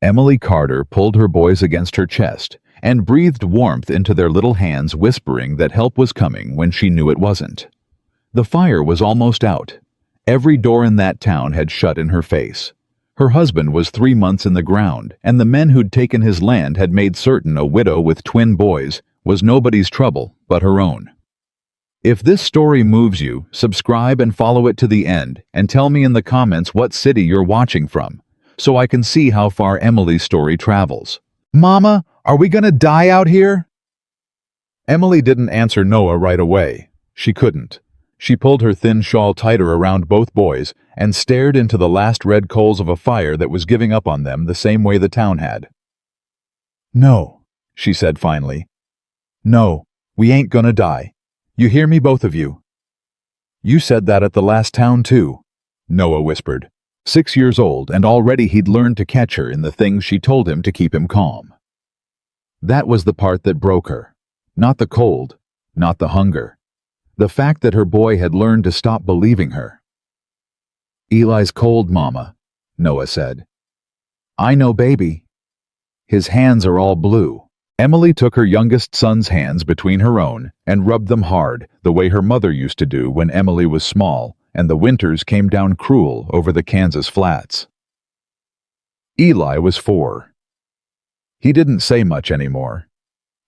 Emily Carter pulled her boys against her chest and breathed warmth into their little hands, whispering that help was coming when she knew it wasn't. The fire was almost out. Every door in that town had shut in her face. Her husband was 3 months in the ground, and the men who'd taken his land had made certain a widow with twin boys was nobody's trouble but her own. If this story moves you, subscribe and follow it to the end, and tell me in the comments what city you're watching from, so I can see how far Emily's story travels. Mama, are we gonna die out here? Emily didn't answer Noah right away. She couldn't. She pulled her thin shawl tighter around both boys and stared into the last red coals of a fire that was giving up on them the same way the town had. No, she said finally. No, we ain't gonna die. You hear me, both of you? You said that at the last town too, Noah whispered. 6 years old, and already he'd learned to catch her in the things she told him to keep him calm. That was the part that broke her. Not the cold, not the hunger. The fact that her boy had learned to stop believing her. Eli's cold, Mama, Noah said. I know, baby. His hands are all blue. Emily took her youngest son's hands between her own and rubbed them hard, the way her mother used to do when Emily was small and the winters came down cruel over the Kansas flats. Eli was 4. He didn't say much anymore.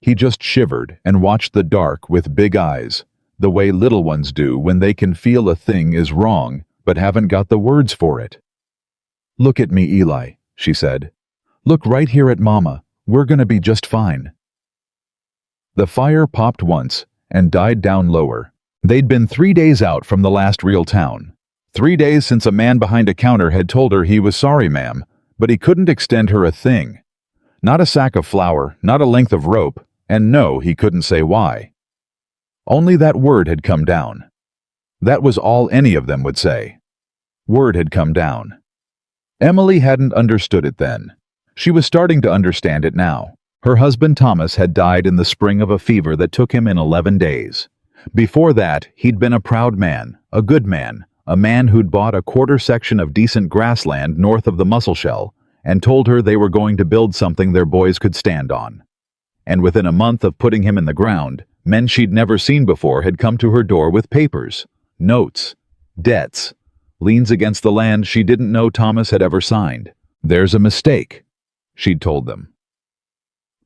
He just shivered and watched the dark with big eyes, the way little ones do when they can feel a thing is wrong but haven't got the words for it. Look at me, Eli, she said. Look right here at Mama. We're gonna be just fine. The fire popped once and died down lower. They'd been 3 days out from the last real town. 3 days since a man behind a counter had told her he was sorry, ma'am, but he couldn't extend her a thing. Not a sack of flour, not a length of rope, and no, he couldn't say why. Only that word had come down. That was all any of them would say. Word had come down. Emily hadn't understood it then. She was starting to understand it now. Her husband Thomas had died in the spring of a fever that took him in 11 days. Before that, he'd been a proud man, a good man, a man who'd bought a quarter section of decent grassland north of the Musselshell and told her they were going to build something their boys could stand on. And within a month of putting him in the ground, men she'd never seen before had come to her door with papers, notes, debts, liens against the land she didn't know Thomas had ever signed. There's a mistake, she'd told them.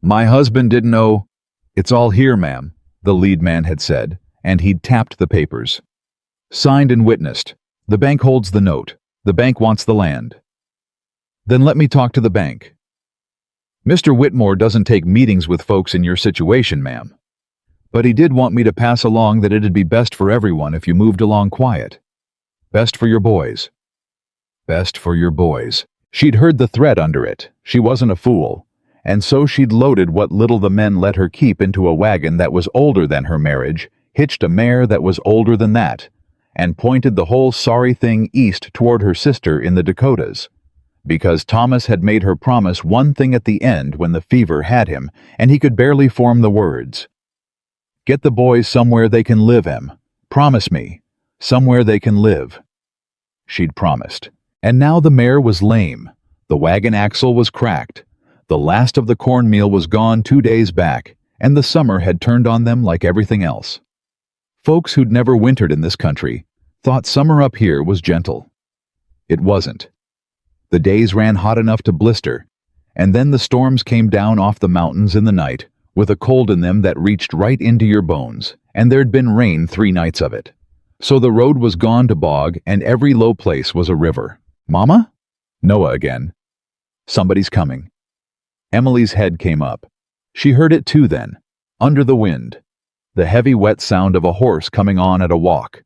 My husband didn't know. It's all here, ma'am, the lead man had said, and he'd tapped the papers. Signed and witnessed. The bank holds the note. The bank wants the land. Then let me talk to the bank. Mr. Whitmore doesn't take meetings with folks in your situation, ma'am. But he did want me to pass along that it'd be best for everyone if you moved along quiet. Best for your boys. Best for your boys. She'd heard the threat under it. She wasn't a fool. And so she'd loaded what little the men let her keep into a wagon that was older than her marriage, hitched a mare that was older than that, and pointed the whole sorry thing east toward her sister in the Dakotas. Because Thomas had made her promise one thing at the end when the fever had him, and he could barely form the words. Get the boys somewhere they can live, Em. Promise me. Somewhere they can live. She'd promised. And now the mare was lame. The wagon axle was cracked. The last of the cornmeal was gone 2 days back, and the summer had turned on them like everything else. Folks who'd never wintered in this country thought summer up here was gentle. It wasn't. The days ran hot enough to blister, and then the storms came down off the mountains in the night, with a cold in them that reached right into your bones, and there'd been rain 3 nights of it. So the road was gone to bog, and every low place was a river. Mama? Noah again. Somebody's coming. Emily's head came up. She heard it too then, under the wind. The heavy wet sound of a horse coming on at a walk.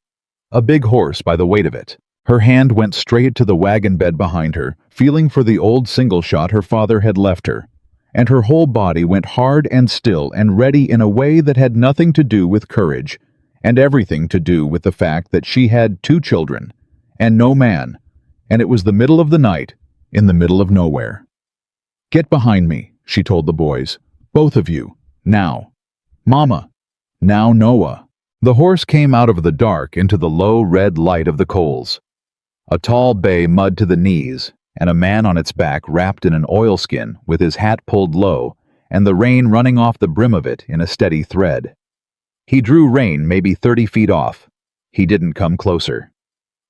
A big horse by the weight of it. Her hand went straight to the wagon bed behind her, feeling for the old single shot her father had left her. And her whole body went hard and still and ready in a way that had nothing to do with courage, and everything to do with the fact that she had 2 children, and no man, and it was the middle of the night, in the middle of nowhere. Get behind me, she told the boys. Both of you. Now. Mama. Now Noah. The horse came out of the dark into the low red light of the coals. A tall bay mud to the knees, and a man on its back wrapped in an oilskin with his hat pulled low and the rain running off the brim of it in a steady thread. He drew rein maybe 30 feet off. He didn't come closer.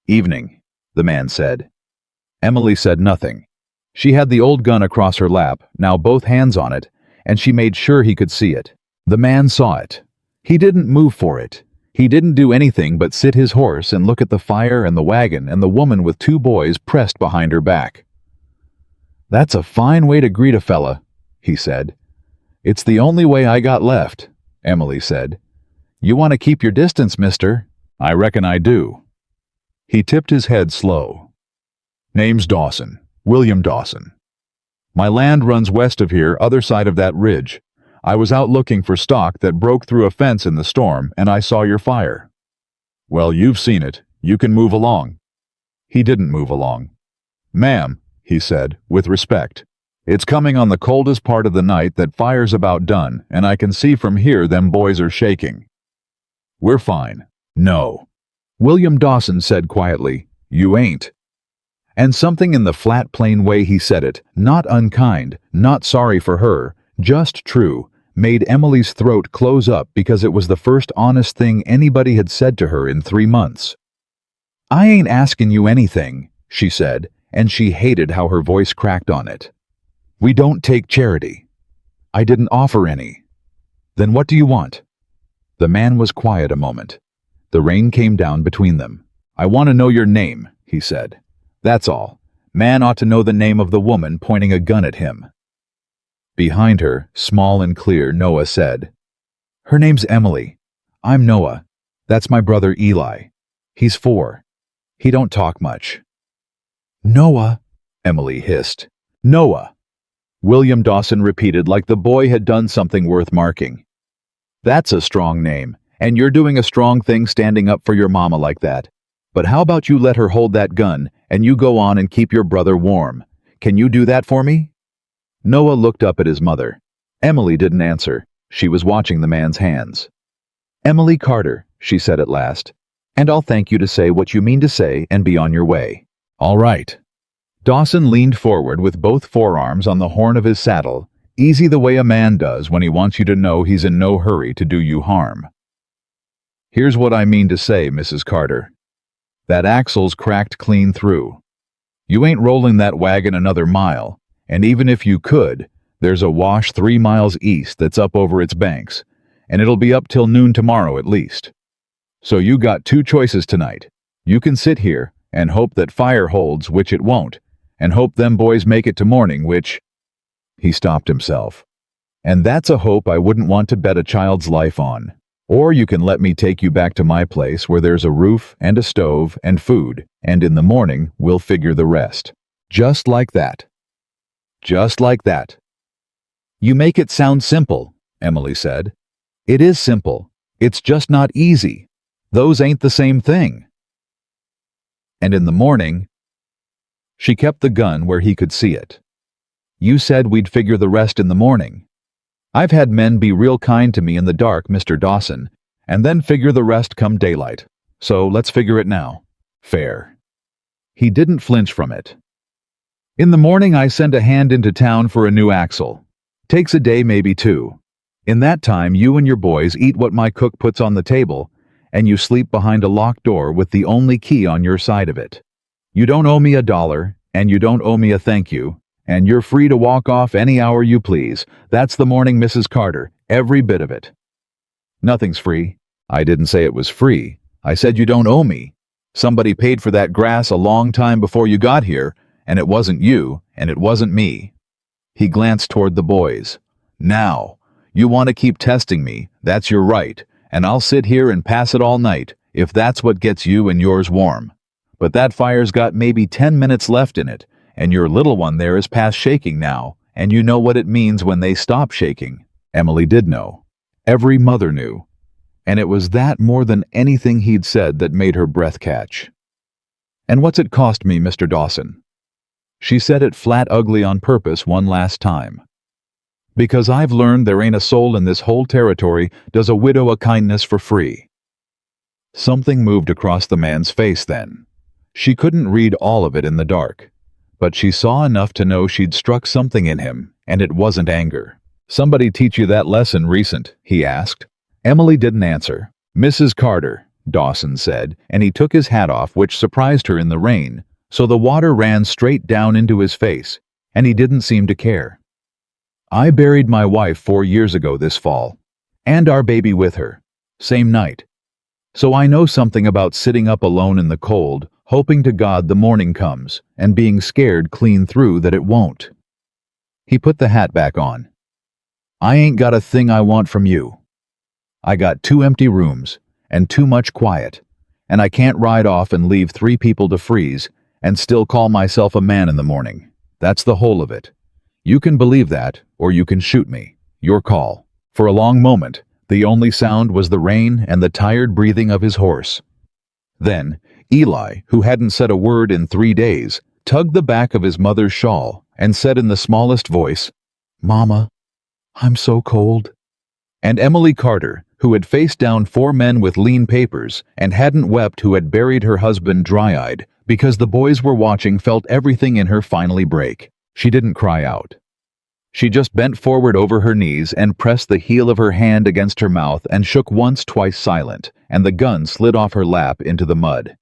"Evening," the man said. Emily said nothing. She had the old gun across her lap, now both hands on it, and she made sure he could see it. The man saw it. He didn't move for it. He didn't do anything but sit his horse and look at the fire and the wagon and the woman with 2 boys pressed behind her back. "That's a fine way to greet a fella," he said. "It's the only way I got left," Emily said. "You want to keep your distance, mister?" "I reckon I do." He tipped his head slow. "Name's Dawson, William Dawson. My land runs west of here, other side of that ridge. I was out looking for stock that broke through a fence in the storm, and I saw your fire." "Well, you've seen it. You can move along." He didn't move along. "Ma'am," he said, with respect, "it's coming on the coldest part of the night that fire's about done, and I can see from here them boys are shaking." "We're fine." "No," William Dawson said quietly, "you ain't." And something in the flat, plain way he said it, not unkind, not sorry for her, just true, made Emily's throat close up because it was the first honest thing anybody had said to her in 3 months. "I ain't asking you anything," she said, and she hated how her voice cracked on it. "We don't take charity." "I didn't offer any." "Then what do you want?" The man was quiet a moment. The rain came down between them. "I want to know your name," he said. "That's all. Man ought to know the name of the woman pointing a gun at him." Behind her, small and clear, Noah said, "Her name's Emily. I'm Noah. That's my brother Eli. He's 4. He don't talk much." "Noah," Emily hissed. "Noah," William Dawson repeated like the boy had done something worth marking. "That's a strong name, and you're doing a strong thing standing up for your mama like that. But how about you let her hold that gun, and you go on and keep your brother warm? Can you do that for me?" Noah looked up at his mother. Emily didn't answer. She was watching the man's hands. "Emily Carter," she said at last, "and I'll thank you to say what you mean to say and be on your way." "All right." Dawson leaned forward with both forearms on the horn of his saddle, easy the way a man does when he wants you to know he's in no hurry to do you harm. "Here's what I mean to say, Mrs. Carter. That axle's cracked clean through. You ain't rolling that wagon another mile, and even if you could, there's a wash 3 miles east that's up over its banks, and it'll be up till noon tomorrow at least. So you got 2 choices tonight. You can sit here and hope that fire holds, which it won't, and hope them boys make it to morning, which—" He stopped himself. "And that's a hope I wouldn't want to bet a child's life on. Or you can let me take you back to my place where there's a roof and a stove and food, and in the morning we'll figure the rest. Just like that. Just like that." "You make it sound simple," Emily said. "It is simple. It's just not easy. Those ain't the same thing." "And in the morning—" She kept the gun where he could see it. "You said we'd figure the rest in the morning. I've had men be real kind to me in the dark, Mr. Dawson, and then figure the rest come daylight. So let's figure it now. Fair." He didn't flinch from it. "In the morning I send a hand into town for a new axle. Takes a day, maybe 2. In that time you and your boys eat what my cook puts on the table, and you sleep behind a locked door with the only key on your side of it. You don't owe me $1, and you don't owe me a thank you, and you're free to walk off any hour you please. That's the morning, Mrs. Carter, every bit of it." "Nothing's free." "I didn't say it was free. I said you don't owe me. Somebody paid for that grass a long time before you got here, and it wasn't you, and it wasn't me." He glanced toward the boys. "Now, you want to keep testing me, that's your right, and I'll sit here and pass it all night, if that's what gets you and yours warm. But that fire's got maybe 10 minutes left in it, and your little one there is past shaking now, and you know what it means when they stop shaking." Emily did know. Every mother knew. And it was that more than anything he'd said that made her breath catch. "And what's it cost me, Mr. Dawson?" She said it flat ugly on purpose one last time. "Because I've learned there ain't a soul in this whole territory does a widow a kindness for free." Something moved across the man's face then. She couldn't read all of it in the dark. but she saw enough to know she'd struck something in him, and it wasn't anger. "Somebody teach you that lesson recent?" he asked. Emily didn't answer. "Mrs. Carter," Dawson said, and he took his hat off, which surprised her in the rain, so the water ran straight down into his face, and he didn't seem to care. "I buried my wife 4 years ago this fall, and our baby with her, same night. So I know something about sitting up alone in the cold, hoping to God the morning comes, and being scared clean through that it won't." He put the hat back on. "I ain't got a thing I want from you. I got 2 empty rooms, and too much quiet, and I can't ride off and leave 3 people to freeze, and still call myself a man in the morning. That's the whole of it. You can believe that, or you can shoot me. Your call." For a long moment, the only sound was the rain and the tired breathing of his horse. Then, Eli, who hadn't said a word in 3 days, tugged the back of his mother's shawl and said in the smallest voice, "Mama, I'm so cold." And Emily Carter, who had faced down 4 men with lean papers and hadn't wept, who had buried her husband dry-eyed because the boys were watching, felt everything in her finally break. She didn't cry out. She just bent forward over her knees and pressed the heel of her hand against her mouth and shook once, twice silent, and the gun slid off her lap into the mud.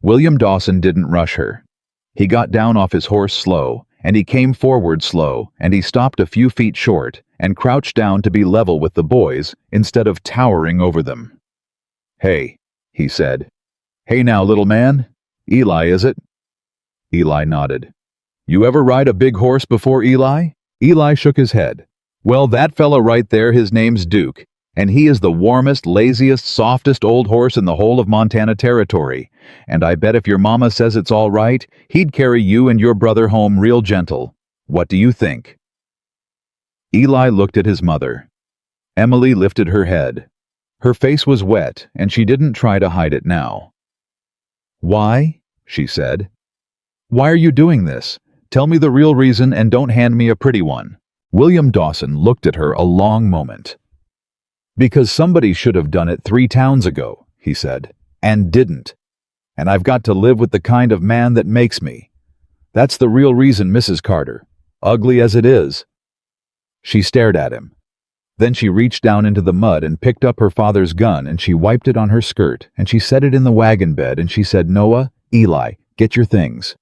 William Dawson didn't rush her. He got down off his horse slow, and he came forward slow, and he stopped a few feet short and crouched down to be level with the boys instead of towering over them. "Hey," he said. "Hey now, little man. Eli, is it?" Eli nodded. "You ever ride a big horse before, Eli?" Eli shook his head. "Well, that fella right there, his name's Duke, and he is the warmest, laziest, softest old horse in the whole of Montana Territory, and I bet if your mama says it's all right, he'd carry you and your brother home real gentle. What do you think?" Eli looked at his mother. Emily lifted her head. Her face was wet, and she didn't try to hide it now. "Why?" she said. "Why are you doing this? Tell me the real reason and don't hand me a pretty one." William Dawson looked at her a long moment. "Because somebody should have done it 3 towns ago," he said, "and didn't. And I've got to live with the kind of man that makes me. That's the real reason, Mrs. Carter, ugly as it is." She stared at him. Then she reached down into the mud and picked up her father's gun, and she wiped it on her skirt, and she set it in the wagon bed, and she said, "Noah, Eli, get your things."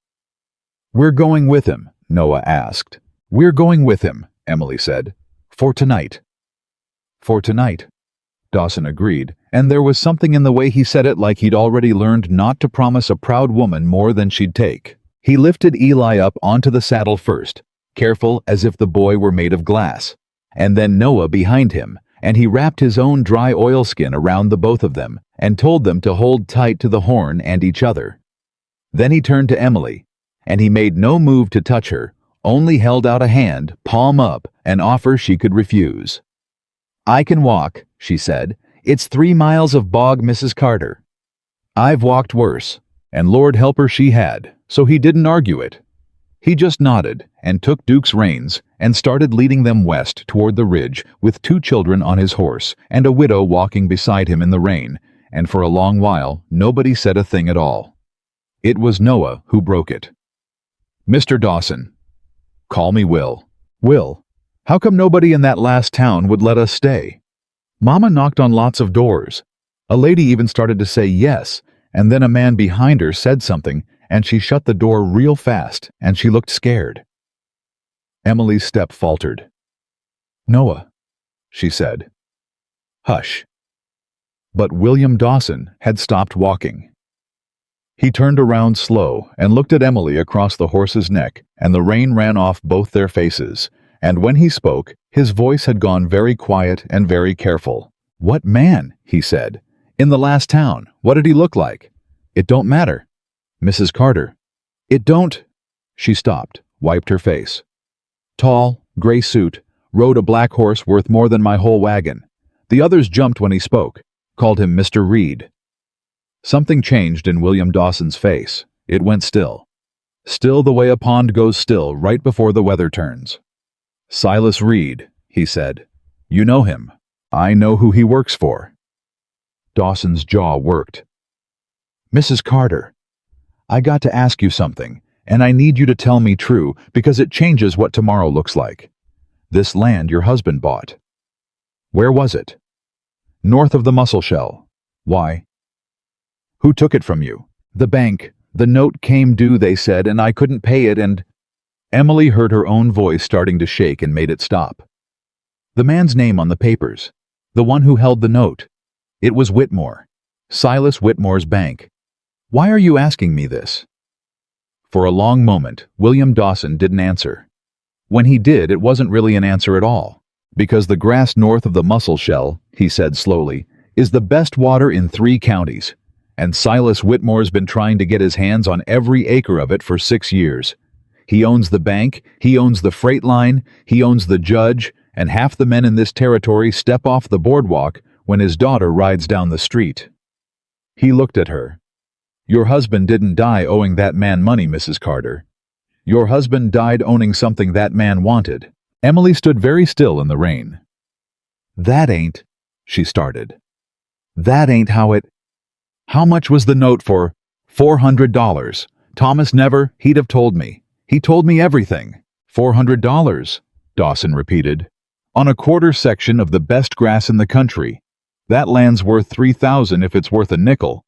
"We're going with him," Noah asked. "We're going with him," Emily said. "For tonight." "For tonight," Dawson agreed, and there was something in the way he said it like he'd already learned not to promise a proud woman more than she'd take. He lifted Eli up onto the saddle first, careful as if the boy were made of glass, and then Noah behind him, and he wrapped his own dry oilskin around the both of them and told them to hold tight to the horn and each other. Then he turned to Emily, and he made no move to touch her, only held out a hand, palm up, an offer she could refuse. "I can walk," she said. "It's 3 miles of bog, Mrs. Carter." "I've walked worse," and Lord help her she had, so he didn't argue it. He just nodded and took Duke's reins and started leading them west toward the ridge with 2 children on his horse and a widow walking beside him in the rain, and for a long while nobody said a thing at all. It was Noah who broke it. "Mr. Dawson." "Call me Will." "Will, how come nobody in that last town would let us stay? Mama knocked on lots of doors. A lady even started to say yes, and then a man behind her said something, and she shut the door real fast, and she looked scared." Emily's step faltered. "Noah," she said. "Hush." But William Dawson had stopped walking. He turned around slow and looked at Emily across the horse's neck, and the rain ran off both their faces, and when he spoke, his voice had gone very quiet and very careful. "What man?" he said. "In the last town, what did he look like?" "It don't matter." "Mrs. Carter." "It don't—" She stopped, wiped her face. "Tall, gray suit, rode a black horse worth more than my whole wagon. The others jumped when he spoke, called him Mr. Reed." Something changed in William Dawson's face. It went still. Still the way a pond goes still right before the weather turns. "Silas Reed," he said. "You know him. I know who he works for." Dawson's jaw worked. "Mrs. Carter, I got to ask you something, And I need you to tell me true, because it changes what tomorrow looks like. This land your husband bought. Where was it? North of the mussel shell. Why? Who took it from you? The bank. The note came due, they said, and I couldn't pay it, and... Emily heard her own voice starting to shake and made it stop. The man's name on the papers. The one who held the note. It was Whitmore. Silas Whitmore's bank. Why are you asking me this? For a long moment, William Dawson didn't answer. When he did, it wasn't really an answer at all. Because the grass north of the mussel shell, he said slowly, is the best water in 3 counties. And Silas Whitmore's been trying to get his hands on every acre of it for 6 years. He owns the bank, he owns the freight line, he owns the judge, and half the men in this territory step off the boardwalk when his daughter rides down the street. He looked at her. Your husband didn't die owing that man money, Mrs. Carter. Your husband died owning something that man wanted. Emily stood very still in the rain. That ain't, she started. That ain't how it... How much was the note for? $400. Thomas never, he'd have told me. He told me everything. $400, Dawson repeated. On a quarter section of the best grass in the country. That land's worth $3,000 if it's worth a nickel.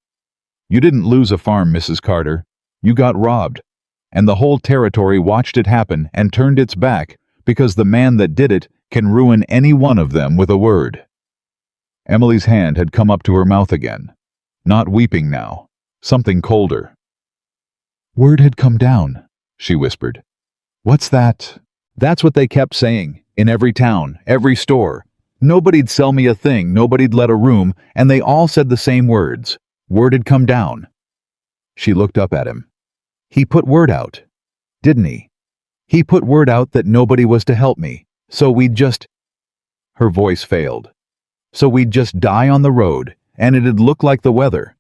You didn't lose a farm, Mrs. Carter. You got robbed. And the whole territory watched it happen and turned its back because the man that did it can ruin any one of them with a word. Emily's hand had come up to her mouth again. Not weeping now. Something colder. Word had come down, she whispered. What's that? That's what they kept saying. In every town, every store. Nobody'd sell me a thing, nobody'd let a room, and they all said the same words. Word had come down. She looked up at him. He put word out, didn't he? He put word out that nobody was to help me, so we'd just... Her voice failed. So we'd just die on the road, and it'd look like the weather.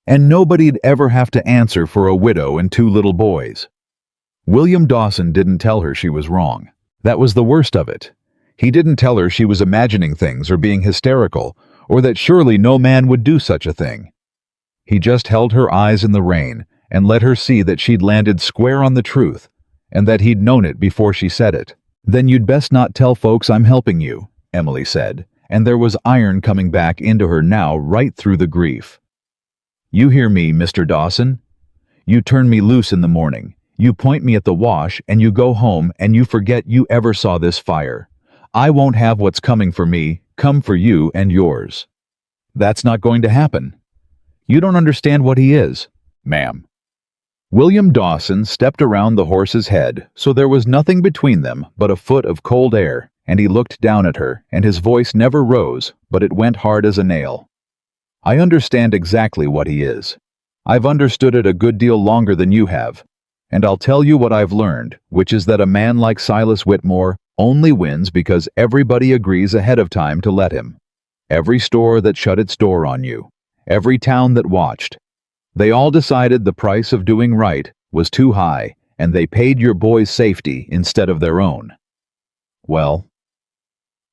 And nobody'd ever have to answer for a widow and 2 little boys. William Dawson didn't tell her she was wrong. That was the worst of it. He didn't tell her she was imagining things or being hysterical, or that surely no man would do such a thing. He just held her eyes in the rain and let her see that she'd landed square on the truth, and that he'd known it before she said it. Then you'd best not tell folks I'm helping you, Emily said, and there was iron coming back into her now right through the grief. You hear me, Mr. Dawson? You turn me loose in the morning. You point me at the wash, and you go home, and you forget you ever saw this fire. I won't have what's coming for me come for you and yours. That's not going to happen. You don't understand what he is, ma'am. William Dawson stepped around the horse's head, so there was nothing between them but a foot of cold air, and he looked down at her, and his voice never rose, but it went hard as a nail. I understand exactly what he is. I've understood it a good deal longer than you have. And I'll tell you what I've learned, which is that a man like Silas Whitmore only wins because everybody agrees ahead of time to let him. Every store that shut its door on you. Every town that watched. They all decided the price of doing right was too high, and they paid your boy's safety instead of their own. Well,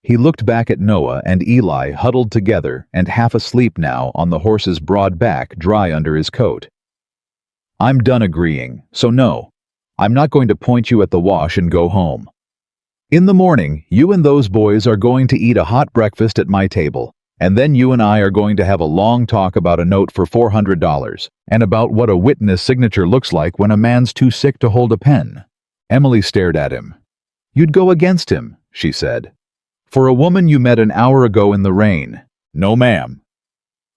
he looked back at Noah and Eli huddled together and half asleep now on the horse's broad back dry under his coat. I'm done agreeing, so no, I'm not going to point you at the wash and go home. In the morning, you and those boys are going to eat a hot breakfast at my table, and then you and I are going to have a long talk about a note for $400, and about what a witness signature looks like when a man's too sick to hold a pen. Emily stared at him. You'd go against him, she said. For a woman you met an hour ago in the rain. No, ma'am.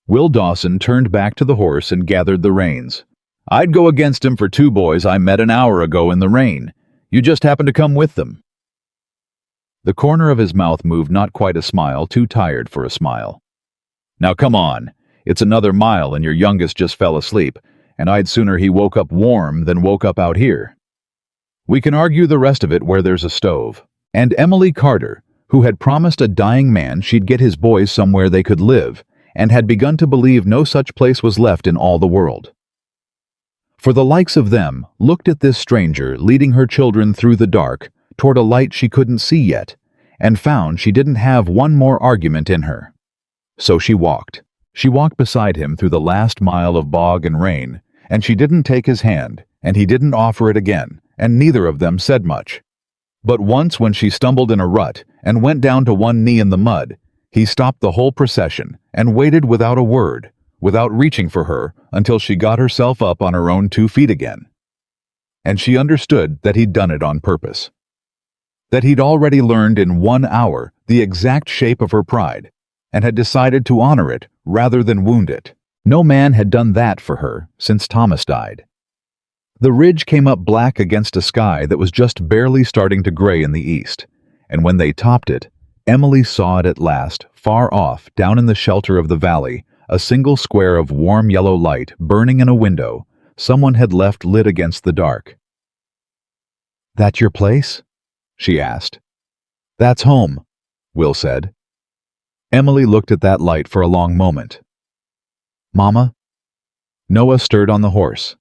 Will Dawson turned back to the horse and gathered the reins. I'd go against him for 2 boys I met an hour ago in the rain. You just happened to come with them. The corner of his mouth moved not quite a smile, too tired for a smile. Now come on. It's another mile and your youngest just fell asleep, and I'd sooner he woke up warm than woke up out here. We can argue the rest of it where there's a stove. And Emily Carter, who had promised a dying man she'd get his boys somewhere they could live, and had begun to believe no such place was left in all the world. For the likes of them looked at this stranger leading her children through the dark toward a light she couldn't see yet, and found she didn't have one more argument in her. So she walked. She walked beside him through the last mile of bog and rain, and she didn't take his hand, and he didn't offer it again, and neither of them said much. But once when she stumbled in a rut and went down to one knee in the mud, he stopped the whole procession and waited without a word, without reaching for her, until she got herself up on her own 2 feet again. And she understood that he'd done it on purpose. That he'd already learned in 1 hour the exact shape of her pride, and had decided to honor it rather than wound it. No man had done that for her since Thomas died. The ridge came up black against a sky that was just barely starting to gray in the east, and when they topped it, Emily saw it at last, far off, down in the shelter of the valley, a single square of warm yellow light burning in a window someone had left lit against the dark. "That your place?" she asked. "That's home," Will said. Emily looked at that light for a long moment. "Mama?" Noah stirred on the horse.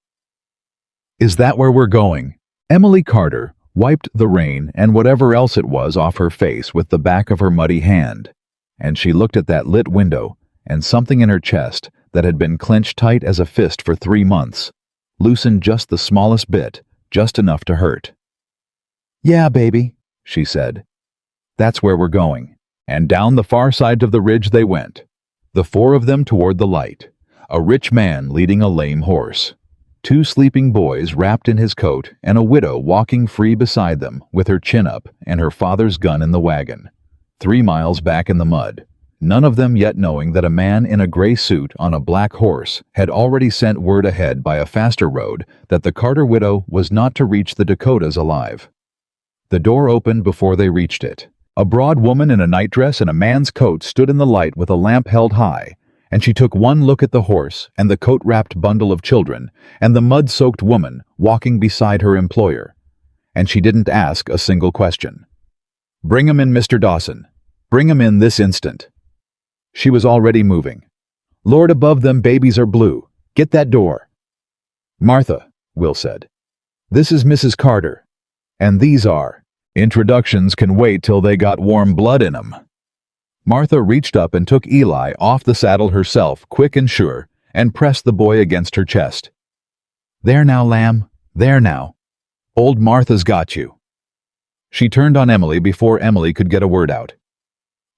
"Is that where we're going?" Emily Carter wiped the rain and whatever else it was off her face with the back of her muddy hand, and she looked at that lit window, and something in her chest that had been clenched tight as a fist for 3 months loosened just the smallest bit, just enough to hurt. "Yeah, baby," she said. "That's where we're going." And down the far side of the ridge they went, the 4 of them toward the light, a rich man leading a lame horse, 2 sleeping boys wrapped in his coat, and a widow walking free beside them with her chin up and her father's gun in the wagon, 3 miles back in the mud, none of them yet knowing that a man in a gray suit on a black horse had already sent word ahead by a faster road that the Carter widow was not to reach the Dakotas alive. The door opened before they reached it. A broad woman in a nightdress and a man's coat stood in the light with a lamp held high, and she took one look at the horse and the coat-wrapped bundle of children and the mud-soaked woman walking beside her employer, and she didn't ask a single question. "Bring 'em in, Mr. Dawson. Bring 'em in this instant." She was already moving. "Lord above them babies are blue. Get that door." "Martha," Will said. "This is Mrs. Carter. And these are..." "Introductions can wait till they got warm blood in 'em." Martha reached up and took Eli off the saddle herself, quick and sure, and pressed the boy against her chest. "There now, lamb. There now. Old Martha's got you." She turned on Emily before Emily could get a word out.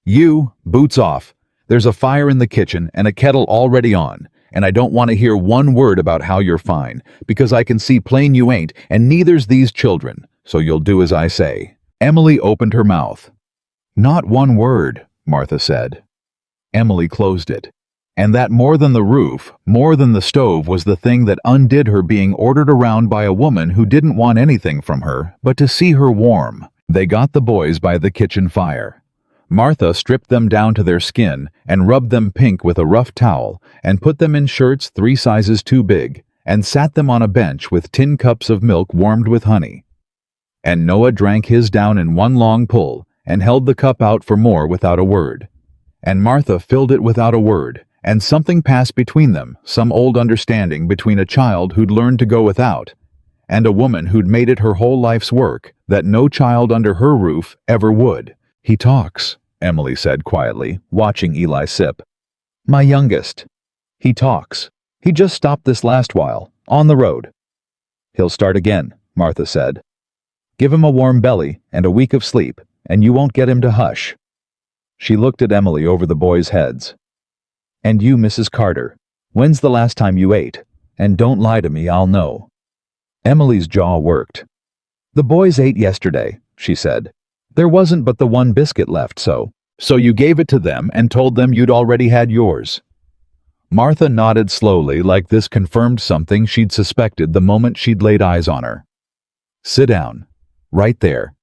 "You, boots off. There's a fire in the kitchen and a kettle already on, and I don't want to hear one word about how you're fine, because I can see plain you ain't, and neither's these children, so you'll do as I say." Emily opened her mouth. "Not one word," Martha said. Emily closed it. And that more than the roof, more than the stove, was the thing that undid her being ordered around by a woman who didn't want anything from her but to see her warm. They got the boys by the kitchen fire. Martha stripped them down to their skin and rubbed them pink with a rough towel and put them in shirts 3 sizes too big and sat them on a bench with tin cups of milk warmed with honey. And Noah drank his down in one long pull and held the cup out for more without a word. And Martha filled it without a word, and something passed between them, some old understanding between a child who'd learned to go without, and a woman who'd made it her whole life's work that no child under her roof ever would. "He talks," Emily said quietly, watching Eli sip. "My youngest. He talks. He just stopped this last while, on the road." "He'll start again," Martha said. "Give him a warm belly and a week of sleep, and you won't get him to hush." She looked at Emily over the boys' heads. "And you, Mrs. Carter, when's the last time you ate? And don't lie to me, I'll know." Emily's jaw worked. "The boys ate yesterday," she said. "There wasn't but the one biscuit left, so you gave it to them and told them you'd already had yours." Martha nodded slowly, like this confirmed something she'd suspected the moment she'd laid eyes on her. "Sit down. Right there.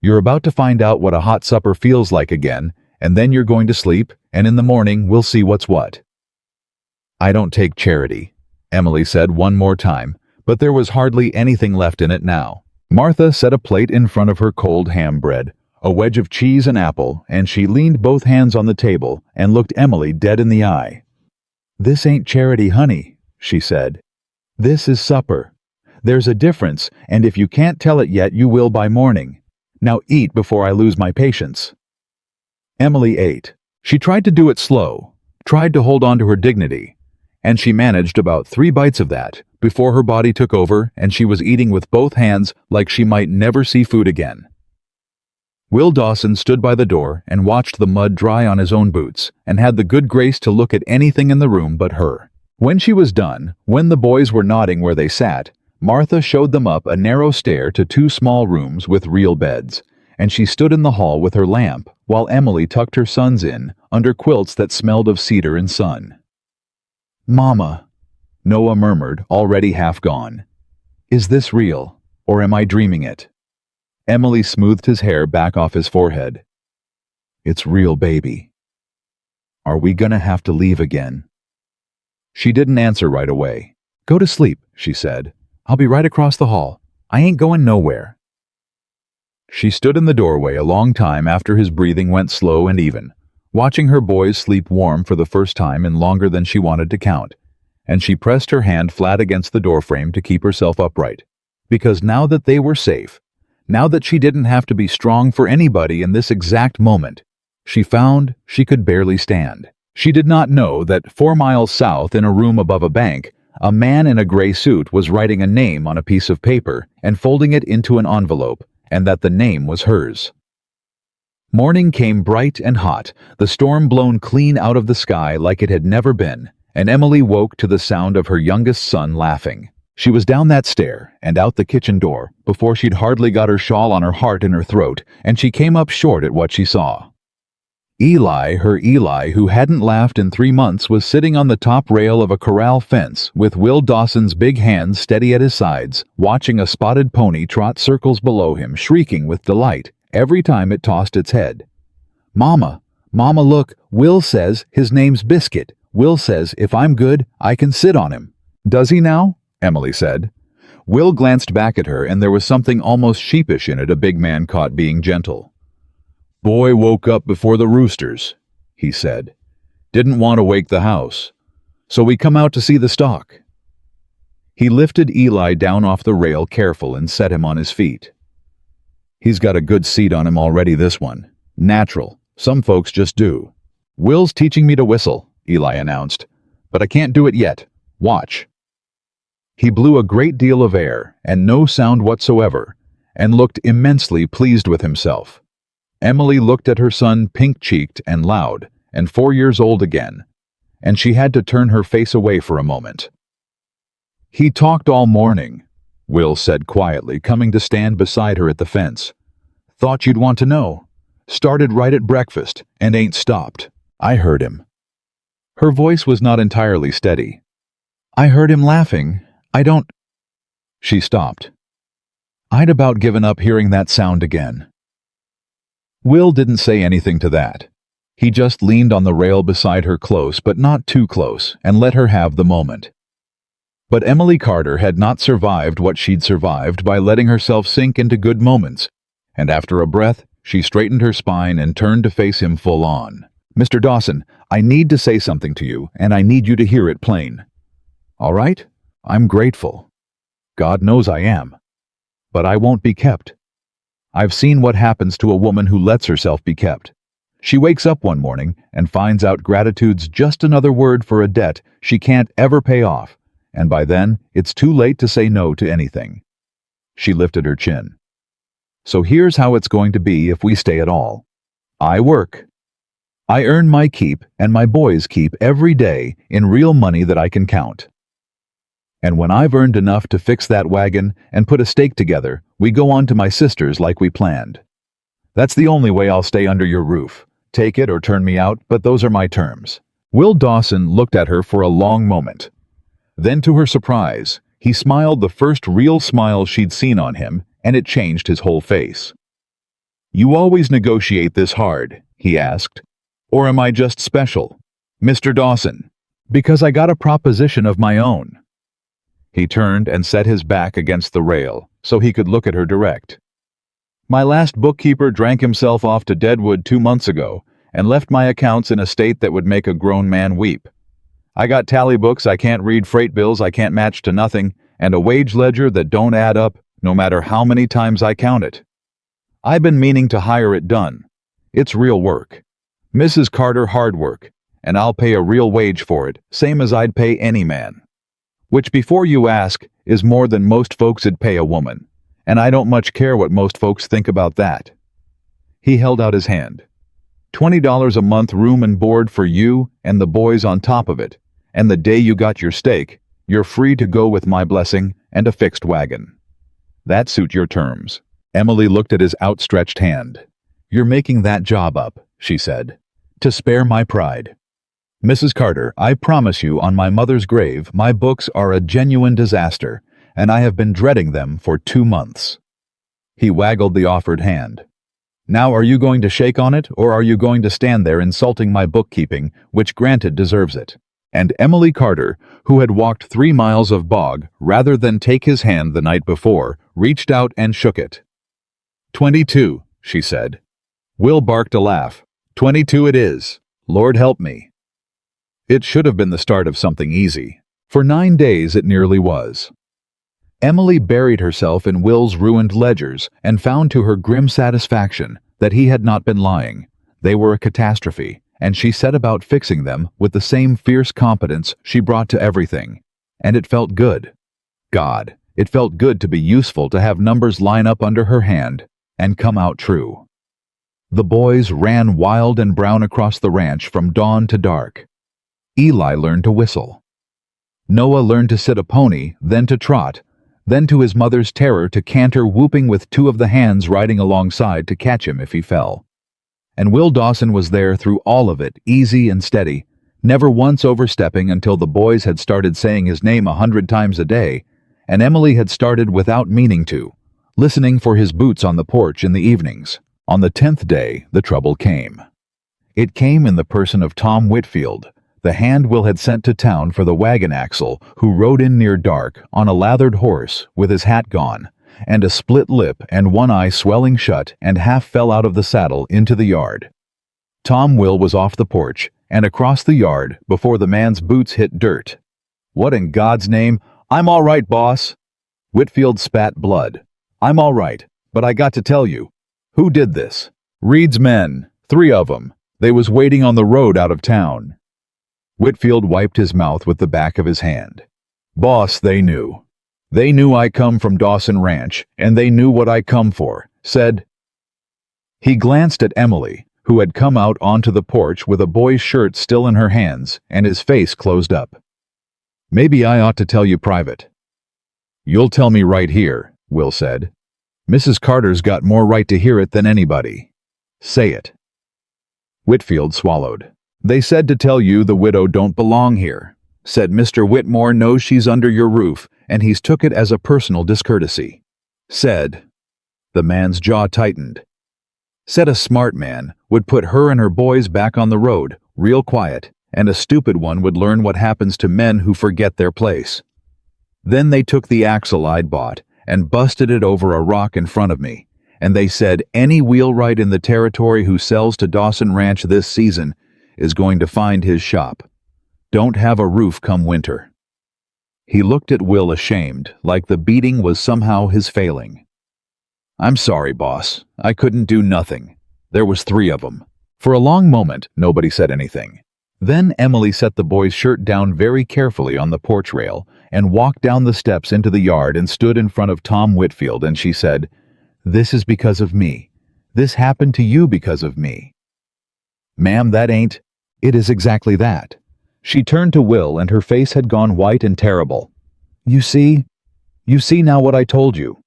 You're about to find out what a hot supper feels like again, and then you're going to sleep, and in the morning we'll see what's what." "I don't take charity," Emily said one more time, but there was hardly anything left in it now. Martha set a plate in front of her cold ham bread, a wedge of cheese and apple, and she leaned both hands on the table and looked Emily dead in the eye. "This ain't charity, honey," she said. "This is supper. There's a difference, and if you can't tell it yet, you will by morning. Now eat before I lose my patience." Emily ate. She tried to do it slow, tried to hold on to her dignity, and she managed about 3 bites of that before her body took over and she was eating with both hands like she might never see food again. Will Dawson stood by the door and watched the mud dry on his own boots and had the good grace to look at anything in the room but her. When she was done, when the boys were nodding where they sat, Martha showed them up a narrow stair to 2 small rooms with real beds, and she stood in the hall with her lamp while Emily tucked her sons in under quilts that smelled of cedar and sun. "Mama," Noah murmured, already half gone. "Is this real, or am I dreaming it?" Emily smoothed his hair back off his forehead. "It's real, baby." "Are we gonna have to leave again?" She didn't answer right away. "Go to sleep," she said. "I'll be right across the hall. I ain't going nowhere." She stood in the doorway a long time after his breathing went slow and even, watching her boys sleep warm for the first time in longer than she wanted to count, and she pressed her hand flat against the doorframe to keep herself upright, because now that they were safe, now that she didn't have to be strong for anybody in this exact moment, she found she could barely stand. She did not know that 4 miles south in a room above a bank, a man in a gray suit was writing a name on a piece of paper and folding it into an envelope, and that the name was hers. Morning came bright and hot, the storm blown clean out of the sky like it had never been, and Emily woke to the sound of her youngest son laughing. She was down that stair and out the kitchen door before she'd hardly got her shawl on her heart in her throat, and she came up short at what she saw. Eli, her Eli, who hadn't laughed in 3 months, was sitting on the top rail of a corral fence with Will Dawson's big hands steady at his sides, watching a spotted pony trot circles below him, shrieking with delight every time it tossed its head. "Mama, Mama, look, Will says his name's Biscuit. Will says if I'm good, I can sit on him." "Does he now?" Emily said. Will glanced back at her, and there was something almost sheepish in it a big man caught being gentle. "Boy woke up before the roosters," he said. "Didn't want to wake the house. So we come out to see the stock." He lifted Eli down off the rail careful and set him on his feet. "He's got a good seat on him already, this one. Natural. Some folks just do." "Will's teaching me to whistle," Eli announced. "But I can't do it yet. Watch." He blew a great deal of air, and no sound whatsoever, and looked immensely pleased with himself. Emily looked at her son, pink-cheeked and loud, and 4 years old again, and she had to turn her face away for a moment. "He talked all morning," Will said quietly, coming to stand beside her at the fence. "Thought you'd want to know. Started right at breakfast, and ain't stopped. I heard him." Her voice was not entirely steady. "I heard him laughing. I don't—" She stopped. "I'd about given up hearing that sound again." Will didn't say anything to that. He just leaned on the rail beside her close, but not too close, and let her have the moment. But Emily Carter had not survived what she'd survived by letting herself sink into good moments, and after a breath, she straightened her spine and turned to face him full on. "Mr. Dawson, I need to say something to you, and I need you to hear it plain. All right? I'm grateful. God knows I am. But I won't be kept. I've seen what happens to a woman who lets herself be kept. She wakes up one morning and finds out gratitude's just another word for a debt she can't ever pay off, and by then it's too late to say no to anything." She lifted her chin. "So here's how it's going to be if we stay at all. I work. I earn my keep and my boys' keep every day in real money that I can count. And when I've earned enough to fix that wagon and put a stake together, we go on to my sister's like we planned. That's the only way I'll stay under your roof. Take it or turn me out, but those are my terms." Will Dawson looked at her for a long moment. Then, to her surprise, he smiled the first real smile she'd seen on him, and it changed his whole face. "You always negotiate this hard?" he asked. "Or am I just special, Mr. Dawson? Because I got a proposition of my own." He turned and set his back against the rail so he could look at her direct. "My last bookkeeper drank himself off to Deadwood 2 months ago and left my accounts in a state that would make a grown man weep. I got tally books I can't read, freight bills I can't match to nothing, and a wage ledger that don't add up no matter how many times I count it. I've been meaning to hire it done. It's real work. Mrs. Carter hard work, and I'll pay a real wage for it, same as I'd pay any man. Which, before you ask, is more than most folks'd pay a woman, and I don't much care what most folks think about that." He held out his hand. $20 a month room and board for you and the boys on top of it, and the day you got your steak, you're free to go with my blessing and a fixed wagon. That suit your terms. Emily looked at his outstretched hand. "You're making that job up," she said, "to spare my pride. Mrs. Carter, I promise you on my mother's grave my books are a genuine disaster, and I have been dreading them for 2 months." He waggled the offered hand. "Now are you going to shake on it, or are you going to stand there insulting my bookkeeping, which granted deserves it?" And Emily Carter, who had walked 3 miles of bog rather than take his hand the night before, reached out and shook it. 22, she said. Will barked a laugh. 22 it is. Lord help me. It should have been the start of something easy. For 9 days it nearly was. Emily buried herself in Will's ruined ledgers and found to her grim satisfaction that he had not been lying. They were a catastrophe, and she set about fixing them with the same fierce competence she brought to everything. And it felt good. God, it felt good to be useful, to have numbers line up under her hand and come out true. The boys ran wild and brown across the ranch from dawn to dark. Eli learned to whistle. Noah learned to sit a pony, then to trot, then to his mother's terror to canter, whooping with 2 of the hands riding alongside to catch him if he fell. And Will Dawson was there through all of it, easy and steady, never once overstepping until the boys had started saying his name 100 times a day, and Emily had started without meaning to, listening for his boots on the porch in the evenings. On the 10th day, the trouble came. It came in the person of Tom Whitfield, the hand Will had sent to town for the wagon axle, who rode in near dark on a lathered horse with his hat gone, and a split lip and one eye swelling shut, and half fell out of the saddle into the yard. Tom Will was off the porch and across the yard before the man's boots hit dirt. What in God's name? I'm all right, boss. Whitfield spat blood. I'm all right, but I got to tell you. Who did this? Reed's men, 3 of 'em. They was waiting on the road out of town. Whitfield wiped his mouth with the back of his hand. Boss, they knew. They knew I come from Dawson Ranch, and they knew what I come for, said. He glanced at Emily, who had come out onto the porch with a boy's shirt still in her hands, and his face closed up. Maybe I ought to tell you private. You'll tell me right here, Will said. Mrs. Carter's got more right to hear it than anybody. Say it. Whitfield swallowed. They said to tell you the widow don't belong here. Said Mr. Whitmore knows she's under your roof, and he's took it as a personal discourtesy. Said. The man's jaw tightened. Said a smart man would put her and her boys back on the road, real quiet, and a stupid one would learn what happens to men who forget their place. Then they took the axle I'd bought and busted it over a rock in front of me, and they said any wheelwright in the territory who sells to Dawson Ranch this season is going to find his shop. Don't have a roof come winter. He looked at Will ashamed, like the beating was somehow his failing. I'm sorry, boss. I couldn't do nothing. There was 3 of 'em. For a long moment, nobody said anything. Then Emily set the boy's shirt down very carefully on the porch rail and walked down the steps into the yard and stood in front of Tom Whitfield, and she said, This is because of me. This happened to you because of me. Ma'am, that ain't. It is exactly that. She turned to Will, and her face had gone white and terrible. You see now what I told you.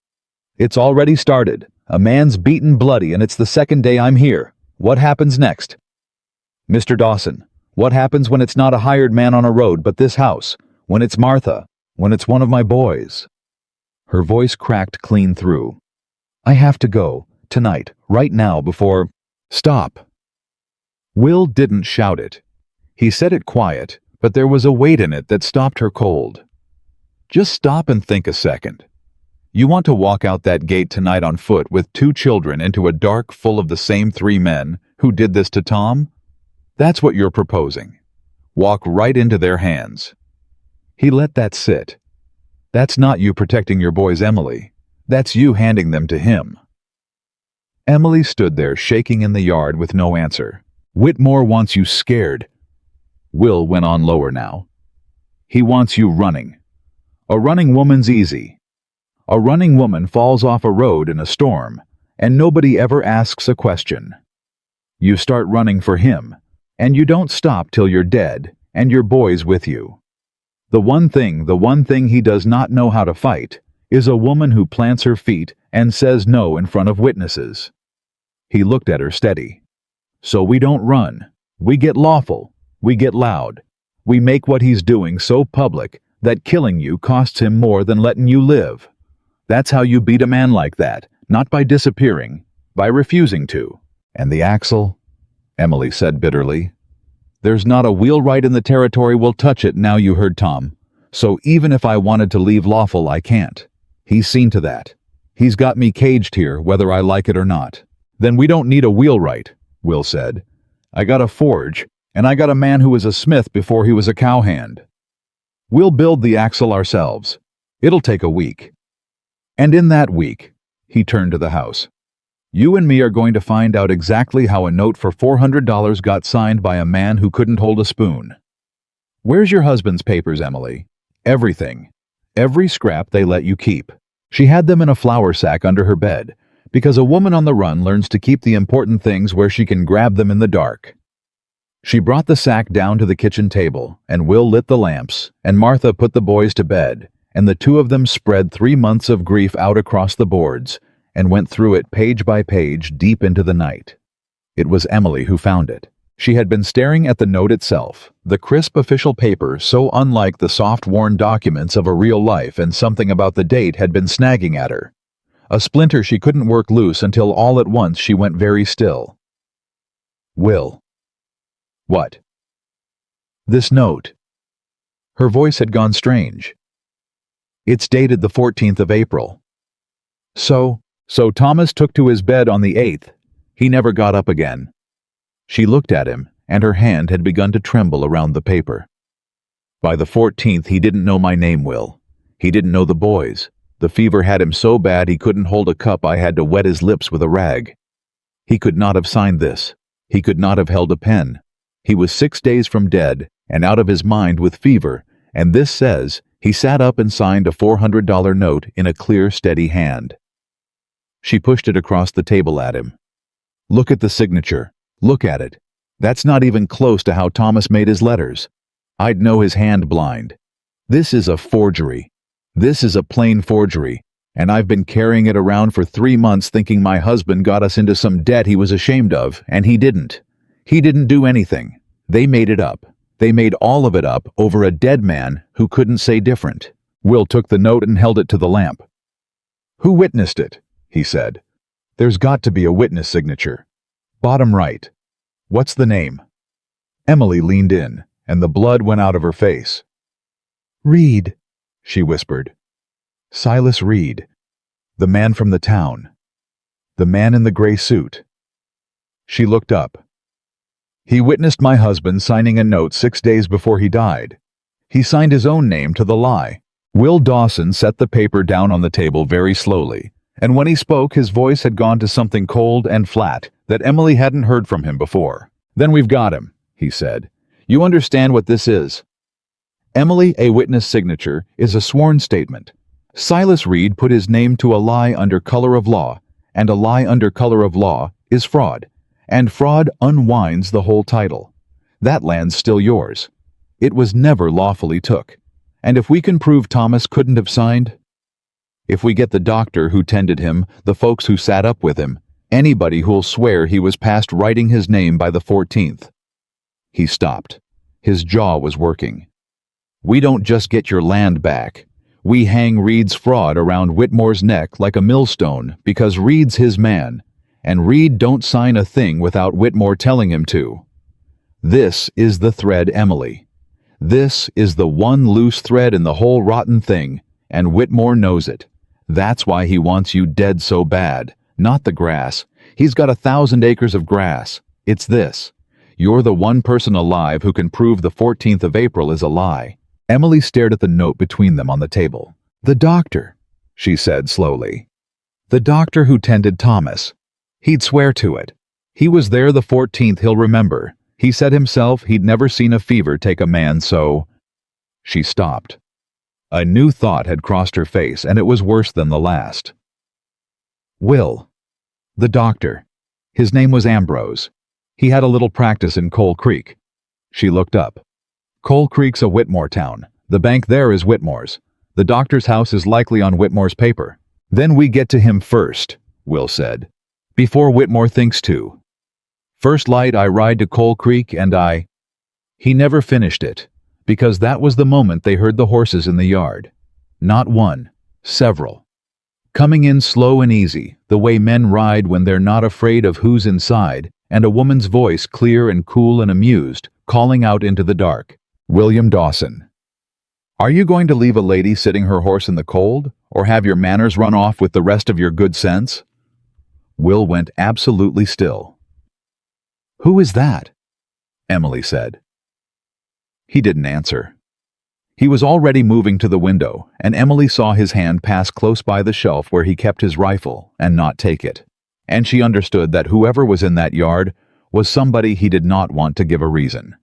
It's already started. A man's beaten bloody, and it's the 2nd day I'm here. What happens next? Mr. Dawson, what happens when it's not a hired man on a road but this house? When it's Martha? When it's one of my boys? Her voice cracked clean through. I have to go, tonight, right now, before... Stop. Will didn't shout it. He said it quiet, but there was a weight in it that stopped her cold. Just stop and think a second. You want to walk out that gate tonight on foot with 2 children into a dark full of the same 3 men who did this to Tom? That's what you're proposing. Walk right into their hands. He let that sit. That's not you protecting your boys, Emily. That's you handing them to him. Emily stood there shaking in the yard with no answer. Whitmore wants you scared. Will went on lower now. He wants you running. A running woman's easy. A running woman falls off a road in a storm, and nobody ever asks a question. You start running for him, and you don't stop till you're dead, and your boy's with you. The one thing he does not know how to fight is a woman who plants her feet and says no in front of witnesses. He looked at her steady. So we don't run. We get lawful. We get loud. We make what he's doing so public that killing you costs him more than letting you live. That's how you beat a man like that, not by disappearing, by refusing to. And the axle? Emily said bitterly. There's not a wheelwright in the territory will touch it now you heard Tom. So even if I wanted to leave lawful, I can't. He's seen to that. He's got me caged here, whether I like it or not. Then we don't need a wheelwright, Will said. I got a forge, and I got a man who was a smith before he was a cowhand. We'll build the axle ourselves. It'll take a week. And in that week, he turned to the house. You and me are going to find out exactly how a note for $400 got signed by a man who couldn't hold a spoon. Where's your husband's papers, Emily? Everything. Every scrap they let you keep. She had them in a flour sack under her bed, because a woman on the run learns to keep the important things where she can grab them in the dark. She brought the sack down to the kitchen table, and Will lit the lamps, and Martha put the boys to bed, and the two of them spread 3 months of grief out across the boards, and went through it page by page deep into the night. It was Emily who found it. She had been staring at the note itself, the crisp official paper so unlike the soft worn documents of a real life, and something about the date had been snagging at her. A splinter she couldn't work loose until all at once she went very still. Will. What? This note. Her voice had gone strange. It's dated the 14th of April. So Thomas took to his bed on the 8th. He never got up again. She looked at him, and her hand had begun to tremble around the paper. By the 14th he didn't know my name, Will. He didn't know the boys. The fever had him so bad he couldn't hold a cup. I had to wet his lips with a rag. He could not have signed this. He could not have held a pen. He was 6 days from dead, and out of his mind with fever, and this says he sat up and signed a $400 note in a clear, steady hand. She pushed it across the table at him. Look at the signature. Look at it. That's not even close to how Thomas made his letters. I'd know his hand blind. This is a forgery. This is a plain forgery, and I've been carrying it around for 3 months thinking my husband got us into some debt he was ashamed of, and he didn't. He didn't do anything. They made it up. They made all of it up over a dead man who couldn't say different. Will took the note and held it to the lamp. Who witnessed it? He said. There's got to be a witness signature. Bottom right. What's the name? Emily leaned in, and the blood went out of her face. Reed, she whispered. Silas Reed. The man from the town. The man in the gray suit. She looked up. He witnessed my husband signing a note 6 days before he died. He signed his own name to the lie. Will Dawson set the paper down on the table very slowly, and when he spoke his voice had gone to something cold and flat that Emily hadn't heard from him before. Then we've got him, he said. You understand what this is? Emily, a witness signature is a sworn statement. Silas Reed put his name to a lie under color of law, and a lie under color of law is fraud, and fraud unwinds the whole title. That land's still yours. It was never lawfully took. And if we can prove Thomas couldn't have signed, if we get the doctor who tended him, the folks who sat up with him, anybody who'll swear he was past writing his name by the 14th. He stopped. His jaw was working. We don't just get your land back. We hang Reed's fraud around Whitmore's neck like a millstone because Reed's his man, and Reed don't sign a thing without Whitmore telling him to. This is the thread, Emily. This is the one loose thread in the whole rotten thing, and Whitmore knows it. That's why he wants you dead so bad, not the grass. He's got 1,000 acres of grass. It's this. You're the one person alive who can prove the 14th of April is a lie. Emily stared at the note between them on the table. The doctor, she said slowly. The doctor who tended Thomas. He'd swear to it. He was there the 14th, he'll remember. He said himself he'd never seen a fever take a man so... She stopped. A new thought had crossed her face, and it was worse than the last. Will. The doctor. His name was Ambrose. He had a little practice in Coal Creek. She looked up. Coal Creek's a Whitmore town. The bank there is Whitmore's. The doctor's house is likely on Whitmore's paper. Then we get to him first, Will said. Before Whitmore thinks to. First light I ride to Coal Creek and I... He never finished it, because that was the moment they heard the horses in the yard. Not one, several. Coming in slow and easy, the way men ride when they're not afraid of who's inside, and a woman's voice clear and cool and amused, calling out into the dark. William Dawson. Are you going to leave a lady sitting her horse in the cold, or have your manners run off with the rest of your good sense? Will went absolutely still. Who is that? Emily said. He didn't answer. He was already moving to the window, and Emily saw his hand pass close by the shelf where he kept his rifle and not take it. And she understood that whoever was in that yard was somebody he did not want to give a reason.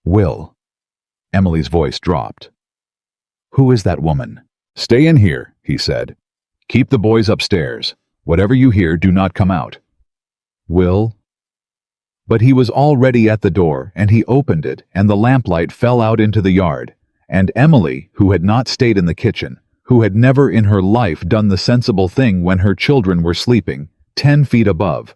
Will. Emily's voice dropped. Who is that woman? Stay in here, he said. Keep the boys upstairs. Whatever you hear, do not come out. Will. But he was already at the door, and he opened it, and the lamplight fell out into the yard, and Emily, who had not stayed in the kitchen, who had never in her life done the sensible thing when her children were sleeping, 10 feet above,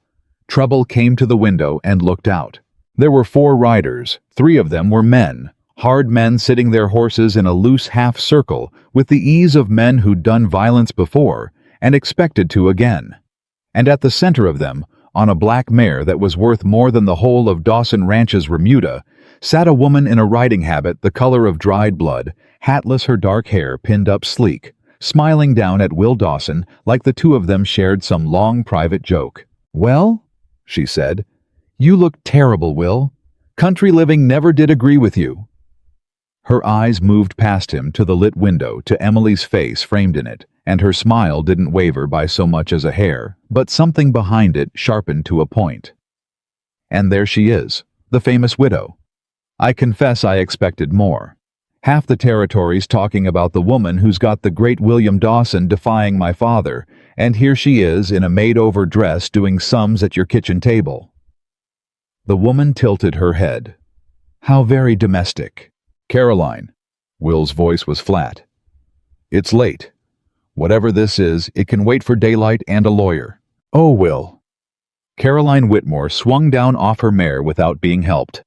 Trouble came to the window and looked out. There were 4 riders. 3 of them were men, hard men sitting their horses in a loose half-circle with the ease of men who'd done violence before and expected to again. And at the center of them, on a black mare that was worth more than the whole of Dawson Ranch's remuda, sat a woman in a riding habit the color of dried blood, hatless, her dark hair pinned up sleek, smiling down at Will Dawson like the two of them shared some long private joke. "Well," she said, "you look terrible, Will. Country living never did agree with you." Her eyes moved past him to the lit window to Emily's face framed in it, and her smile didn't waver by so much as a hair, but something behind it sharpened to a point. And there she is, the famous widow. I confess I expected more. Half the territory's talking about the woman who's got the great William Dawson defying my father, and here she is in a made-over dress doing sums at your kitchen table. The woman tilted her head. How very domestic. Caroline. Will's voice was flat. It's late. Whatever this is, it can wait for daylight and a lawyer. Oh, Will. Caroline Whitmore swung down off her mare without being helped.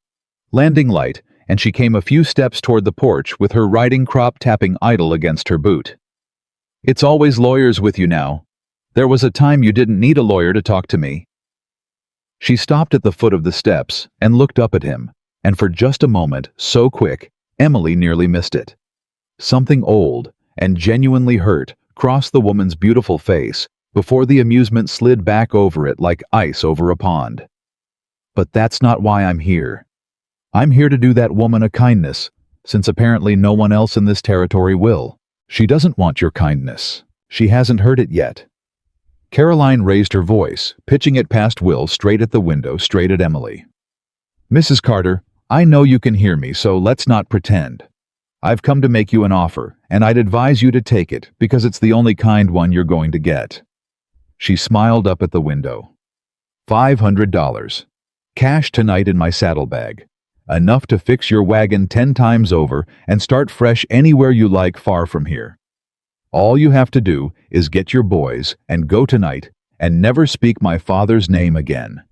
Landing light, and she came a few steps toward the porch with her riding crop tapping idle against her boot. It's always lawyers with you now. There was a time you didn't need a lawyer to talk to me. She stopped at the foot of the steps and looked up at him, and for just a moment, so quick, Emily nearly missed it. Something old and genuinely hurt crossed the woman's beautiful face before the amusement slid back over it like ice over a pond. But that's not why I'm here. I'm here to do that woman a kindness, since apparently no one else in this territory will. She doesn't want your kindness. She hasn't heard it yet. Caroline raised her voice, pitching it past Will straight at the window, straight at Emily. Mrs. Carter, I know you can hear me, so let's not pretend. I've come to make you an offer, and I'd advise you to take it because it's the only kind one you're going to get. She smiled up at the window. $500. Cash tonight in my saddlebag. Enough to fix your wagon 10 times over and start fresh anywhere you like far from here. All you have to do is get your boys and go tonight and never speak my father's name again.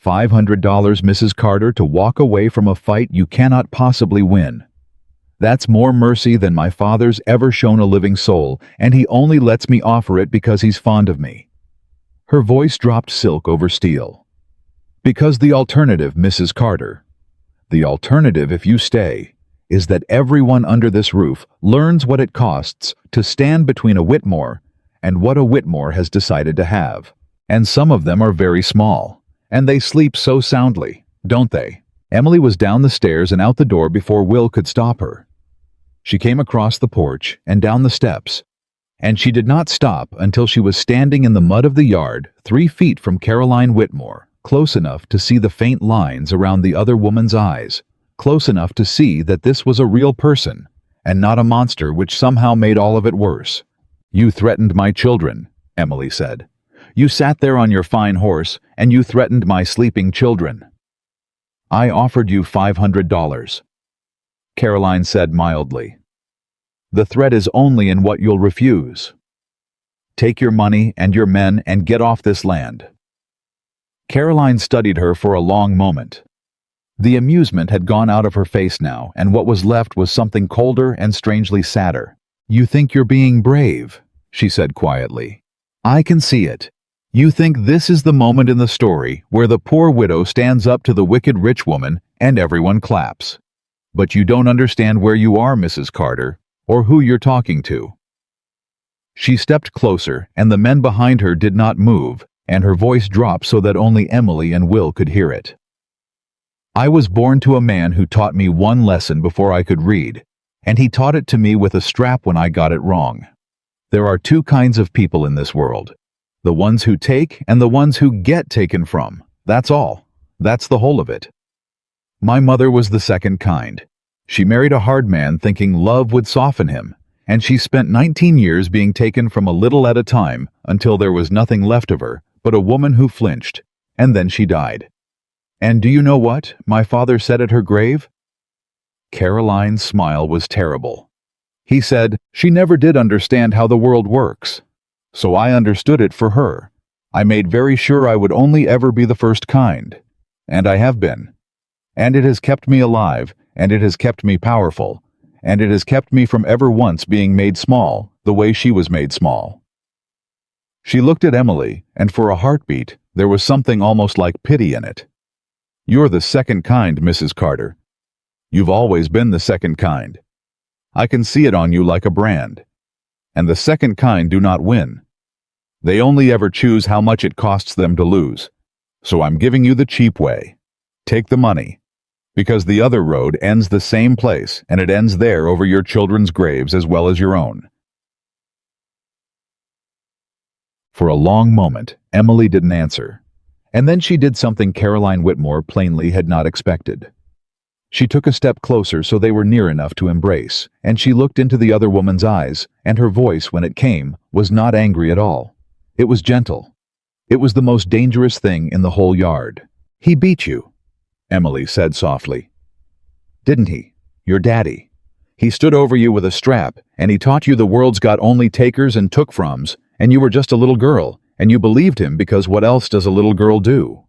$500, Mrs. Carter, to walk away from a fight you cannot possibly win. That's more mercy than my father's ever shown a living soul, and he only lets me offer it because he's fond of me. Her voice dropped silk over steel. Because the alternative, Mrs. Carter, the alternative if you stay, is that everyone under this roof learns what it costs to stand between a Whitmore and what a Whitmore has decided to have. And some of them are very small, and they sleep so soundly, don't they? Emily was down the stairs and out the door before Will could stop her. She came across the porch and down the steps, and she did not stop until she was standing in the mud of the yard 3 feet from Caroline Whitmore, close enough to see the faint lines around the other woman's eyes, close enough to see that this was a real person, and not a monster which somehow made all of it worse. "You threatened my children," Emily said. "You sat there on your fine horse, and you threatened my sleeping children." "I offered you $500. Caroline said mildly. "The threat is only in what you'll refuse. Take your money and your men and get off this land." Caroline studied her for a long moment. The amusement had gone out of her face now, and what was left was something colder and strangely sadder. "You think you're being brave," she said quietly. "I can see it. You think this is the moment in the story where the poor widow stands up to the wicked rich woman and everyone claps. But you don't understand where you are, Mrs. Carter, or who you're talking to." She stepped closer, and the men behind her did not move, and her voice dropped so that only Emily and Will could hear it. "I was born to a man who taught me one lesson before I could read, and he taught it to me with a strap when I got it wrong. There are two kinds of people in this world. The ones who take and the ones who get taken from. That's all. That's the whole of it. My mother was the second kind. She married a hard man thinking love would soften him, and she spent 19 years being taken from a little at a time until there was nothing left of her but a woman who flinched, and then she died. And do you know what my father said at her grave?" Caroline's smile was terrible. He said, "She never did understand how the world works. So I understood it for her. I made very sure I would only ever be the first kind. And I have been. And it has kept me alive, and it has kept me powerful, and it has kept me from ever once being made small, the way she was made small." She looked at Emily, and for a heartbeat, there was something almost like pity in it. "You're the second kind, Mrs. Carter. You've always been the second kind. I can see it on you like a brand. And the second kind do not win. They only ever choose how much it costs them to lose. So I'm giving you the cheap way. Take the money. Because the other road ends the same place, and it ends there over your children's graves as well as your own." For a long moment, Emily didn't answer. And then she did something Caroline Whitmore plainly had not expected. She took a step closer so they were near enough to embrace, and she looked into the other woman's eyes, and her voice, when it came, was not angry at all. It was gentle. It was the most dangerous thing in the whole yard. "He beat you," Emily said softly. "Didn't he? Your daddy. He stood over you with a strap, and he taught you the world's got only takers and took-froms, and you were just a little girl, and you believed him because what else does a little girl do?"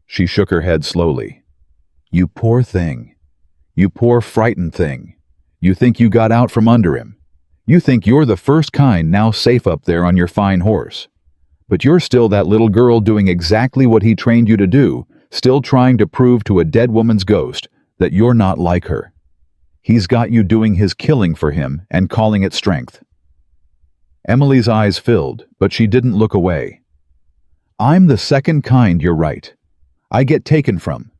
She shook her head slowly. "You poor thing. You poor frightened thing. You think you got out from under him. You think you're the first kind now safe up there on your fine horse. But you're still that little girl doing exactly what he trained you to do, still trying to prove to a dead woman's ghost that you're not like her. He's got you doing his killing for him and calling it strength." Emily's eyes filled, but she didn't look away. "I'm the second kind, you're right. I get taken from.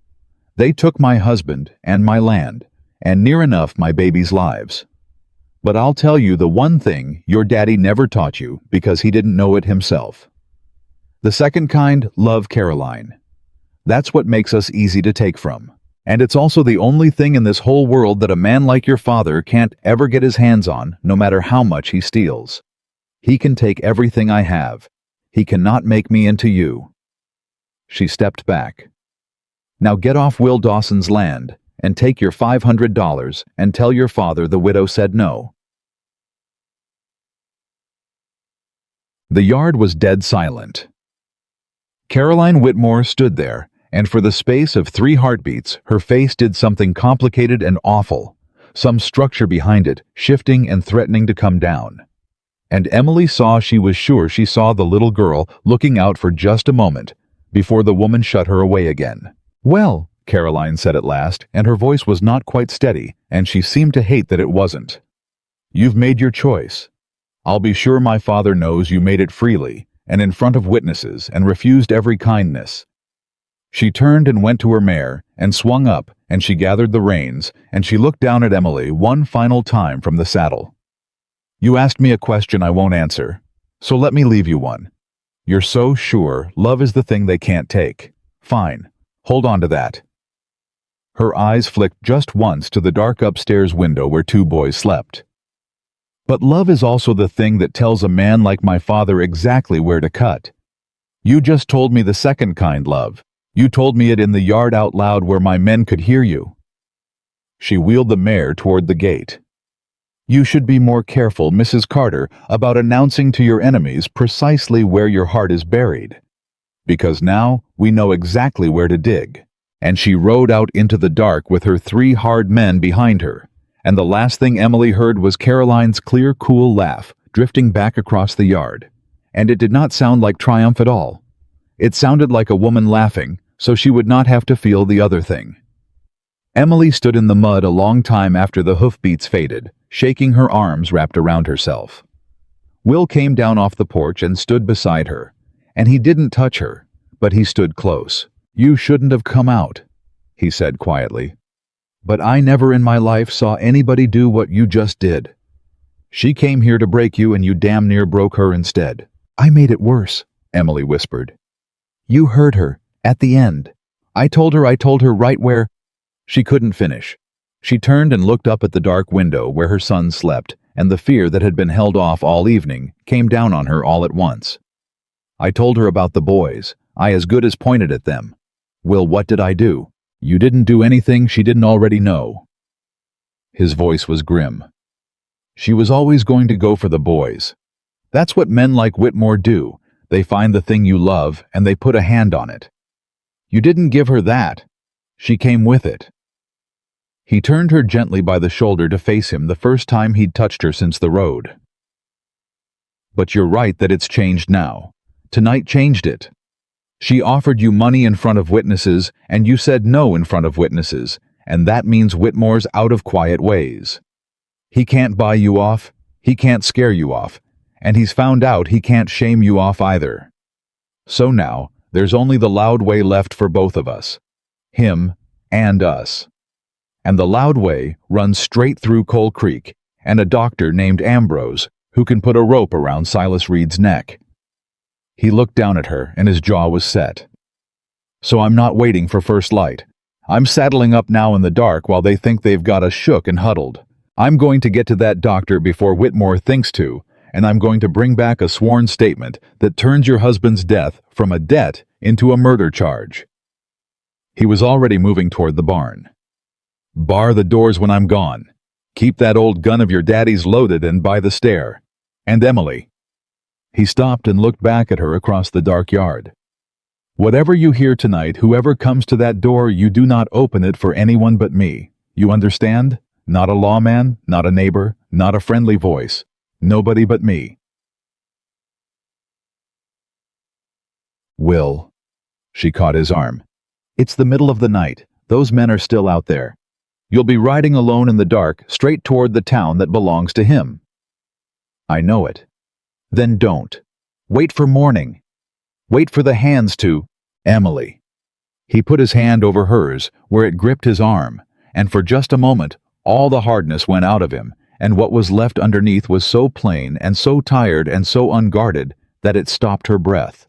They took my husband and my land, and near enough my babies' lives. But I'll tell you the one thing your daddy never taught you because he didn't know it himself. The second kind love Caroline. That's what makes us easy to take from. And it's also the only thing in this whole world that a man like your father can't ever get his hands on, no matter how much he steals. He can take everything I have. He cannot make me into you." She stepped back. "Now get off Will Dawson's land and take your $500 and tell your father the widow said no." The yard was dead silent. Caroline Whitmore stood there, and for the space of 3 heartbeats, her face did something complicated and awful, some structure behind it, shifting and threatening to come down. And Emily saw she was sure she saw the little girl looking out for just a moment, before the woman shut her away again. "Well," Caroline said at last, and her voice was not quite steady, and she seemed to hate that it wasn't. "You've made your choice. I'll be sure my father knows you made it freely, and in front of witnesses, and refused every kindness." She turned and went to her mare, and swung up, and she gathered the reins, and she looked down at Emily one final time from the saddle. "You asked me a question I won't answer, so let me leave you one. You're so sure love is the thing they can't take. Fine. Hold on to that. Her eyes flicked just once to the dark upstairs window where two boys slept. But love is also the thing that tells a man like my father exactly where to cut. You just told me the second kind, love. You told me it in the yard out loud where my men could hear you. She wheeled the mare toward the gate. You should be more careful, Mrs. Carter, about announcing to your enemies precisely where your heart is buried. Because now we know exactly where to dig. And she rode out into the dark with her 3 hard men behind her, and the last thing Emily heard was Caroline's clear, cool laugh drifting back across the yard. And it did not sound like triumph at all. It sounded like a woman laughing, so she would not have to feel the other thing. Emily stood in the mud a long time after the hoofbeats faded, shaking her arms wrapped around herself. Will came down off the porch and stood beside her, and he didn't touch her, but he stood close. You shouldn't have come out, he said quietly. But I never in my life saw anybody do what you just did. She came here to break you and you damn near broke her instead. I made it worse, Emily whispered. You heard her, at the end. I told her right where... She couldn't finish. She turned and looked up at the dark window where her son slept, and the fear that had been held off all evening came down on her all at once. I told her about the boys. I as good as pointed at them. Will, what did I do? You didn't do anything she didn't already know. His voice was grim. She was always going to go for the boys. That's what men like Whitmore do. They find the thing you love and they put a hand on it. You didn't give her that. She came with it. He turned her gently by the shoulder to face him the first time he'd touched her since the road. But you're right that it's changed now. Tonight changed it. She offered you money in front of witnesses, and you said no in front of witnesses, and that means Whitmore's out of quiet ways. He can't buy you off, he can't scare you off, and he's found out he can't shame you off either. So now, there's only the loud way left for both of us. Him and us. And the loud way runs straight through Coal Creek, and a doctor named Ambrose, who can put a rope around Silas Reed's neck. He looked down at her, and his jaw was set. So I'm not waiting for first light. I'm saddling up now in the dark while they think they've got us shook and huddled. I'm going to get to that doctor before Whitmore thinks to, and I'm going to bring back a sworn statement that turns your husband's death from a debt into a murder charge. He was already moving toward the barn. Bar the doors when I'm gone. Keep that old gun of your daddy's loaded and by the stair. And Emily. He stopped and looked back at her across the dark yard. Whatever you hear tonight, whoever comes to that door, you do not open it for anyone but me. You understand? Not a lawman, not a neighbor, not a friendly voice. Nobody but me. Will. She caught his arm. It's the middle of the night. Those men are still out there. You'll be riding alone in the dark, straight toward the town that belongs to him. I know it. Then don't. Wait for morning. Wait for the hands to... Emily. He put his hand over hers, where it gripped his arm, and for just a moment, all the hardness went out of him, and what was left underneath was so plain and so tired and so unguarded that it stopped her breath.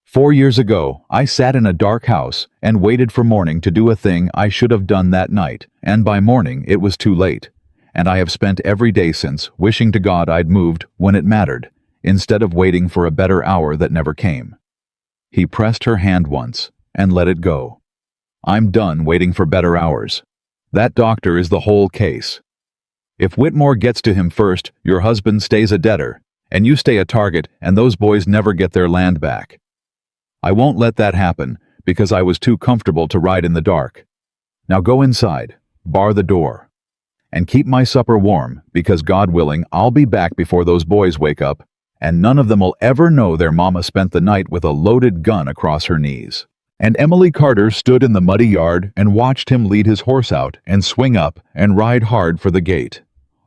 4 years ago, I sat in a dark house and waited for morning to do a thing I should have done that night, and by morning it was too late. And I have spent every day since wishing to God I'd moved when it mattered, instead of waiting for a better hour that never came. He pressed her hand once and let it go. I'm done waiting for better hours. That doctor is the whole case. If Whitmore gets to him first, your husband stays a debtor, and you stay a target, and those boys never get their land back. I won't let that happen, because I was too comfortable to ride in the dark. Now go inside, bar the door. And keep my supper warm, because God willing, I'll be back before those boys wake up, and none of them will ever know their mama spent the night with a loaded gun across her knees. And Emily Carter stood in the muddy yard and watched him lead his horse out and swing up and ride hard for the gate.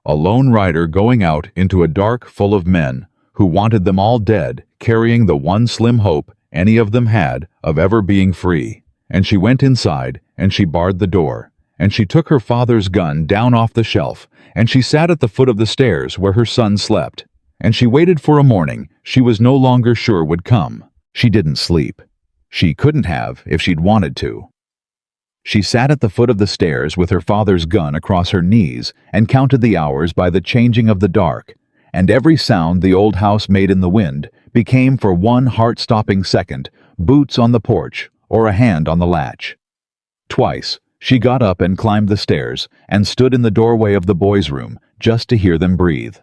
A lone rider going out into a dark full of men who wanted them all dead, carrying the one slim hope any of them had of ever being free. And she went inside, and she barred the door. And she took her father's gun down off the shelf, and she sat at the foot of the stairs where her son slept, and she waited for a morning she was no longer sure would come. She didn't sleep. She couldn't have if she'd wanted to. She sat at the foot of the stairs with her father's gun across her knees and counted the hours by the changing of the dark, and every sound the old house made in the wind became for one heart-stopping second boots on the porch or a hand on the latch. Twice, she got up and climbed the stairs and stood in the doorway of the boys' room just to hear them breathe.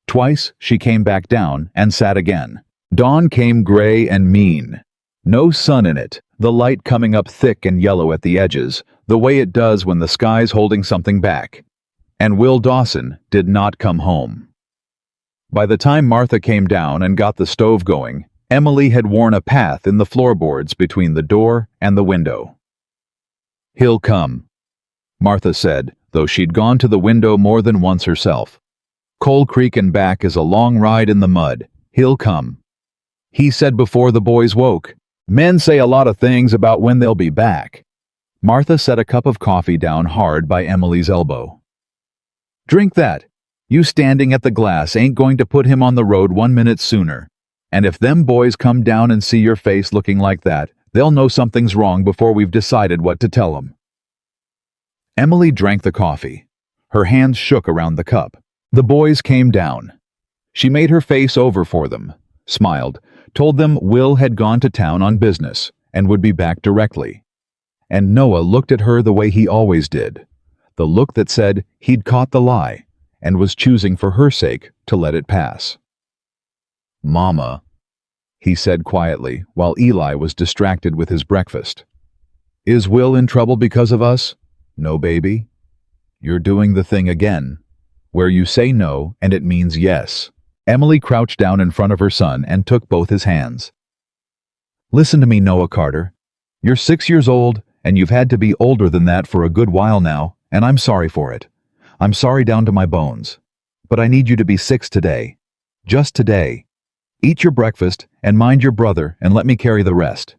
Twice, she came back down and sat again. Dawn came gray and mean. No sun in it, the light coming up thick and yellow at the edges, the way it does when the sky's holding something back. And Will Dawson did not come home. By the time Martha came down and got the stove going, Emily had worn a path in the floorboards between the door and the window. "He'll come," Martha said, though she'd gone to the window more than once herself. "Coal Creek and back is a long ride in the mud. He'll come." He said before the boys woke. "Men say a lot of things about when they'll be back." Martha set a cup of coffee down hard by Emily's elbow. "Drink that. You standing at the glass ain't going to put him on the road 1 minute sooner. And if them boys come down and see your face looking like that, they'll know something's wrong before we've decided what to tell them." Emily drank the coffee. Her hands shook around the cup. The boys came down. She made her face over for them, smiled, told them Will had gone to town on business and would be back directly. And Noah looked at her the way he always did, the look that said he'd caught the lie and was choosing for her sake to let it pass. "Mama," he said quietly while Eli was distracted with his breakfast. "Is Will in trouble because of us?" "No, baby. You're doing the thing again, where you say no and it means yes." Emily crouched down in front of her son and took both his hands. "Listen to me, Noah Carter. You're 6 years old, and you've had to be older than that for a good while now, and I'm sorry for it. I'm sorry down to my bones. But I need you to be 6 today. Just today. Eat your breakfast and mind your brother and let me carry the rest.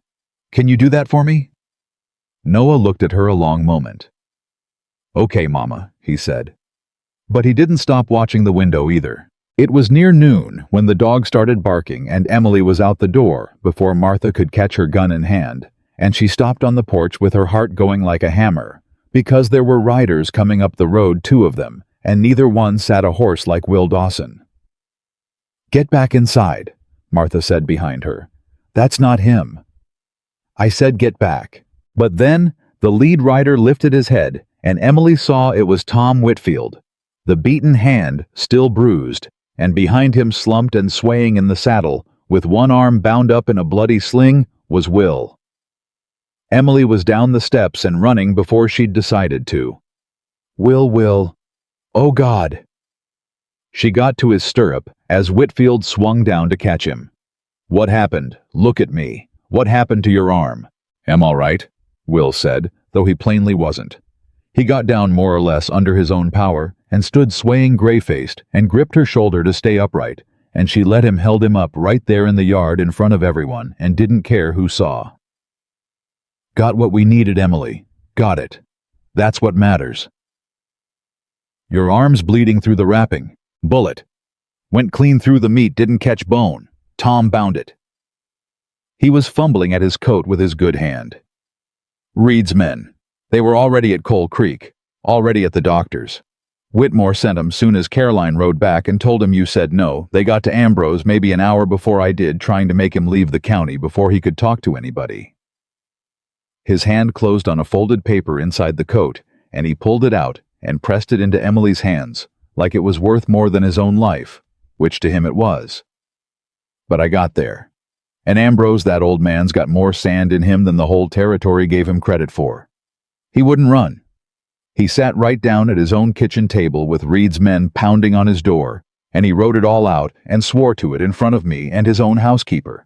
Can you do that for me?" Noah looked at her a long moment. "Okay, Mama," he said. But he didn't stop watching the window either. It was near noon when the dog started barking and Emily was out the door before Martha could catch her gun in hand, and she stopped on the porch with her heart going like a hammer, because there were riders coming up the road, 2 of them, and neither one sat a horse like Will Dawson. "Get back inside," Martha said behind her. "That's not him." I said get back. But then the lead rider lifted his head, and Emily saw it was Tom Whitfield, the beaten hand still bruised, and behind him, slumped and swaying in the saddle, with one arm bound up in a bloody sling, was Will. Emily was down the steps and running before she'd decided to. Will. Oh God." She got to his stirrup as Whitfield swung down to catch him. "What happened? Look at me. What happened to your arm?" "I'm all right," Will said, though he plainly wasn't. He got down more or less under his own power and stood swaying gray-faced and gripped her shoulder to stay upright, and she let him held him up right there in the yard in front of everyone and didn't care who saw. "Got what we needed, Emily. Got it. That's what matters." "Your arm's bleeding through the wrapping. Bullet. Went clean through the meat, didn't catch bone. Tom bound it." He was fumbling at his coat with his good hand. "Reed's men. They were already at Coal Creek, already at the doctor's. Whitmore sent 'em soon as Caroline rode back and told him you said no. They got to Ambrose maybe an hour before I did, trying to make him leave the county before he could talk to anybody." His hand closed on a folded paper inside the coat, and he pulled it out and pressed it into Emily's hands, like it was worth more than his own life, which to him it was. "But I got there. And Ambrose, that old man's got more sand in him than the whole territory gave him credit for. He wouldn't run. He sat right down at his own kitchen table with Reed's men pounding on his door, and he wrote it all out and swore to it in front of me and his own housekeeper,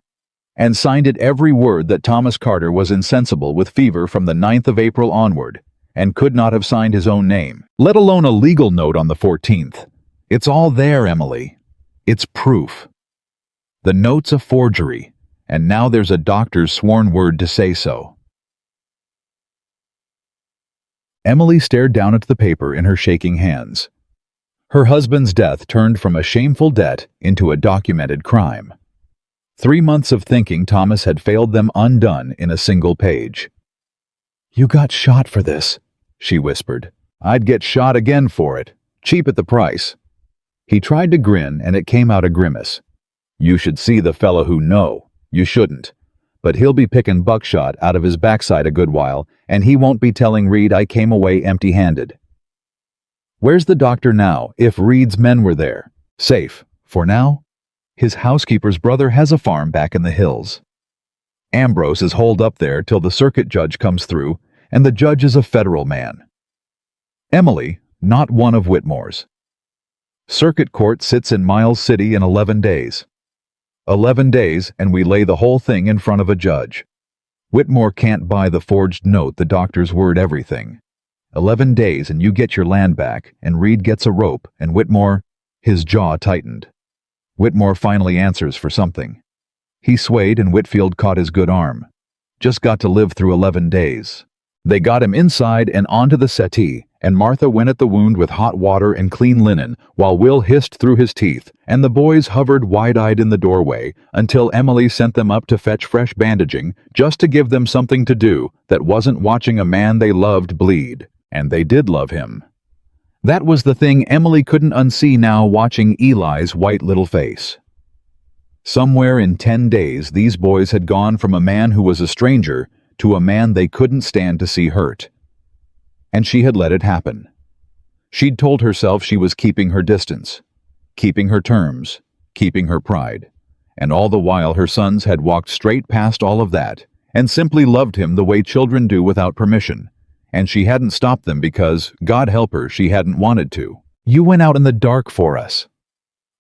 and signed it every word that Thomas Carter was insensible with fever from the 9th of April onward, and could not have signed his own name, let alone a legal note on the 14th. It's all there, Emily. It's proof. The note's a forgery, and now there's a doctor's sworn word to say so." Emily stared down at the paper in her shaking hands. Her husband's death turned from a shameful debt into a documented crime. 3 months of thinking Thomas had failed them undone in a single page. "You got shot for this," she whispered. "I'd get shot again for it. Cheap at the price." He tried to grin, and it came out a grimace. "You should see the fellow who know. You shouldn't. But he'll be picking buckshot out of his backside a good while, and he won't be telling Reed I came away empty-handed. Where's the doctor now, if Reed's men were there? Safe, for now? His housekeeper's brother has a farm back in the hills. Ambrose is holed up there till the circuit judge comes through, and the judge is a federal man. Emily, not one of Whitmore's. Circuit court sits in Miles City in 11 days. 11 days, and we lay the whole thing in front of a judge. Whitmore can't buy the forged note, the doctor's word, everything. 11 days and you get your land back, and Reed gets a rope, and Whitmore, his jaw tightened. Whitmore finally answers for something. He swayed and Whitfield caught his good arm. Just got to live through 11 days. They got him inside and onto the settee, and Martha went at the wound with hot water and clean linen, while Will hissed through his teeth, and the boys hovered wide-eyed in the doorway until Emily sent them up to fetch fresh bandaging, just to give them something to do that wasn't watching a man they loved bleed. And they did love him. That was the thing Emily couldn't unsee now, watching Eli's white little face. Somewhere in 10 days, these boys had gone from a man who was a stranger to a man they couldn't stand to see hurt. And she had let it happen. She'd told herself she was keeping her distance, keeping her terms, keeping her pride. And all the while her sons had walked straight past all of that and simply loved him the way children do without permission. And she hadn't stopped them because, God help her, she hadn't wanted to. "You went out in the dark for us,"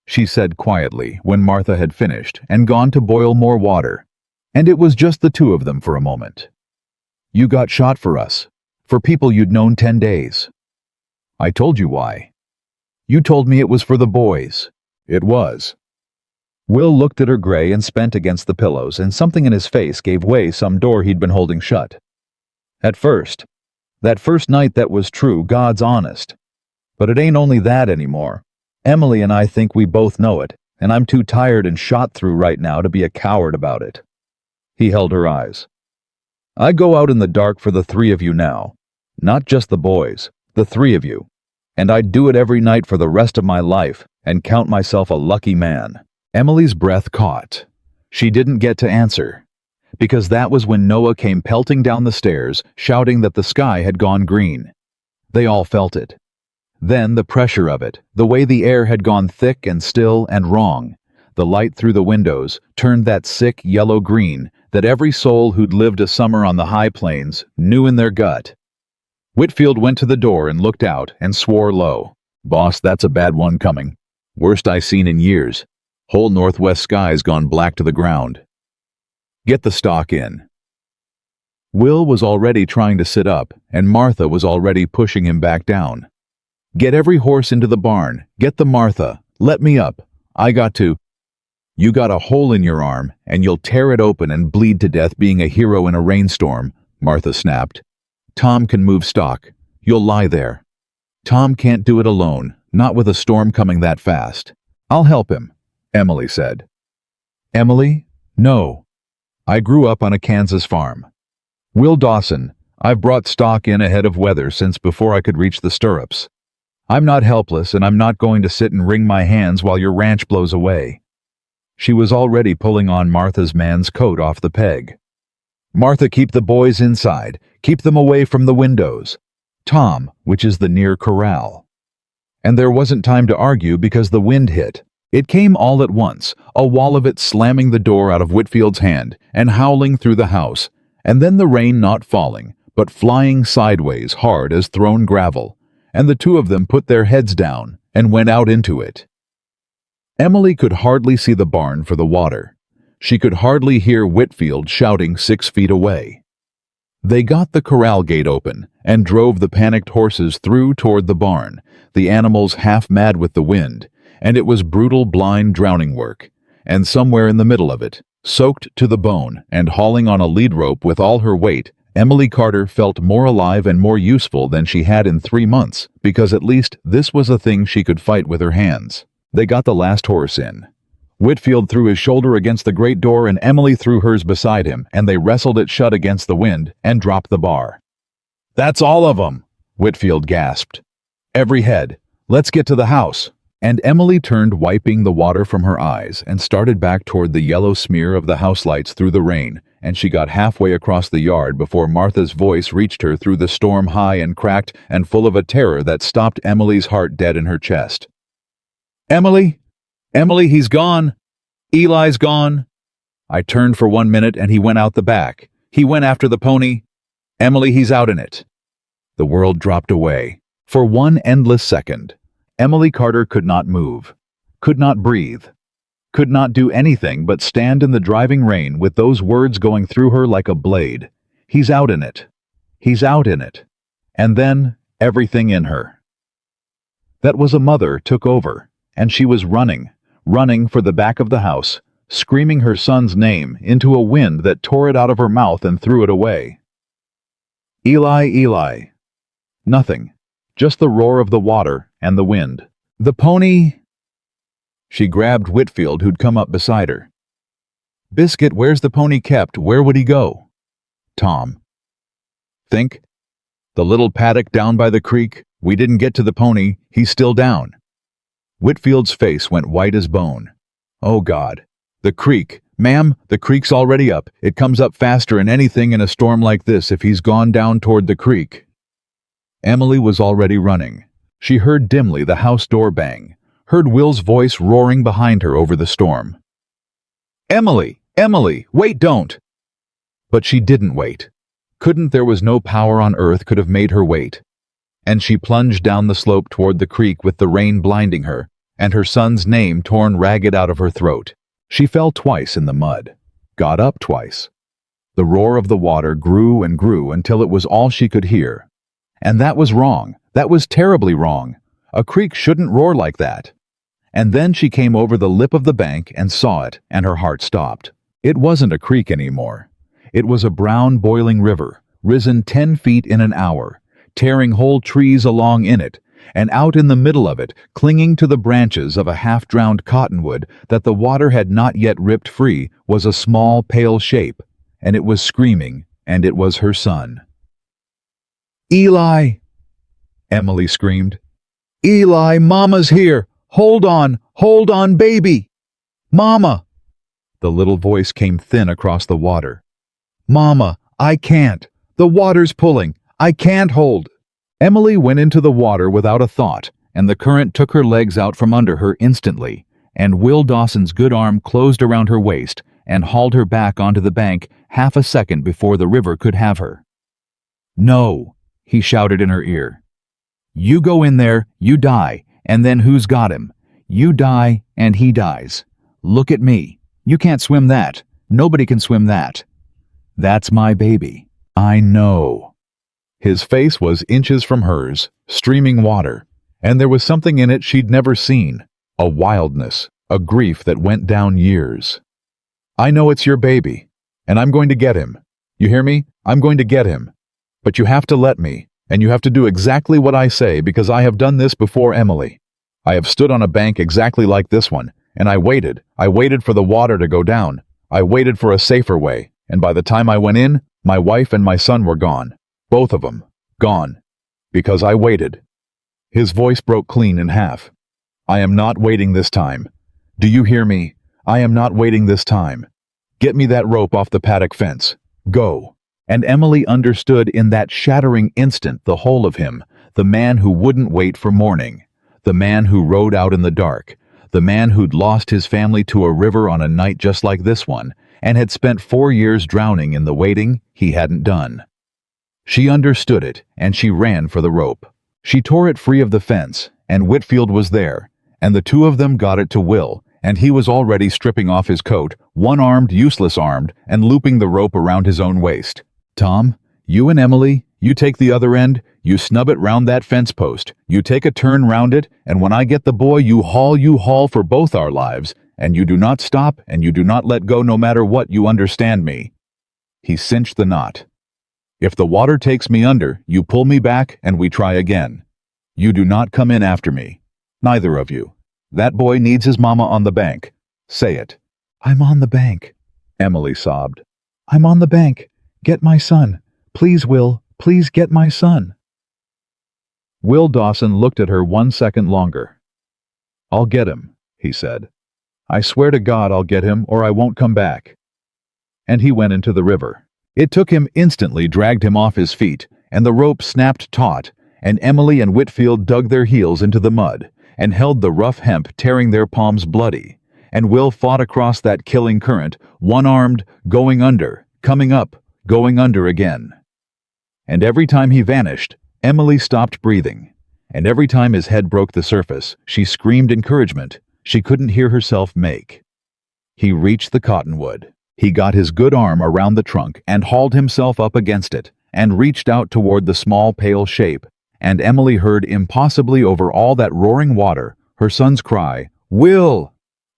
she said quietly when Martha had finished and gone to boil more water, and it was just the two of them for a moment. "You got shot for us, for people you'd known 10 days. I told you why. You told me it was for the boys. It was." Will looked at her gray and spent against the pillows, and something in his face gave way, some door he'd been holding shut. "At first. That first night that was true, God's honest. But it ain't only that anymore. Emily and I think we both know it, and I'm too tired and shot through right now to be a coward about it." He held her eyes. "I go out in the dark for the 3 of you now. Not just the boys, the 3 of you. And I'd do it every night for the rest of my life, and count myself a lucky man." Emily's breath caught. She didn't get to answer, because that was when Noah came pelting down the stairs, shouting that the sky had gone green. They all felt it. Then the pressure of it, the way the air had gone thick and still and wrong. The light through the windows turned that sick yellow-green that every soul who'd lived a summer on the high plains knew in their gut. Whitfield went to the door and looked out and swore low. "Boss, that's a bad one coming. Worst I seen in years. Whole northwest sky's gone black to the ground. Get the stock in." Will was already trying to sit up, and Martha was already pushing him back down. "Get every horse into the barn. Get the Martha. Let me up. I got to." "You got a hole in your arm, and you'll tear it open and bleed to death being a hero in a rainstorm," Martha snapped. "Tom can move stock. You'll lie there." "Tom can't do it alone, not with a storm coming that fast." "I'll help him," Emily said. "Emily? No. I grew up on a Kansas farm. Will Dawson, I've brought stock in ahead of weather since before I could reach the stirrups. I'm not helpless, and I'm not going to sit and wring my hands while your ranch blows away." She was already pulling on Martha's man's coat off the peg. "Martha, keep the boys inside. Keep them away from the windows. Tom, which is the near corral." And there wasn't time to argue because the wind hit. It came all at once, a wall of it slamming the door out of Whitfield's hand and howling through the house, and then the rain not falling, but flying sideways hard as thrown gravel, and the two of them put their heads down and went out into it. Emily could hardly see the barn for the water. She could hardly hear Whitfield shouting 6 feet away. They got the corral gate open and drove the panicked horses through toward the barn, the animals half mad with the wind, and it was brutal blind drowning work. And somewhere in the middle of it, soaked to the bone and hauling on a lead rope with all her weight, Emily Carter felt more alive and more useful than she had in 3 months, because at least this was a thing she could fight with her hands. They got the last horse in. Whitfield threw his shoulder against the great door and Emily threw hers beside him, and they wrestled it shut against the wind and dropped the bar. "That's all of 'em," Whitfield gasped. "Every head. Let's get to the house." And Emily turned, wiping the water from her eyes, and started back toward the yellow smear of the house lights through the rain, and she got halfway across the yard before Martha's voice reached her through the storm, high and cracked and full of a terror that stopped Emily's heart dead in her chest. "Emily! Emily, he's gone! Eli's gone!" I turned for 1 minute and he went out the back. He went after the pony. "Emily, he's out in it." The world dropped away. For one endless second, Emily Carter could not move, could not breathe, could not do anything but stand in the driving rain with those words going through her like a blade. "He's out in it. He's out in it." And then everything in her that was a mother took over, and she was running for the back of the house, screaming her son's name into a wind that tore it out of her mouth and threw it away. "Eli, Eli." Nothing. Just the roar of the water and the wind. "The pony." She grabbed Whitfield, who'd come up beside her. "Biscuit, where's the pony kept? Where would he go?" "Tom." "Think? The little paddock down by the creek? We didn't get to the pony. He's still down." Whitfield's face went white as bone. "Oh, God. The creek. Ma'am, the creek's already up. It comes up faster than anything in a storm like this if he's gone down toward the creek." Emily was already running. She heard dimly the house door bang, heard Will's voice roaring behind her over the storm. "Emily! Emily! Wait, don't!" But she didn't wait. There was no power on earth could have made her wait. And she plunged down the slope toward the creek with the rain blinding her, and her son's name torn ragged out of her throat. She fell twice in the mud, got up twice. The roar of the water grew and grew until it was all she could hear. And that was wrong. That was terribly wrong. A creek shouldn't roar like that. And then she came over the lip of the bank and saw it, and her heart stopped. It wasn't a creek anymore. It was a brown, boiling river, risen 10 feet in an hour, tearing whole trees along in it, and out in the middle of it, clinging to the branches of a half-drowned cottonwood that the water had not yet ripped free, was a small, pale shape, and it was screaming, and it was her son. "Eli!" Emily screamed. "Eli, Mama's here! Hold on, baby! Mama!" The little voice came thin across the water. "Mama, I can't. The water's pulling. I can't hold." Emily went into the water without a thought, and the current took her legs out from under her instantly, and Will Dawson's good arm closed around her waist and hauled her back onto the bank half a second before the river could have her. "No," he shouted in her ear. "You go in there, you die, and then who's got him? You die, and he dies. Look at me. You can't swim that. Nobody can swim that. That's my baby. I know." His face was inches from hers, streaming water, and there was something in it she'd never seen, a wildness, a grief that went down years. "I know it's your baby, and I'm going to get him. You hear me? I'm going to get him. But you have to let me, and you have to do exactly what I say, because I have done this before, Emily. I have stood on a bank exactly like this one, and I waited for the water to go down. I waited for a safer way, and by the time I went in, my wife and my son were gone. Both of them. Gone. Because I waited." His voice broke clean in half. "I am not waiting this time. Do you hear me? I am not waiting this time. Get me that rope off the paddock fence. Go." And Emily understood in that shattering instant the whole of him, the man who wouldn't wait for morning, the man who rode out in the dark, the man who'd lost his family to a river on a night just like this one, and had spent 4 years drowning in the waiting he hadn't done. She understood it, and she ran for the rope. She tore it free of the fence, and Whitfield was there, and the two of them got it to Will, and he was already stripping off his coat, one-armed, useless-armed, and looping the rope around his own waist. "Tom, you and Emily, you take the other end, you snub it round that fence post, you take a turn round it, and when I get the boy, you haul for both our lives, and you do not stop, and you do not let go no matter what, you understand me." He cinched the knot. If the water takes me under, you pull me back and we try again. You do not come in after me. Neither of you. That boy needs his mama on the bank. Say it." "I'm on the bank," Emily sobbed. "I'm on the bank. Get my son. Please, Will. Please get my son." Will Dawson looked at her 1 second longer. "I'll get him," he said. "I swear to God I'll get him or I won't come back." And he went into the river. It took him instantly, dragged him off his feet, and the rope snapped taut, and Emily and Whitfield dug their heels into the mud and held the rough hemp, tearing their palms bloody. And Will fought across that killing current, one-armed, going under, coming up, going under again. And every time he vanished, Emily stopped breathing. And every time his head broke the surface, she screamed encouragement she couldn't hear herself make. He reached the cottonwood. He got his good arm around the trunk and hauled himself up against it and reached out toward the small pale shape, and Emily heard impossibly over all that roaring water her son's cry, "Will!"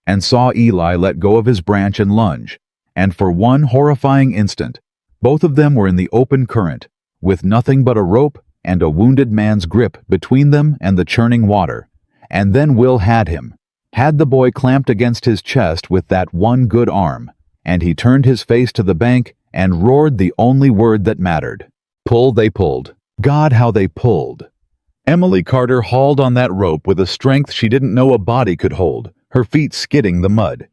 and saw Eli let go of his branch and lunge, and for one horrifying instant, both of them were in the open current, with nothing but a rope and a wounded man's grip between them and the churning water. And then Will had him, had the boy clamped against his chest with that one good arm, and he turned his face to the bank and roared the only word that mattered. Pull they pulled. God, how they pulled. Emily Carter hauled on that rope with a strength she didn't know a body could hold, her feet skidding the mud.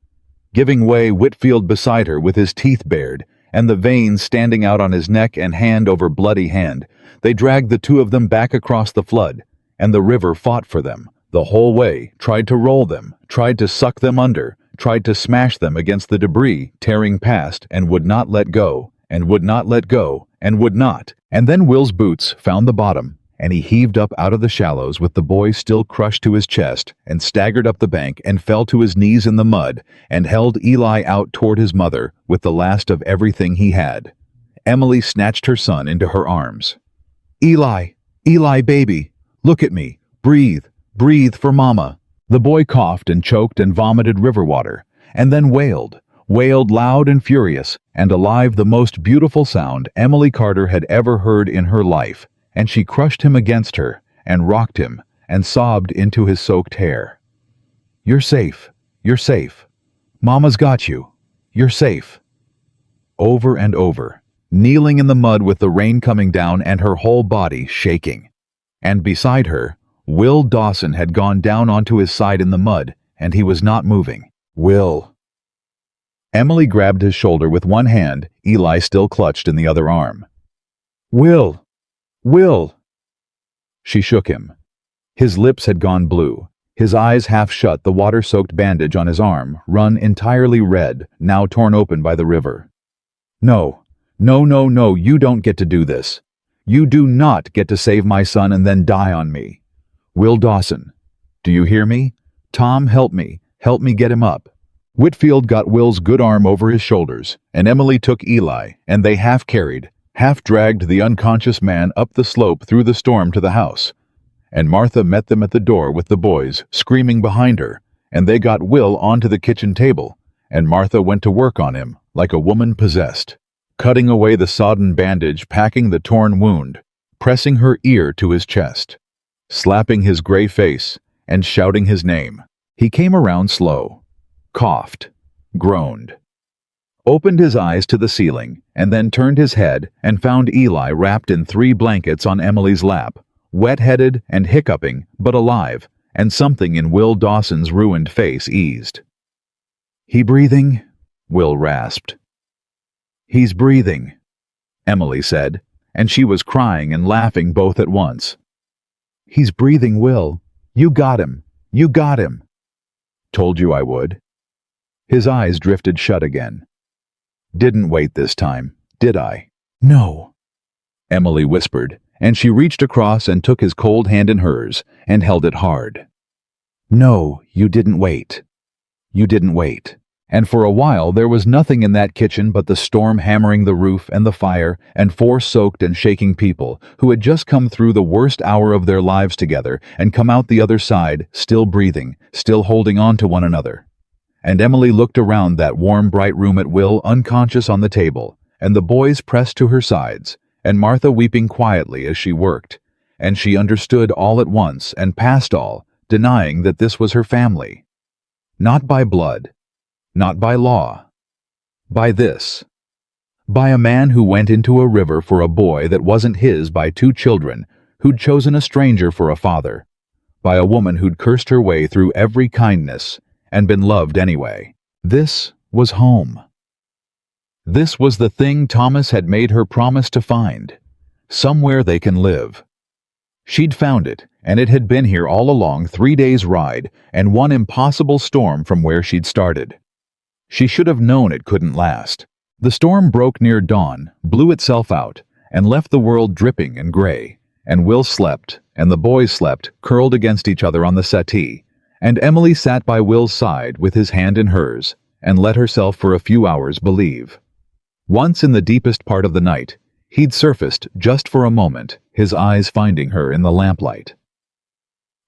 Giving way, Whitfield beside her with his teeth bared, and the veins standing out on his neck and hand over bloody hand, they dragged the two of them back across the flood, and the river fought for them. The whole way, tried to roll them, tried to suck them under, tried to smash them against the debris, tearing past, and would not let go, and would not let go, and would not. And then Will's boots found the bottom, and he heaved up out of the shallows with the boy still crushed to his chest, and staggered up the bank and fell to his knees in the mud, and held Eli out toward his mother with the last of everything he had. Emily snatched her son into her arms. "Eli, Eli, baby, look at me, breathe, breathe for Mama." The boy coughed and choked and vomited river water, and then wailed loud and furious, and alive, the most beautiful sound Emily Carter had ever heard in her life, and she crushed him against her, and rocked him, and sobbed into his soaked hair. "You're safe, you're safe. Mama's got you. You're safe." Over and over, kneeling in the mud with the rain coming down and her whole body shaking. And beside her, Will Dawson had gone down onto his side in the mud, and he was not moving. "Will." Emily grabbed his shoulder with one hand, Eli still clutched in the other arm. "Will! Will!" She shook him. His lips had gone blue, his eyes half shut, the water-soaked bandage on his arm, run entirely red, now torn open by the river. "No, no, no, no, you don't get to do this. You do not get to save my son and then die on me. Will Dawson, do you hear me? Tom, help me get him up." Whitfield got Will's good arm over his shoulders, and Emily took Eli, and they half-carried, half-dragged the unconscious man up the slope through the storm to the house. And Martha met them at the door with the boys, screaming behind her, and they got Will onto the kitchen table, and Martha went to work on him, like a woman possessed, cutting away the sodden bandage, packing the torn wound, pressing her ear to his chest, slapping his gray face, and shouting his name. He came around slow, coughed, groaned, opened his eyes to the ceiling, and then turned his head and found Eli wrapped in 3 blankets on Emily's lap, wet-headed and hiccuping, but alive, and something in Will Dawson's ruined face eased. "He breathing?" Will rasped. "He's breathing," Emily said, and she was crying and laughing both at once. "He's breathing, Will. You got him. You got him." "Told you I would." His eyes drifted shut again. "Didn't wait this time, did I?" "No," Emily whispered, and she reached across and took his cold hand in hers and held it hard. "No, you didn't wait. You didn't wait." And for a while there was nothing in that kitchen but the storm hammering the roof and the fire and 4 soaked and shaking people who had just come through the worst hour of their lives together and come out the other side, still breathing, still holding on to one another. And Emily looked around that warm, bright room at Will unconscious on the table, and the boys pressed to her sides, and Martha weeping quietly as she worked, and she understood all at once and past all, denying that this was her family. Not by blood, not by law, by this. By a man who went into a river for a boy that wasn't his by two children, who'd chosen a stranger for a father, by a woman who'd cursed her way through every kindness and been loved anyway. This was home. This was the thing Thomas had made her promise to find. Somewhere they can live. She'd found it, and it had been here all along, 3 days' ride and one impossible storm from where she'd started. She should have known it couldn't last. The storm broke near dawn, blew itself out, and left the world dripping and gray, and Will slept, and the boys slept, curled against each other on the settee, and Emily sat by Will's side with his hand in hers, and let herself for a few hours believe. Once in the deepest part of the night, he'd surfaced just for a moment, his eyes finding her in the lamplight.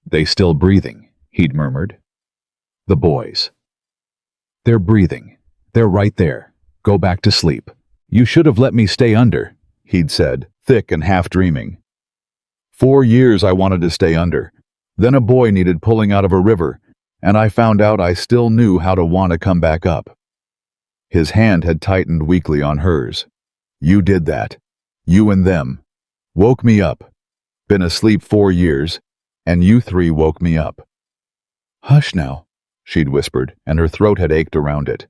"They still breathing," he'd murmured. "The boys. They're breathing. They're right there. Go back to sleep. You should have let me stay under," he'd said, thick and half-dreaming. 4 years I wanted to stay under. Then a boy needed pulling out of a river, and I found out I still knew how to want to come back up. His hand had tightened weakly on hers. "You did that. You and them. Woke me up. Been asleep 4 years, and you three woke me up." "Hush now," she'd whispered, and her throat had ached around it.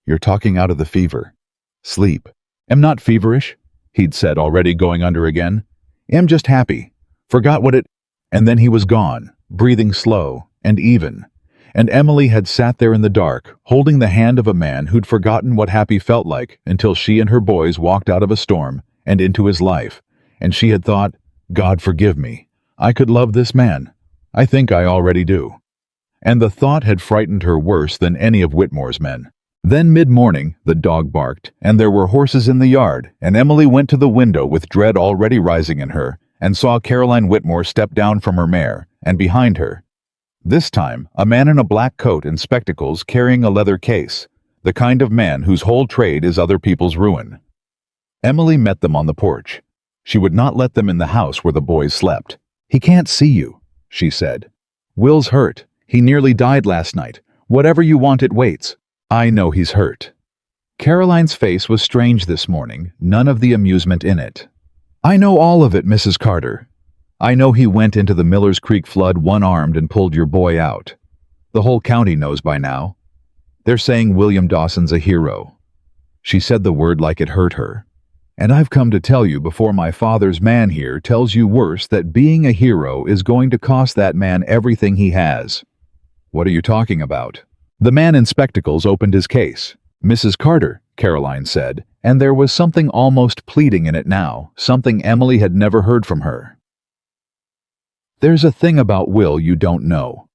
"You're talking out of the fever. Sleep." "Am not feverish," he'd said, already going under again. "Am just happy. Forgot what it—" And then he was gone, breathing slow and even. And Emily had sat there in the dark, holding the hand of a man who'd forgotten what happy felt like until she and her boys walked out of a storm and into his life, and she had thought, "God forgive me. I could love this man. I think I already do." And the thought had frightened her worse than any of Whitmore's men. Then mid-morning, the dog barked, and there were horses in the yard, and Emily went to the window with dread already rising in her, and saw Caroline Whitmore step down from her mare, and behind her, this time, a man in a black coat and spectacles carrying a leather case, the kind of man whose whole trade is other people's ruin. Emily met them on the porch. She would not let them in the house where the boys slept. "He can't see you," she said. "Will's hurt. He nearly died last night. Whatever you want, it waits. I know he's hurt." Caroline's face was strange this morning, none of the amusement in it. "I know all of it, Mrs. Carter. I know he went into the Miller's Creek flood one-armed and pulled your boy out. The whole county knows by now. They're saying William Dawson's a hero." She said the word like it hurt her. "And I've come to tell you before my father's man here tells you worse that being a hero is going to cost that man everything he has." "What are you talking about?" The man in spectacles opened his case. "Mrs. Carter," Caroline said, and there was something almost pleading in it now, something Emily had never heard from her. "There's a thing about Will you don't know.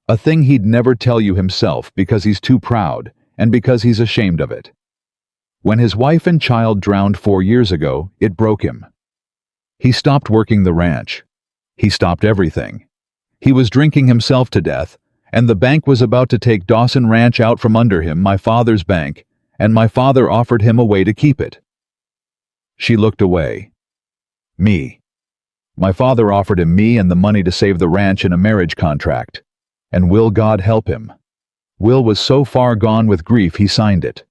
A thing he'd never tell you himself because he's too proud and because he's ashamed of it. When his wife and child drowned 4 years ago, it broke him. He stopped working the ranch. He stopped everything. He was drinking himself to death, and the bank was about to take Dawson Ranch out from under him, my father's bank, and my father offered him a way to keep it." She looked away. "Me. My father offered him me and the money to save the ranch in a marriage contract. And Will, God help him. Will was so far gone with grief he signed it.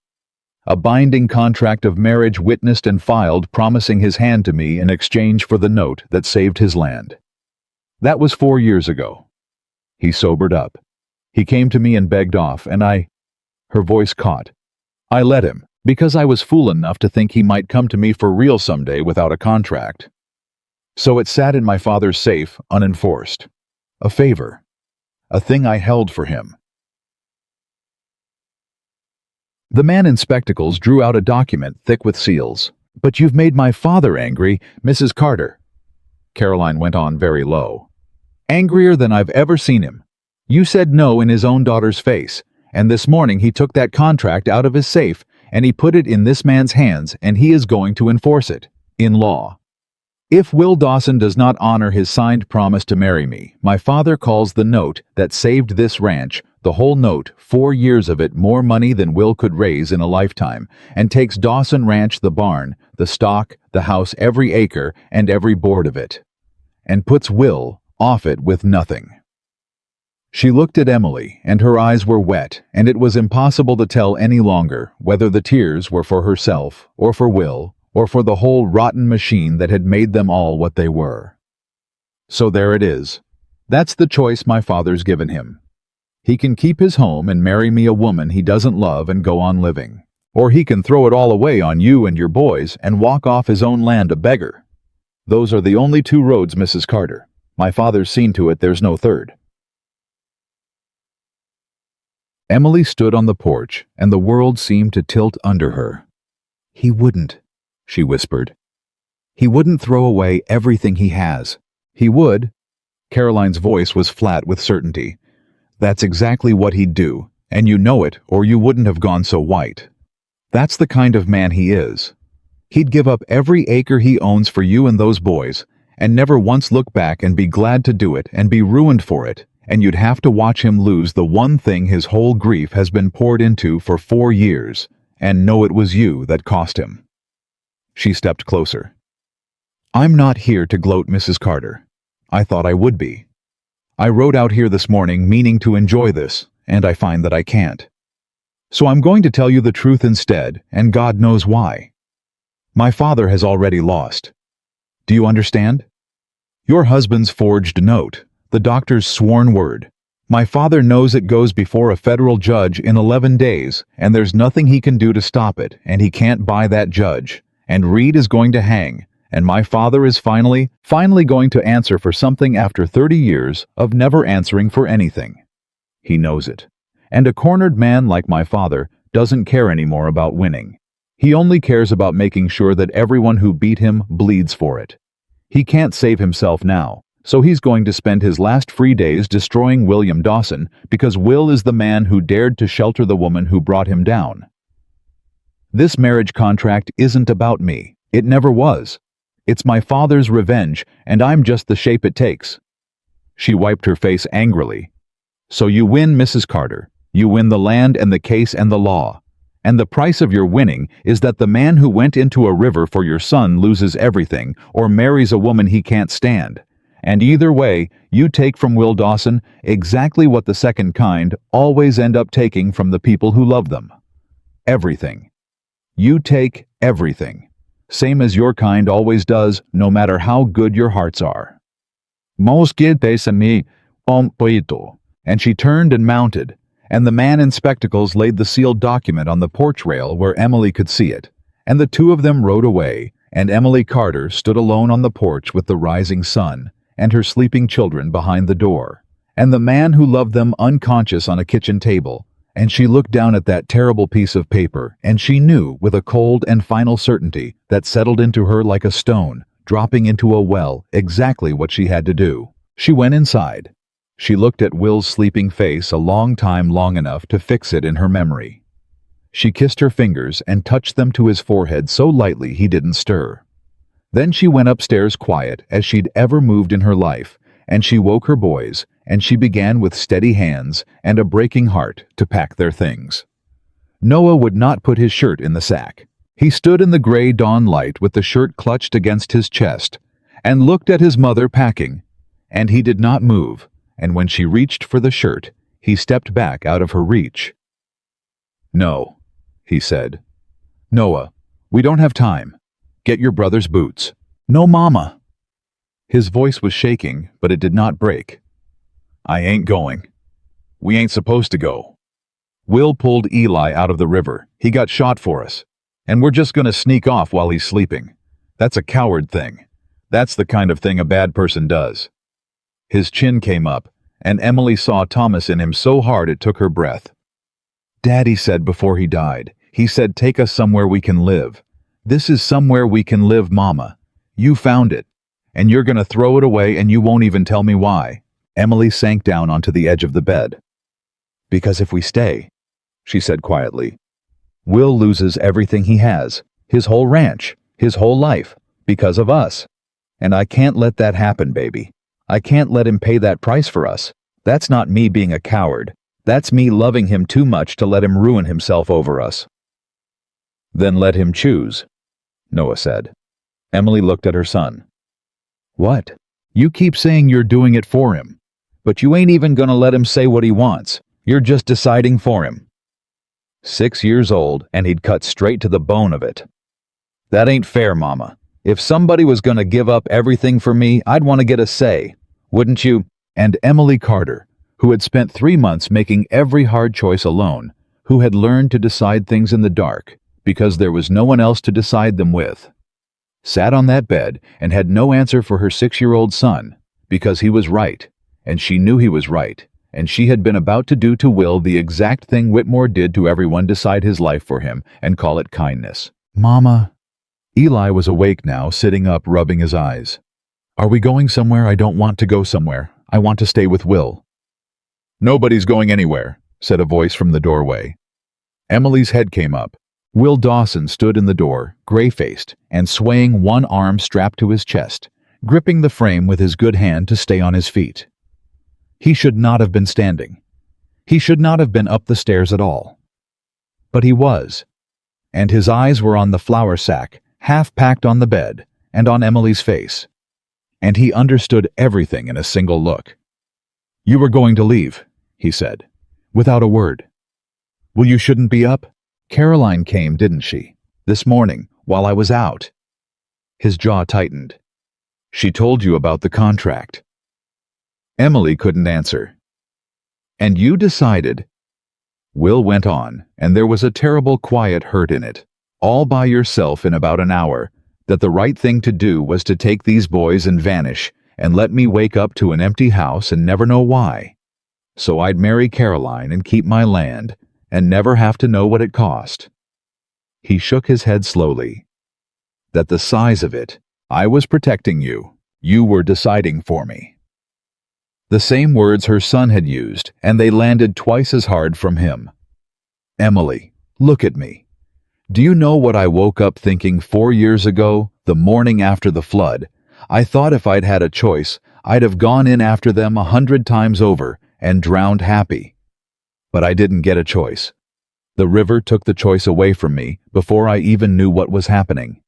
A binding contract of marriage witnessed and filed, promising his hand to me in exchange for the note that saved his land. That was 4 years ago. He sobered up. He came to me and begged off, and Her voice caught. "I let him, because I was fool enough to think he might come to me for real someday without a contract. So it sat in my father's safe, unenforced. A favor. A thing I held for him." The man in spectacles drew out a document thick with seals. "But you've made my father angry, Mrs. Carter." Caroline went on very low. "Angrier than I've ever seen him. You said no in his own daughter's face, and this morning he took that contract out of his safe and he put it in this man's hands, and he is going to enforce it. In law. If Will Dawson does not honor his signed promise to marry me, my father calls the note that saved this ranch, the whole note, 4 years of it, more money than Will could raise in a lifetime, and takes Dawson Ranch, the barn, the stock, the house, every acre, and every board of it, and puts Will off it with nothing." She looked at Emily, and her eyes were wet, and it was impossible to tell any longer whether the tears were for herself, or for Will, or for the whole rotten machine that had made them all what they were. "So there it is. That's the choice my father's given him. He can keep his home and marry me a woman he doesn't love and go on living. Or he can throw it all away on you and your boys and walk off his own land a beggar. Those are the only 2 roads, Mrs. Carter. My father's seen to it there's no third." Emily stood on the porch, and the world seemed to tilt under her. "He wouldn't," she whispered. "He wouldn't throw away everything he has. He would." Caroline's voice was flat with certainty. "That's exactly what he'd do, and you know it, or you wouldn't have gone so white. That's the kind of man he is. He'd give up every acre he owns for you and those boys, and never once look back and be glad to do it and be ruined for it, and you'd have to watch him lose the one thing his whole grief has been poured into for 4 years, and know it was you that cost him." She stepped closer. "I'm not here to gloat, Mrs. Carter. I thought I would be. I rode out here this morning meaning to enjoy this, and I find that I can't. So I'm going to tell you the truth instead, and God knows why. My father has already lost. Do you understand? Your husband's forged note, the doctor's sworn word. My father knows it goes before a federal judge in 11 days, and there's nothing he can do to stop it, and he can't buy that judge. And Reed is going to hang, and my father is finally going to answer for something after 30 years of never answering for anything. He knows it. And a cornered man like my father doesn't care anymore about winning. He only cares about making sure that everyone who beat him bleeds for it. He can't save himself now, so he's going to spend his last free days destroying William Dawson because Will is the man who dared to shelter the woman who brought him down. This marriage contract isn't about me. It never was. It's my father's revenge, and I'm just the shape it takes." She wiped her face angrily. "So you win, Mrs. Carter. You win the land and the case and the law. And the price of your winning is that the man who went into a river for your son loses everything or marries a woman he can't stand. And either way, you take from Will Dawson exactly what the second kind always end up taking from the people who love them. Everything. You take everything. Same as your kind always does, no matter how good your hearts are." "Most guilty me, poito." And she turned and mounted, and the man in spectacles laid the sealed document on the porch rail where Emily could see it, and the 2 of them rode away, and Emily Carter stood alone on the porch with the rising sun, and her sleeping children behind the door, and the man who loved them unconscious on a kitchen table, and she looked down at that terrible piece of paper, and she knew with a cold and final certainty that settled into her like a stone, dropping into a well, exactly what she had to do. She went inside. She looked at Will's sleeping face a long time, long enough to fix it in her memory. She kissed her fingers and touched them to his forehead so lightly he didn't stir. Then she went upstairs quiet as she'd ever moved in her life, and she woke her boys, and she began with steady hands and a breaking heart to pack their things. Noah would not put his shirt in the sack. He stood in the gray dawn light with the shirt clutched against his chest and looked at his mother packing, and he did not move, and when she reached for the shirt, he stepped back out of her reach. "No," he said. "Noah, we don't have time. Get your brother's boots." "No, Mama." His voice was shaking, but it did not break. "I ain't going. We ain't supposed to go. Will pulled Eli out of the river. He got shot for us. And we're just going to sneak off while he's sleeping. That's a coward thing. That's the kind of thing a bad person does." His chin came up, and Emily saw Thomas in him so hard it took her breath. "Daddy said before he died, he said take us somewhere we can live. This is somewhere we can live, Mama. You found it. And you're going to throw it away and you won't even tell me why." Emily sank down onto the edge of the bed. "Because if we stay," she said quietly, "Will loses everything he has, his whole ranch, his whole life, because of us. And I can't let that happen, baby. I can't let him pay that price for us. That's not me being a coward. That's me loving him too much to let him ruin himself over us." "Then let him choose," Noah said. Emily looked at her son. "What? You keep saying you're doing it for him, but you ain't even gonna let him say what he wants. You're just deciding for him." 6 years old, and he'd cut straight to the bone of it. "That ain't fair, Mama. If somebody was gonna give up everything for me, I'd want to get a say, wouldn't you?" And Emily Carter, who had spent 3 months making every hard choice alone, who had learned to decide things in the dark because there was no one else to decide them with, sat on that bed and had no answer for her 6-year-old son because he was right, and she knew he was right, and she had been about to do to Will the exact thing Whitmore did to everyone decide his life for him and call it kindness. "Mama." Eli was awake now, sitting up, rubbing his eyes. "Are we going somewhere? I don't want to go somewhere. I want to stay with Will." "Nobody's going anywhere," said a voice from the doorway. Emily's head came up. Will Dawson stood in the door, gray-faced, and swaying one arm strapped to his chest, gripping the frame with his good hand to stay on his feet. He should not have been standing. He should not have been up the stairs at all. But he was, and his eyes were on the flour sack, half-packed on the bed, and on Emily's face. And he understood everything in a single look. "You were going to leave," he said, without a word. "Well, you shouldn't be up. Caroline came, didn't she? This morning, while I was out." His jaw tightened. "She told you about the contract." Emily couldn't answer. "And you decided," Will went on, and there was a terrible quiet hurt in it, "all by yourself in about an hour, that the right thing to do was to take these boys and vanish and let me wake up to an empty house and never know why. So I'd marry Caroline and keep my land and never have to know what it cost." He shook his head slowly. "That the size of it, I was protecting you. You were deciding for me." The same words her son had used, and they landed twice as hard from him. "Emily, look at me. Do you know what I woke up thinking 4 years ago, the morning after the flood? I thought if I'd had a choice, I'd have gone in after them 100 times over and drowned happy. But I didn't get a choice. The river took the choice away from me before I even knew what was happening.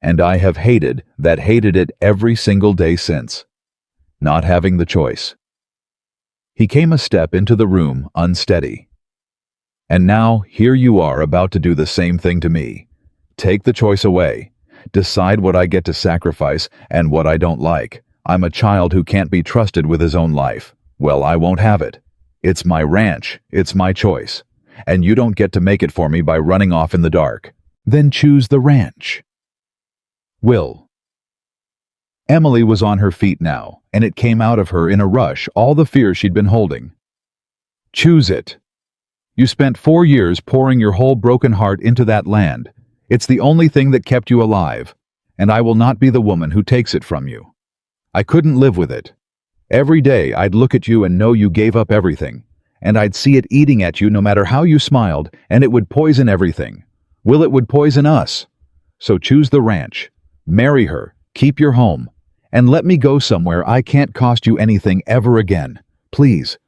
And I have hated it every single day since. Not having the choice." He came a step into the room, unsteady. "And now, here you are about to do the same thing to me. Take the choice away. Decide what I get to sacrifice and what I don't like. I'm a child who can't be trusted with his own life. Well, I won't have it. It's my ranch, it's my choice. And you don't get to make it for me by running off in the dark. Then choose the ranch." Will. Emily was on her feet now, and it came out of her in a rush, all the fear she'd been holding. "Choose it. You spent 4 years pouring your whole broken heart into that land. It's the only thing that kept you alive, and I will not be the woman who takes it from you. I couldn't live with it. Every day I'd look at you and know you gave up everything, and I'd see it eating at you no matter how you smiled, and it would poison everything. Will, it would poison us. So choose the ranch. Marry her, keep your home, and let me go somewhere I can't cost you anything ever again. Please,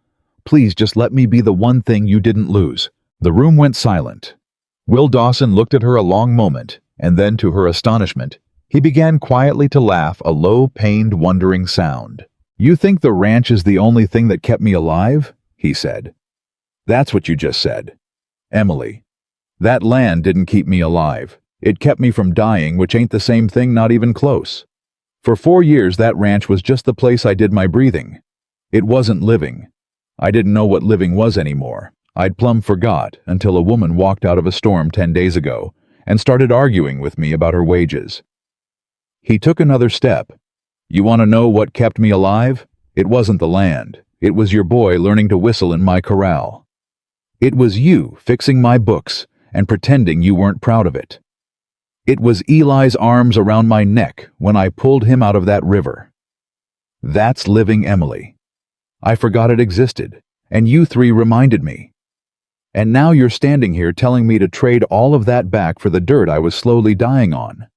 please just let me be the one thing you didn't lose." The room went silent. Will Dawson looked at her a long moment, and then, to her astonishment, he began quietly to laugh, a low, pained, wondering sound. "You think the ranch is the only thing that kept me alive?" he said. "That's what you just said. Emily, that land didn't keep me alive. It kept me from dying, which ain't the same thing, not even close. For 4 years that ranch was just the place I did my breathing. It wasn't living. I didn't know what living was anymore. I'd plumb forgot until a woman walked out of a storm 10 days ago and started arguing with me about her wages." He took another step. "You want to know what kept me alive? It wasn't the land. It was your boy learning to whistle in my corral. It was you fixing my books and pretending you weren't proud of it. It was Eli's arms around my neck when I pulled him out of that river. That's living, Emily. I forgot it existed, and you 3 reminded me. And now you're standing here telling me to trade all of that back for the dirt I was slowly dying on."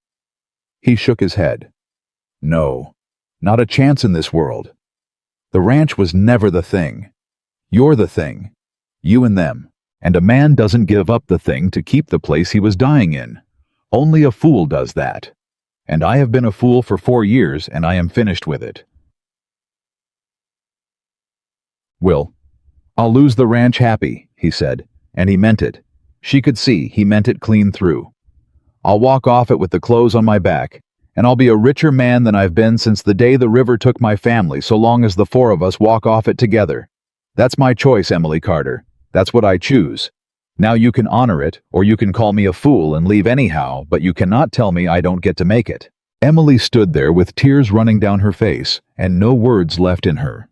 He shook his head. No, not a chance in this world. The ranch was never the thing. You're the thing. You and them. And a man doesn't give up the thing to keep the place he was dying in. Only a fool does that. And I have been a fool for 4 years, and I am finished with it. Will, I'll lose the ranch happy, he said, and he meant it. She could see he meant it clean through. I'll walk off it with the clothes on my back, and I'll be a richer man than I've been since the day the river took my family, so long as the 4 of us walk off it together. That's my choice, Emily Carter. That's what I choose. Now you can honor it, or you can call me a fool and leave anyhow, but you cannot tell me I don't get to make it. Emily stood there with tears running down her face and no words left in her.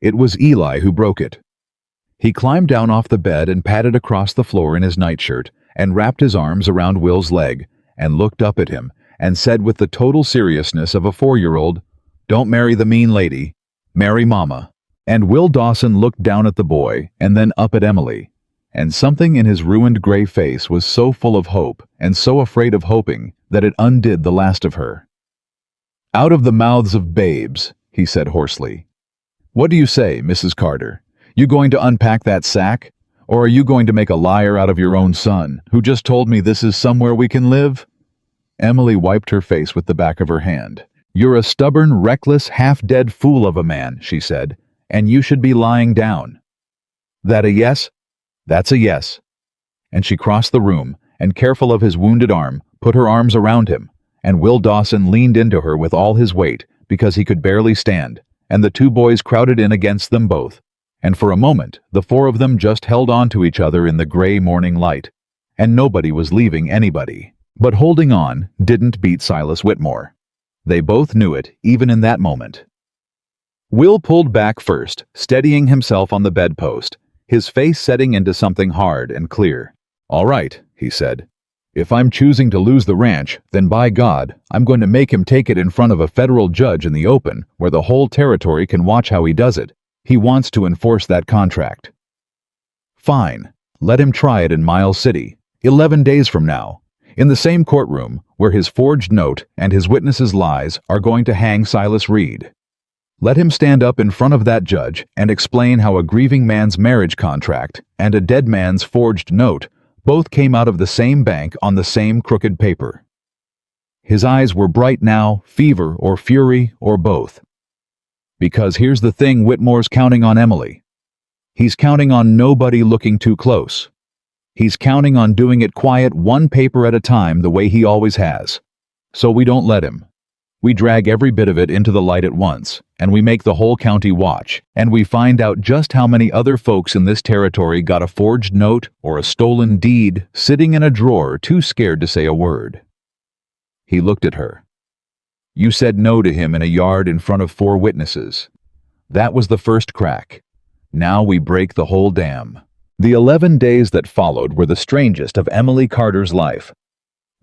It was Eli who broke it. He climbed down off the bed and padded across the floor in his nightshirt and wrapped his arms around Will's leg and looked up at him and said with the total seriousness of a 4-year-old, "Don't marry the mean lady. Marry Mama." And Will Dawson looked down at the boy and then up at Emily, and something in his ruined gray face was so full of hope and so afraid of hoping that it undid the last of her. "Out of the mouths of babes," he said hoarsely. "What do you say, Mrs. Carter? You going to unpack that sack? Or are you going to make a liar out of your own son, who just told me this is somewhere we can live?" Emily wiped her face with the back of her hand. "You're a stubborn, reckless, half-dead fool of a man," she said, "and you should be lying down." "That a yes?" "That's a yes." And she crossed the room, and careful of his wounded arm, put her arms around him, and Will Dawson leaned into her with all his weight, because he could barely stand, and the 2 boys crowded in against them both, and for a moment the 4 of them just held on to each other in the gray morning light, and nobody was leaving anybody. But holding on didn't beat Silas Whitmore. They both knew it, even in that moment. Will pulled back first, steadying himself on the bedpost, his face setting into something hard and clear. "All right," he said. "If I'm choosing to lose the ranch, then by God, I'm going to make him take it in front of a federal judge in the open, where the whole territory can watch how he does it. He wants to enforce that contract." "Fine. Let him try it in Miles City, 11 days from now, in the same courtroom where his forged note and his witnesses' lies are going to hang Silas Reed. Let him stand up in front of that judge and explain how a grieving man's marriage contract and a dead man's forged note both came out of the same bank on the same crooked paper." His eyes were bright now, fever or fury or both. "Because here's the thing, Whitmore's counting on Emily. He's counting on nobody looking too close. He's counting on doing it quiet, 1 paper at a time, the way he always has. So we don't let him. We drag every bit of it into the light at once, and we make the whole county watch, and we find out just how many other folks in this territory got a forged note or a stolen deed sitting in a drawer too scared to say a word." He looked at her. "You said no to him in a yard in front of 4 witnesses. That was the first crack. Now we break the whole dam." The 11 days that followed were the strangest of Emily Carter's life.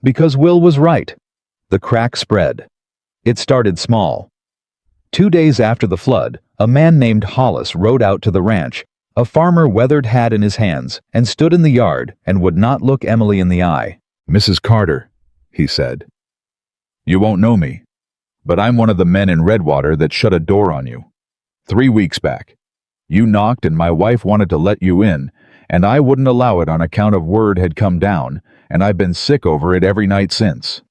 Because Will was right. The crack spread. It started small. 2 days after the flood, a man named Hollis rode out to the ranch, a farmer weathered hat in his hands, and stood in the yard and would not look Emily in the eye. "Mrs. Carter," he said, "you won't know me, but I'm one of the men in Redwater that shut a door on you. 3 weeks back. You knocked and my wife wanted to let you in, and I wouldn't allow it on account of word had come down, and I've been sick over it every night since."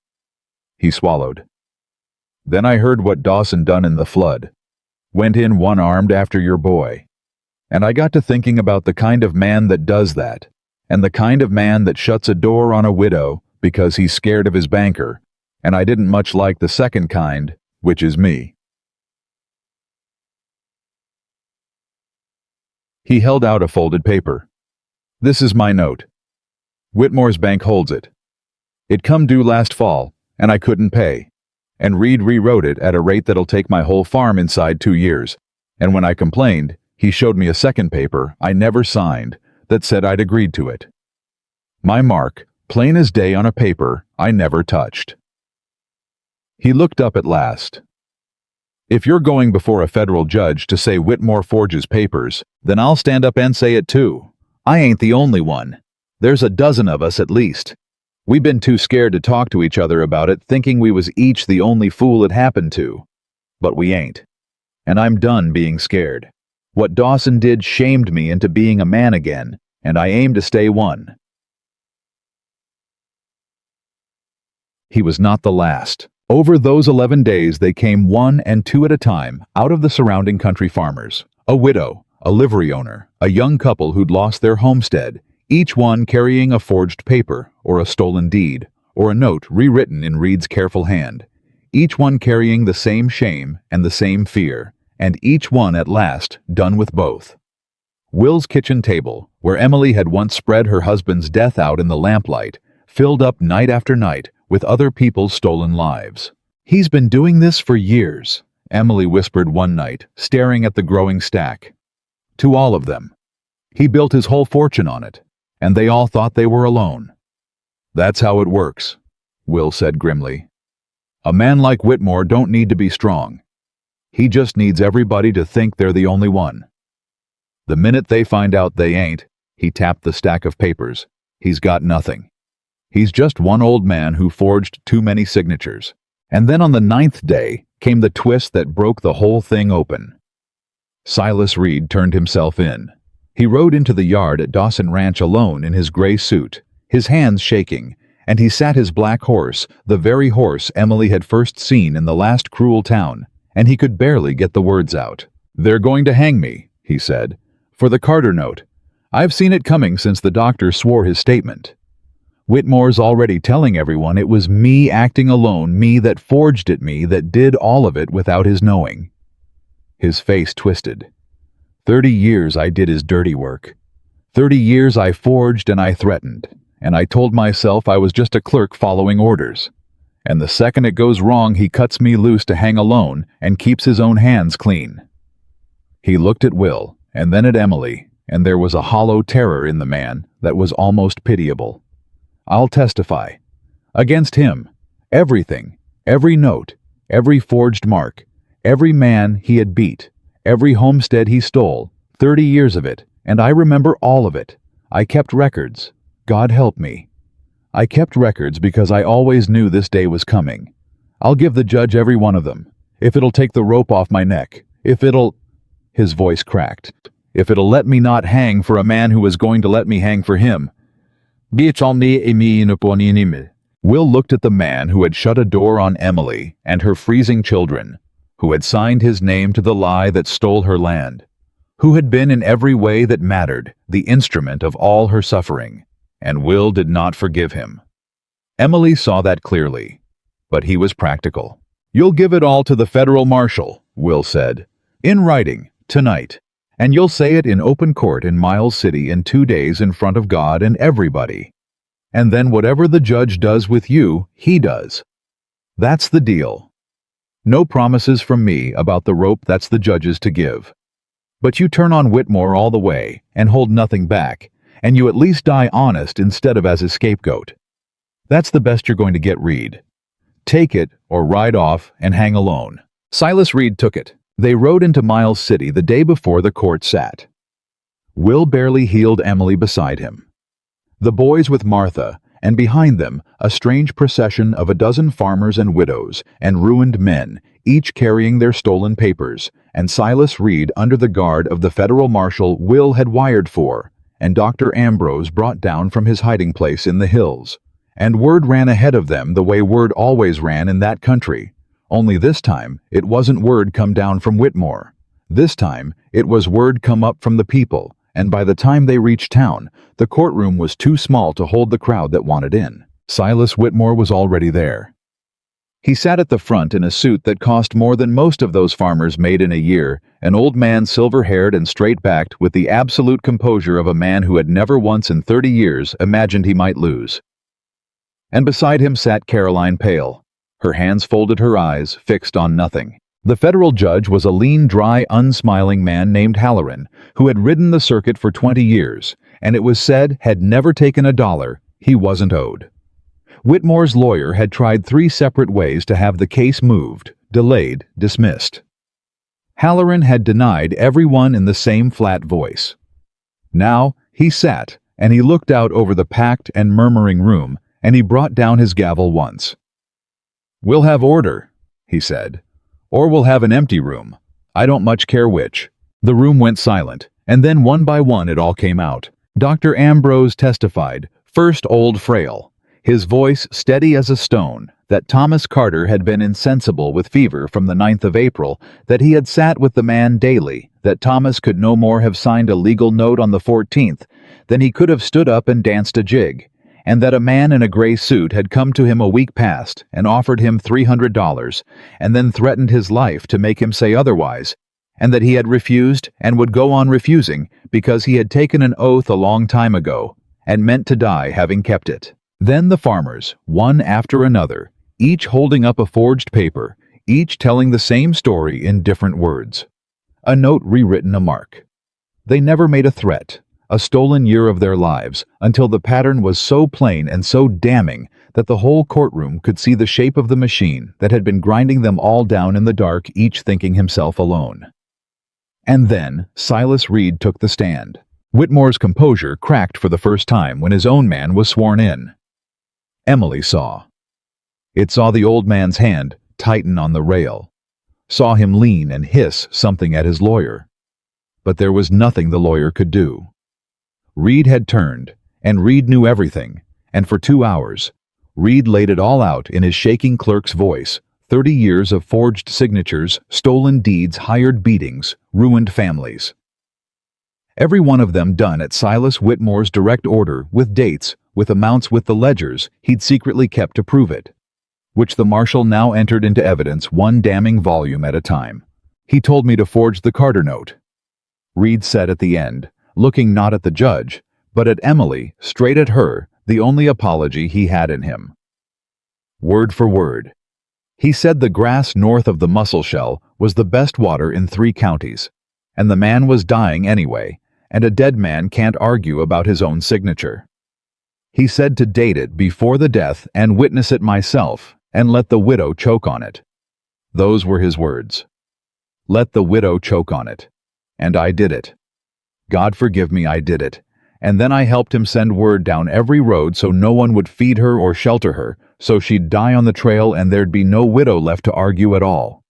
He swallowed. "Then I heard what Dawson done in the flood. Went in one-armed after your boy. And I got to thinking about the kind of man that does that, and the kind of man that shuts a door on a widow because he's scared of his banker, and I didn't much like the second kind, which is me." He held out a folded paper. "This is my note. Whitmore's bank holds it. It come due last fall, and I couldn't pay. And Reed rewrote it at a rate that'll take my whole farm inside 2 years. And when I complained, he showed me a second paper I never signed that said I'd agreed to it. My mark, plain as day on a paper I never touched." He looked up at last. "If you're going before a federal judge to say Whitmore forges papers, then I'll stand up and say it too. I ain't the only one. There's a dozen of us at least. We've been too scared to talk to each other about it, thinking we was each the only fool it happened to. But we ain't. And I'm done being scared. What Dawson did shamed me into being a man again, and I aim to stay one. He was not the last. Over those 11 days they came one and two at a time out of the surrounding country farmers. A widow, a livery owner, a young couple who'd lost their homestead, each one carrying a forged paper, or a stolen deed, or a note rewritten in Reed's careful hand. Each one carrying the same shame and the same fear, and each one at last done with both. Will's kitchen table, where Emily had once spread her husband's death out in the lamplight, filled up night after night with other people's stolen lives. He's been doing this for years, Emily whispered one night, staring at the growing stack. To all of them. He built his whole fortune on it, and they all thought they were alone. That's how it works, Will said grimly. A man like Whitmore don't need to be strong. He just needs everybody to think they're the only one. The minute they find out they ain't, he tapped the stack of papers, he's got nothing. He's just one old man who forged too many signatures. And then on the 9th day came the twist that broke the whole thing open. Silas Reed turned himself in. He rode into the yard at Dawson Ranch alone in his gray suit, his hands shaking, and he sat his black horse, the very horse Emily had first seen in the last cruel town, and he could barely get the words out. "They're going to hang me," he said, "for the Carter note. I've seen it coming since the doctor swore his statement. Whitmore's already telling everyone it was me acting alone, me that forged it, me that did all of it without his knowing." His face twisted. 30 years I did his dirty work. 30 years I forged and I threatened, and I told myself I was just a clerk following orders. And the second it goes wrong, he cuts me loose to hang alone and keeps his own hands clean. He looked at Will, and then at Emily, and there was a hollow terror in the man that was almost pitiable. "I'll testify. Against him. Everything, every note, every forged mark, every man he had beat, every homestead he stole, 30 years of it, and I remember all of it. I kept records. God help me. I kept records because I always knew this day was coming. I'll give the judge every one of them, if it'll take the rope off my neck, if it'll—" His voice cracked. "If it'll let me not hang for a man who was going to let me hang for him." Will looked at the man who had shut a door on Emily and her freezing children, who had signed his name to the lie that stole her land, who had been in every way that mattered the instrument of all her suffering, and Will did not forgive him. Emily saw that clearly, but he was practical. "You'll give it all to the federal marshal," Will said, "in writing, tonight, and you'll say it in open court in Miles City in 2 days in front of God and everybody. And then whatever the judge does with you, he does. That's the deal. No promises from me about the rope that's the judge's to give. But you turn on Whitmore all the way and hold nothing back, and you at least die honest instead of as a scapegoat. That's the best you're going to get, Reed. Take it or ride off and hang alone." Silas Reed took it. They rode into Miles City the day before the court sat. Will barely heeled Emily beside him. The boys with Martha, and behind them a strange procession of a dozen farmers and widows and ruined men, each carrying their stolen papers, and Silas Reed under the guard of the federal marshal Will had wired for, and Dr. Ambrose brought down from his hiding place in the hills. And word ran ahead of them the way word always ran in that country. Only this time, it wasn't word come down from Whitmore. This time, it was word come up from the people, and by the time they reached town, the courtroom was too small to hold the crowd that wanted in. Silas Whitmore was already there. He sat at the front in a suit that cost more than most of those farmers made in a year, an old man silver-haired and straight-backed with the absolute composure of a man who had never once in 30 years imagined he might lose. And beside him sat Caroline Pale, her hands folded, her eyes fixed on nothing. The federal judge was a lean, dry, unsmiling man named Halloran, who had ridden the circuit for 20 years, and it was said had never taken a dollar he wasn't owed. Whitmore's lawyer had tried 3 separate ways to have the case moved, delayed, dismissed. Halloran had denied everyone in the same flat voice. Now he sat, and he looked out over the packed and murmuring room and he brought down his gavel once. "We'll have order," he said, "or we'll have an empty room. I don't much care which." The room went silent, and then one by one it all came out. Dr. Ambrose testified, first old Frail, his voice steady as a stone, that Thomas Carter had been insensible with fever from the 9th of April, that he had sat with the man daily, that Thomas could no more have signed a legal note on the 14th than he could have stood up and danced a jig, and that a man in a gray suit had come to him a week past and offered him $300, and then threatened his life to make him say otherwise, and that he had refused and would go on refusing because he had taken an oath a long time ago and meant to die having kept it. Then the farmers, one after another, each holding up a forged paper, each telling the same story in different words. A note rewritten a mark. They never made a threat, a stolen year of their lives, until the pattern was so plain and so damning that the whole courtroom could see the shape of the machine that had been grinding them all down in the dark, each thinking himself alone. And then Silas Reed took the stand. Whitmore's composure cracked for the first time when his own man was sworn in. Emily saw. It saw the old man's hand tighten on the rail, saw him lean and hiss something at his lawyer. But there was nothing the lawyer could do. Reed had turned, and Reed knew everything, and for 2 hours, Reed laid it all out in his shaking clerk's voice. 30 years of forged signatures, stolen deeds, hired beatings, ruined families. Every one of them done at Silas Whitmore's direct order, with dates, with amounts, with the ledgers he'd secretly kept to prove it, which the marshal now entered into evidence, one damning volume at a time. "He told me to forge the Carter note," Reed said at the end, looking not at the judge, but at Emily, straight at her, the only apology he had in him. Word for word. He said the grass north of the Musselshell was the best water in 3 counties, and the man was dying anyway, and a dead man can't argue about his own signature. He said to date it before the death and witness it myself, and let the widow choke on it. Those were his words. Let the widow choke on it. And I did it. God forgive me, I did it. And then I helped him send word down every road so no one would feed her or shelter her, so she'd die on the trail and there'd be no widow left to argue at all.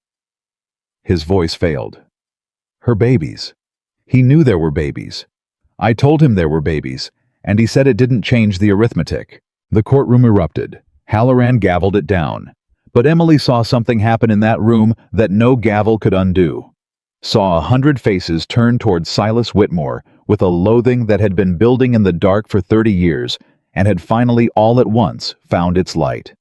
His voice failed. Her babies. He knew there were babies. I told him there were babies, and he said it didn't change the arithmetic. The courtroom erupted. Halloran gavelled it down. But Emily saw something happen in that room that no gavel could undo. Saw 100 faces turn toward Silas Whitmore with a loathing that had been building in the dark for 30 years and had finally all at once found its light.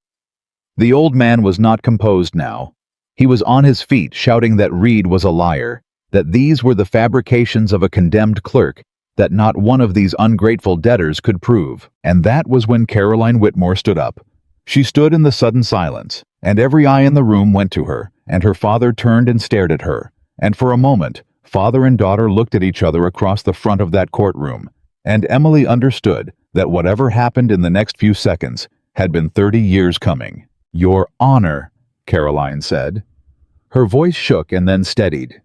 The old man was not composed now. He was on his feet shouting that Reed was a liar, that these were the fabrications of a condemned clerk, that not one of these ungrateful debtors could prove. And that was when Caroline Whitmore stood up. She stood in the sudden silence, and every eye in the room went to her, and her father turned and stared at her, and for a moment, father and daughter looked at each other across the front of that courtroom, and Emily understood that whatever happened in the next few seconds had been 30 years coming. "Your Honor," Caroline said. Her voice shook and then steadied.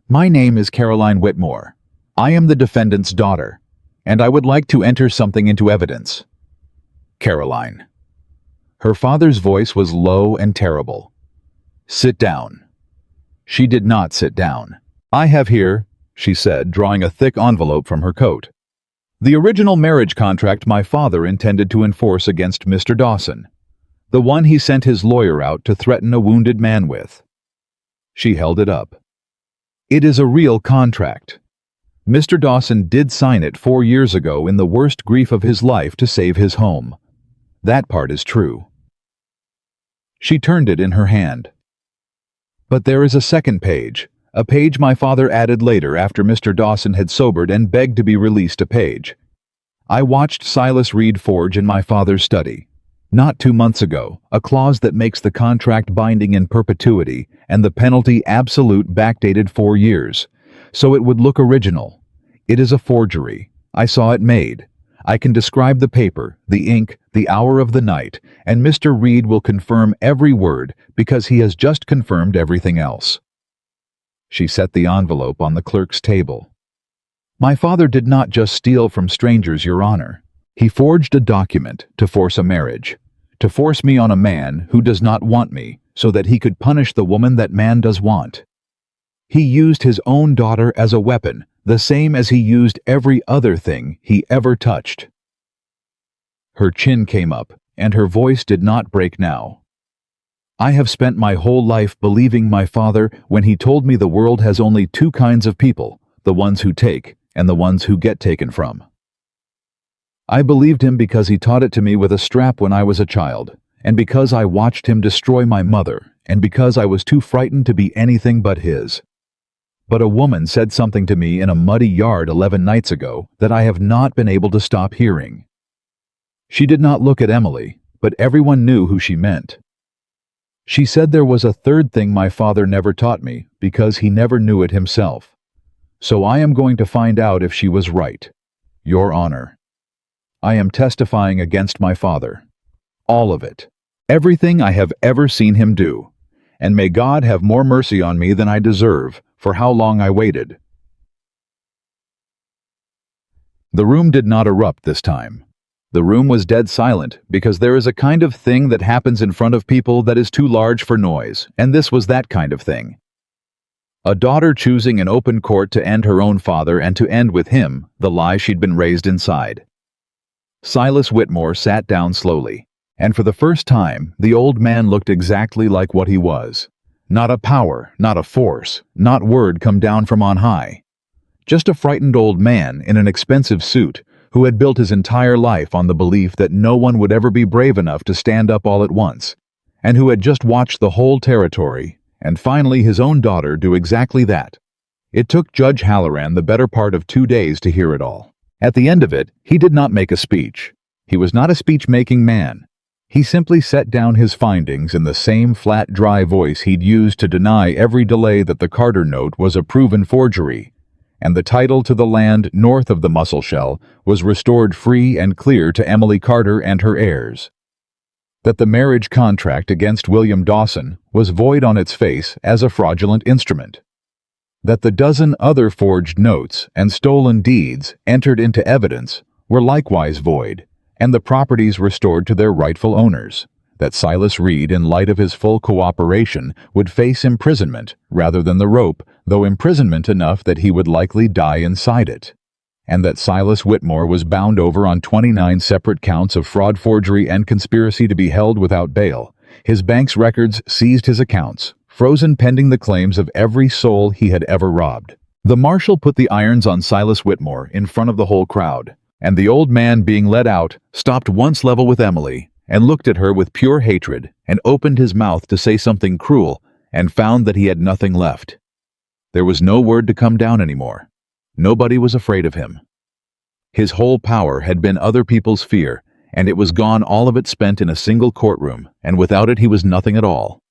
"My name is Caroline Whitmore. I am the defendant's daughter, and I would like to enter something into evidence." Caroline. Her father's voice was low and terrible. "Sit down." She did not sit down. "I have here," she said, drawing a thick envelope from her coat, "the original marriage contract my father intended to enforce against Mr. Dawson, the one he sent his lawyer out to threaten a wounded man with." She held it up. "It is a real contract. Mr. Dawson did sign it 4 years ago in the worst grief of his life to save his home. That part is true." She turned it in her hand. "But there is a second page, a page my father added later after Mr. Dawson had sobered and begged to be released a page. I watched Silas Reed forge in my father's study, not 2 months ago, a clause that makes the contract binding in perpetuity and the penalty absolute backdated 4 years, so it would look original. It is a forgery. I saw it made. I can describe the paper, the ink, the hour of the night, and Mr. Reed will confirm every word because he has just confirmed everything else." She set the envelope on the clerk's table. "My father did not just steal from strangers, Your Honor. He forged a document to force a marriage, to force me on a man who does not want me, so that he could punish the woman that man does want. He used his own daughter as a weapon, the same as he used every other thing he ever touched. Her chin came up, and her voice did not break now. I have spent my whole life believing my father when he told me the world has only two kinds of people, the ones who take and the ones who get taken from. I believed him because he taught it to me with a strap when I was a child, and because I watched him destroy my mother, and because I was too frightened to be anything but his. But a woman said something to me in a muddy yard 11 nights ago that I have not been able to stop hearing. She did not look at Emily, but everyone knew who she meant. She said there was a third thing my father never taught me because he never knew it himself. So I am going to find out if she was right. Your Honor. I am testifying against my father. All of it. Everything I have ever seen him do. And may God have more mercy on me than I deserve for how long I waited. The room did not erupt this time. The room was dead silent because there is a kind of thing that happens in front of people that is too large for noise, and this was that kind of thing. A daughter choosing an open court to end her own father and to end with him the lie she'd been raised inside. Silas Whitmore sat down slowly, and for the first time the old man looked exactly like what he was. Not a power, not a force, not word come down from on high. Just a frightened old man in an expensive suit who had built his entire life on the belief that no one would ever be brave enough to stand up all at once, and who had just watched the whole territory, and finally his own daughter, do exactly that. It took Judge Halloran the better part of 2 days to hear it all. At the end of it, he did not make a speech. He was not a speech-making man. He simply set down his findings in the same flat, dry voice he'd used to deny every delay that the Carter note was a proven forgery, and the title to the land north of the Musselshell was restored free and clear to Emily Carter and her heirs. That the marriage contract against William Dawson was void on its face as a fraudulent instrument. That the dozen other forged notes and stolen deeds entered into evidence were likewise void, and the properties restored to their rightful owners. That Silas Reed, in light of his full cooperation, would face imprisonment rather than the rope, though imprisonment enough that he would likely die inside it. And that Silas Whitmore was bound over on 29 separate counts of fraud, forgery, and conspiracy to be held without bail. His bank's records seized his accounts, frozen pending the claims of every soul he had ever robbed. The marshal put the irons on Silas Whitmore in front of the whole crowd, and the old man, being led out, stopped once level with Emily, and looked at her with pure hatred, and opened his mouth to say something cruel, and found that he had nothing left. There was no word to come down anymore. Nobody was afraid of him. His whole power had been other people's fear, and it was gone, all of it spent in a single courtroom, and without it he was nothing at all.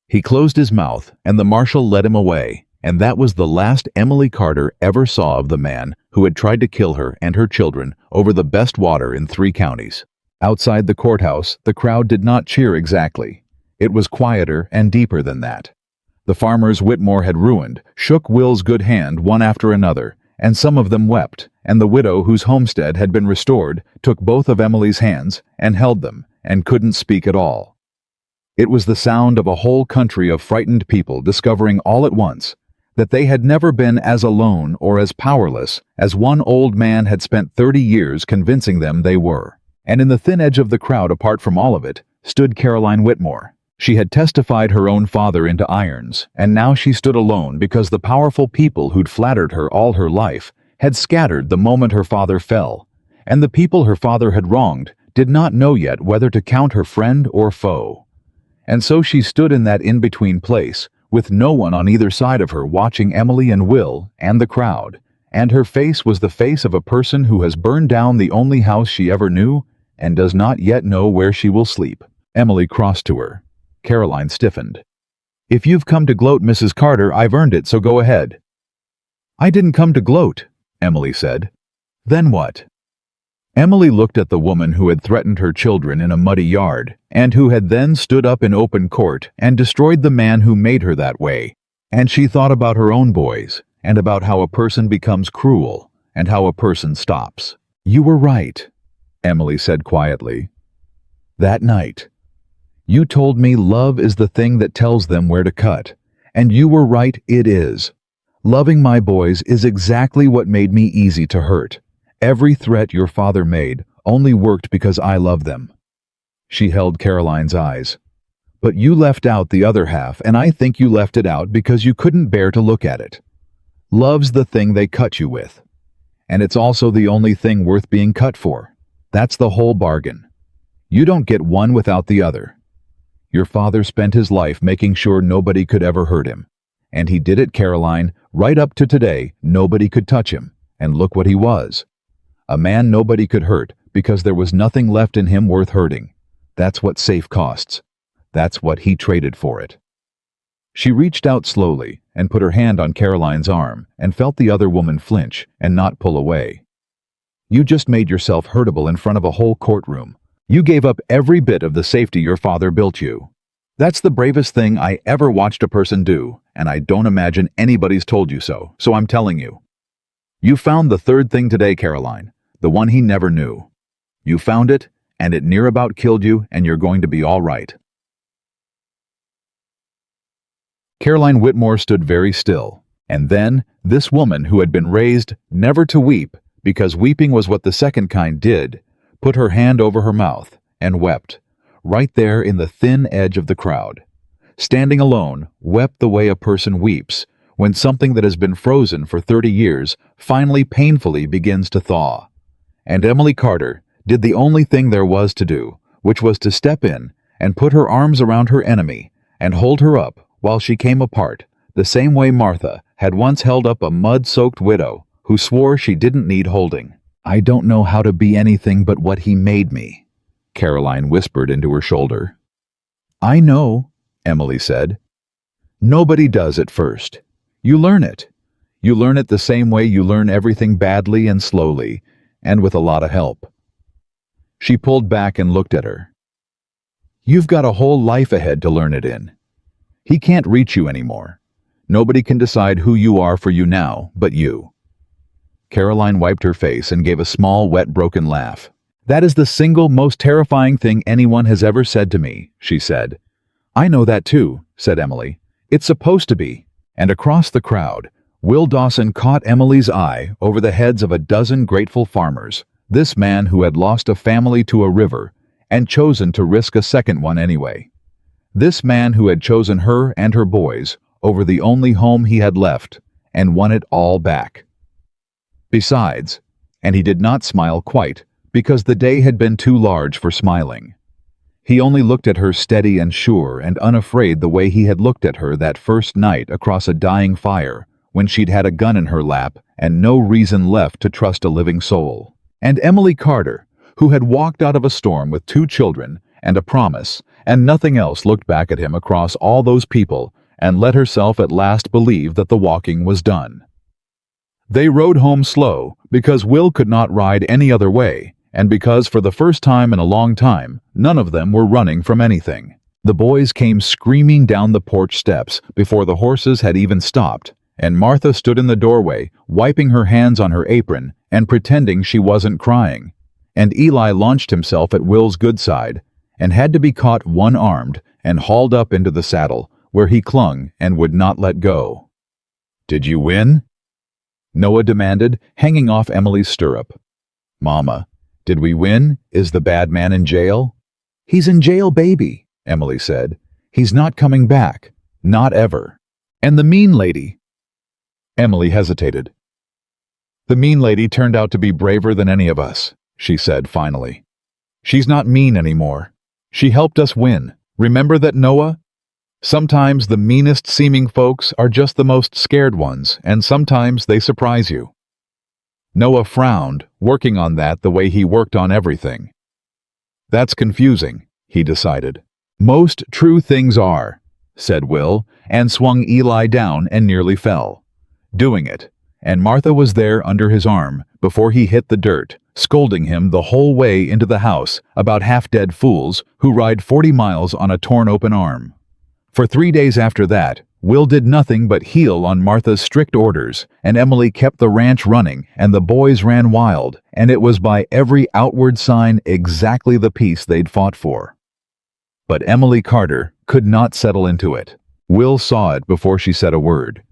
He closed his mouth, and the marshal led him away, and that was the last Emily Carter ever saw of the man who had tried to kill her and her children over the best water in 3 counties. Outside the courthouse, the crowd did not cheer exactly. It was quieter and deeper than that. The farmers Whitmore had ruined shook Will's good hand one after another, and some of them wept, and the widow whose homestead had been restored took both of Emily's hands and held them, and couldn't speak at all. It was the sound of a whole country of frightened people discovering all at once that they had never been as alone or as powerless as one old man had spent 30 years convincing them they were. And in the thin edge of the crowd, apart from all of it, stood Caroline Whitmore. She had testified her own father into irons, and now she stood alone because the powerful people who'd flattered her all her life had scattered the moment her father fell, and the people her father had wronged did not know yet whether to count her friend or foe. And so she stood in that in-between place, with no one on either side of her watching Emily and Will and the crowd, and her face was the face of a person who has burned down the only house she ever knew and does not yet know where she will sleep. Emily crossed to her. Caroline stiffened. "If you've come to gloat, Mrs. Carter, I've earned it, so go ahead." "I didn't come to gloat," Emily said. "Then what?" Emily looked at the woman who had threatened her children in a muddy yard, and who had then stood up in open court and destroyed the man who made her that way, and she thought about her own boys, and about how a person becomes cruel, and how a person stops. "You were right," Emily said quietly. That night, you told me love is the thing that tells them where to cut, and you were right, it is. Loving my boys is exactly what made me easy to hurt. Every threat your father made only worked because I love them. She held Caroline's eyes. But you left out the other half, and I think you left it out because you couldn't bear to look at it. Love's the thing they cut you with. And it's also the only thing worth being cut for. That's the whole bargain. You don't get one without the other. Your father spent his life making sure nobody could ever hurt him. And he did it, Caroline, right up to today. Nobody could touch him. And look what he was. A man nobody could hurt because there was nothing left in him worth hurting. That's what safe costs. That's what he traded for it. She reached out slowly and put her hand on Caroline's arm and felt the other woman flinch and not pull away. You just made yourself hurtable in front of a whole courtroom. You gave up every bit of the safety your father built you. That's the bravest thing I ever watched a person do, and I don't imagine anybody's told you so I'm telling you. You found the third thing today, Caroline, the one he never knew. You found it, and it near about killed you, and you're going to be all right. Caroline Whitmore stood very still, and then this woman who had been raised never to weep, because weeping was what the second kind did, put her hand over her mouth and wept, right there in the thin edge of the crowd. Standing alone, wept the way a person weeps when something that has been frozen for 30 years finally painfully begins to thaw. And Emily Carter did the only thing there was to do, which was to step in and put her arms around her enemy and hold her up while she came apart, the same way Martha had once held up a mud-soaked widow who swore she didn't need holding. I don't know how to be anything but what he made me, Caroline whispered into her shoulder. I know, Emily said. Nobody does at first. You learn it. You learn it the same way you learn everything badly and slowly, and with a lot of help. She pulled back and looked at her. You've got a whole life ahead to learn it in. He can't reach you anymore. Nobody can decide who you are for you now, but you. Caroline wiped her face and gave a small, wet, broken laugh. That is the single most terrifying thing anyone has ever said to me, she said. I know that too, said Emily. It's supposed to be. And across the crowd, Will Dawson caught Emily's eye over the heads of a dozen grateful farmers, this man who had lost a family to a river and chosen to risk a second one anyway. This man who had chosen her and her boys over the only home he had left and won it all back. Besides, and he did not smile quite, because the day had been too large for smiling. He only looked at her steady and sure and unafraid the way he had looked at her that first night across a dying fire when she'd had a gun in her lap and no reason left to trust a living soul. And Emily Carter, who had walked out of a storm with 2 children and a promise, and nothing else, looked back at him across all those people and let herself at last believe that the walking was done. They rode home slow because Will could not ride any other way, and because for the first time in a long time, none of them were running from anything. The boys came screaming down the porch steps before the horses had even stopped, and Martha stood in the doorway, wiping her hands on her apron and pretending she wasn't crying. And Eli launched himself at Will's good side and had to be caught one-armed and hauled up into the saddle, where he clung and would not let go. Did you win? Noah demanded, hanging off Emily's stirrup. Mama, did we win? Is the bad man in jail? He's in jail, baby, Emily said. He's not coming back. Not ever. And the mean lady? Emily hesitated. The mean lady turned out to be braver than any of us, she said finally. She's not mean anymore. She helped us win. Remember that, Noah? Sometimes the meanest seeming folks are just the most scared ones, and sometimes they surprise you. Noah frowned, working on that the way he worked on everything. That's confusing, he decided. Most true things are, said Will, and swung Eli down and nearly fell. Doing it, and Martha was there under his arm before he hit the dirt, scolding him the whole way into the house about half-dead fools who ride 40 miles on a torn-open arm. For 3 days after that, Will did nothing but heel on Martha's strict orders, and Emily kept the ranch running, and the boys ran wild, and it was by every outward sign exactly the peace they'd fought for. But Emily Carter could not settle into it. Will saw it before she said a word.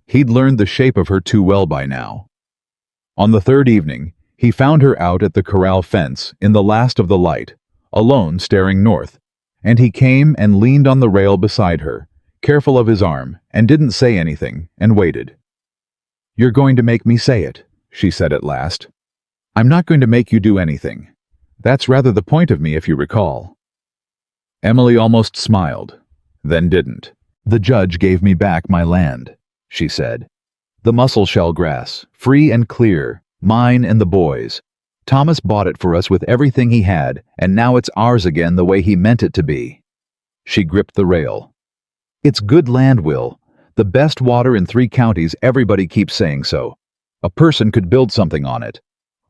He'd learned the shape of her too well by now. On the third evening, he found her out at the corral fence in the last of the light, alone staring north, and he came and leaned on the rail beside her, careful of his arm, and didn't say anything, and waited. "You're going to make me say it," she said at last. "I'm not going to make you do anything. That's rather the point of me, if you recall." Emily almost smiled, then didn't. "The judge gave me back my land," she said. "The mussel shell grass, free and clear, mine and the boys'. Thomas bought it for us with everything he had, and now it's ours again the way he meant it to be." She gripped the rail. "It's good land, Will. The best water in 3 counties, everybody keeps saying so. A person could build something on it.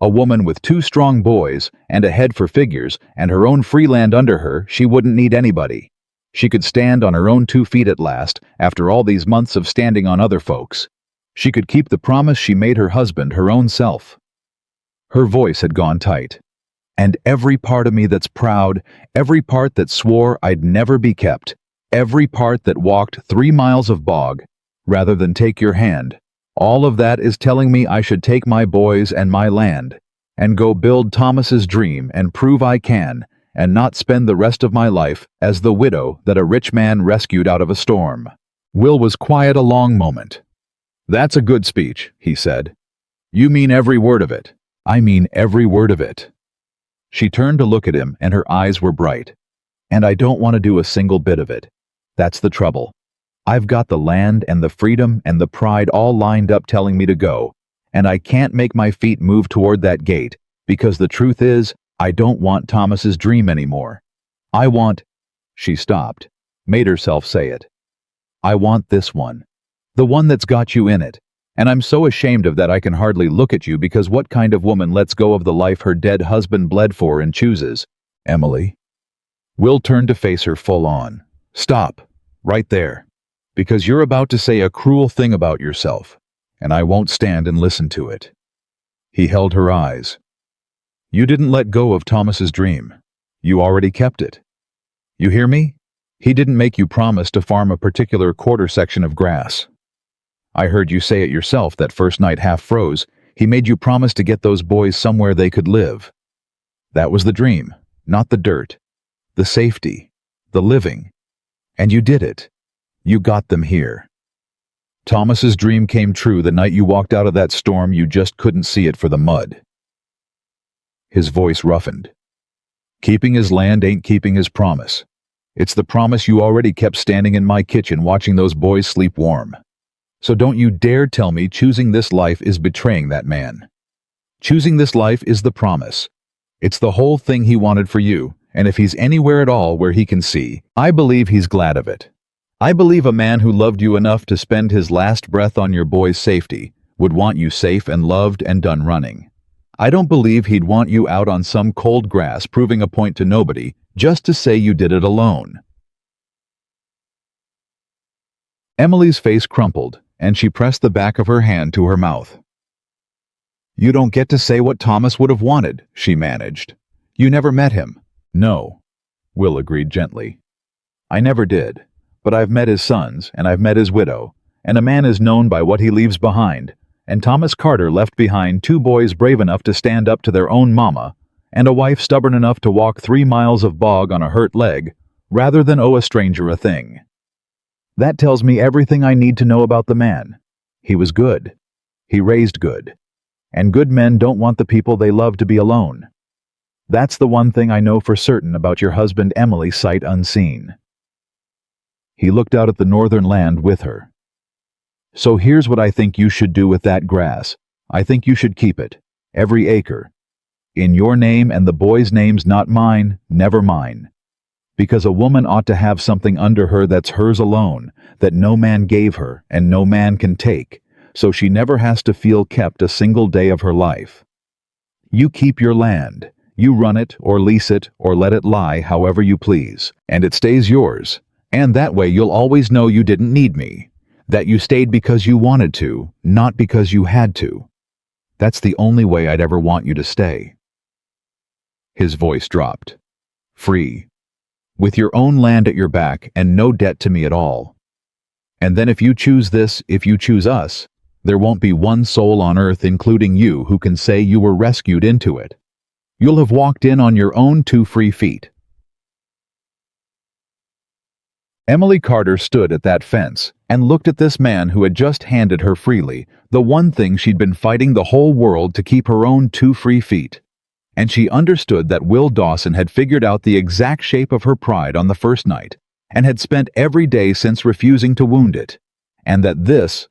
A woman with 2 strong boys, and a head for figures, and her own free land under her, she wouldn't need anybody. She could stand on her own 2 feet at last, after all these months of standing on other folks. She could keep the promise she made her husband, her own self." Her voice had gone tight. "And every part of me that's proud, every part that swore I'd never be kept, every part that walked 3 miles of bog, rather than take your hand, all of that is telling me I should take my boys and my land, and go build Thomas's dream and prove I can, and not spend the rest of my life as the widow that a rich man rescued out of a storm." Will was quiet a long moment. "That's a good speech," he said. "You mean every word of it." "I mean every word of it." She turned to look at him, and her eyes were bright. "And I don't want to do a single bit of it. That's the trouble. I've got the land and the freedom and the pride all lined up telling me to go, and I can't make my feet move toward that gate, because the truth is, I don't want Thomas's dream anymore. I want—" She stopped, made herself say it. "I want this one. The one that's got you in it. And I'm so ashamed of that I can hardly look at you, because what kind of woman lets go of the life her dead husband bled for and chooses? Emily." Will turned to face her full on. "Stop, right there, because you're about to say a cruel thing about yourself, and I won't stand and listen to it." He held her eyes. "You didn't let go of Thomas's dream. You already kept it. You hear me? He didn't make you promise to farm a particular quarter section of grass. I heard you say it yourself that first night half froze. He made you promise to get those boys somewhere they could live. That was the dream, not the dirt, the safety, the living. And you did it. You got them here. Thomas's dream came true the night you walked out of that storm. You just couldn't see it for the mud." His voice roughened. "Keeping his land ain't keeping his promise. It's the promise you already kept standing in my kitchen watching those boys sleep warm. So don't you dare tell me choosing this life is betraying that man. Choosing this life is the promise. It's the whole thing he wanted for you, and if he's anywhere at all where he can see, I believe he's glad of it. I believe a man who loved you enough to spend his last breath on your boy's safety would want you safe and loved and done running. I don't believe he'd want you out on some cold grass proving a point to nobody just to say you did it alone." Emily's face crumpled, and she pressed the back of her hand to her mouth. "You don't get to say what Thomas would have wanted," she managed. "You never met him." "No," Will agreed gently. "I never did, but I've met his sons, and I've met his widow, and a man is known by what he leaves behind, and Thomas Carter left behind 2 boys brave enough to stand up to their own mama, and a wife stubborn enough to walk 3 miles of bog on a hurt leg, rather than owe a stranger a thing. That tells me everything I need to know about the man. He was good. He raised good. And good men don't want the people they love to be alone. That's the one thing I know for certain about your husband Emily sight unseen." He looked out at the northern land with her. "So here's what I think you should do with that grass. I think you should keep it, every acre. In your name and the boys' names, not mine, never mine. Because a woman ought to have something under her that's hers alone, that no man gave her and no man can take, so she never has to feel kept a single day of her life. You keep your land. You run it or lease it or let it lie however you please, and it stays yours, And that way you'll always know you didn't need me, that you stayed because you wanted to, not because you had to. That's the only way I'd ever want you to stay." His voice dropped. "Free. With your own land at your back and no debt to me at all. And then if you choose this, if you choose us, there won't be one soul on earth, including you, who can say you were rescued into it. You'll have walked in on your own 2 free feet." Emily Carter stood at that fence and looked at this man who had just handed her freely the one thing she'd been fighting the whole world to keep, her own 2 free feet. And she understood that Will Dawson had figured out the exact shape of her pride on the first night, and had spent every day since refusing to wound it, and that this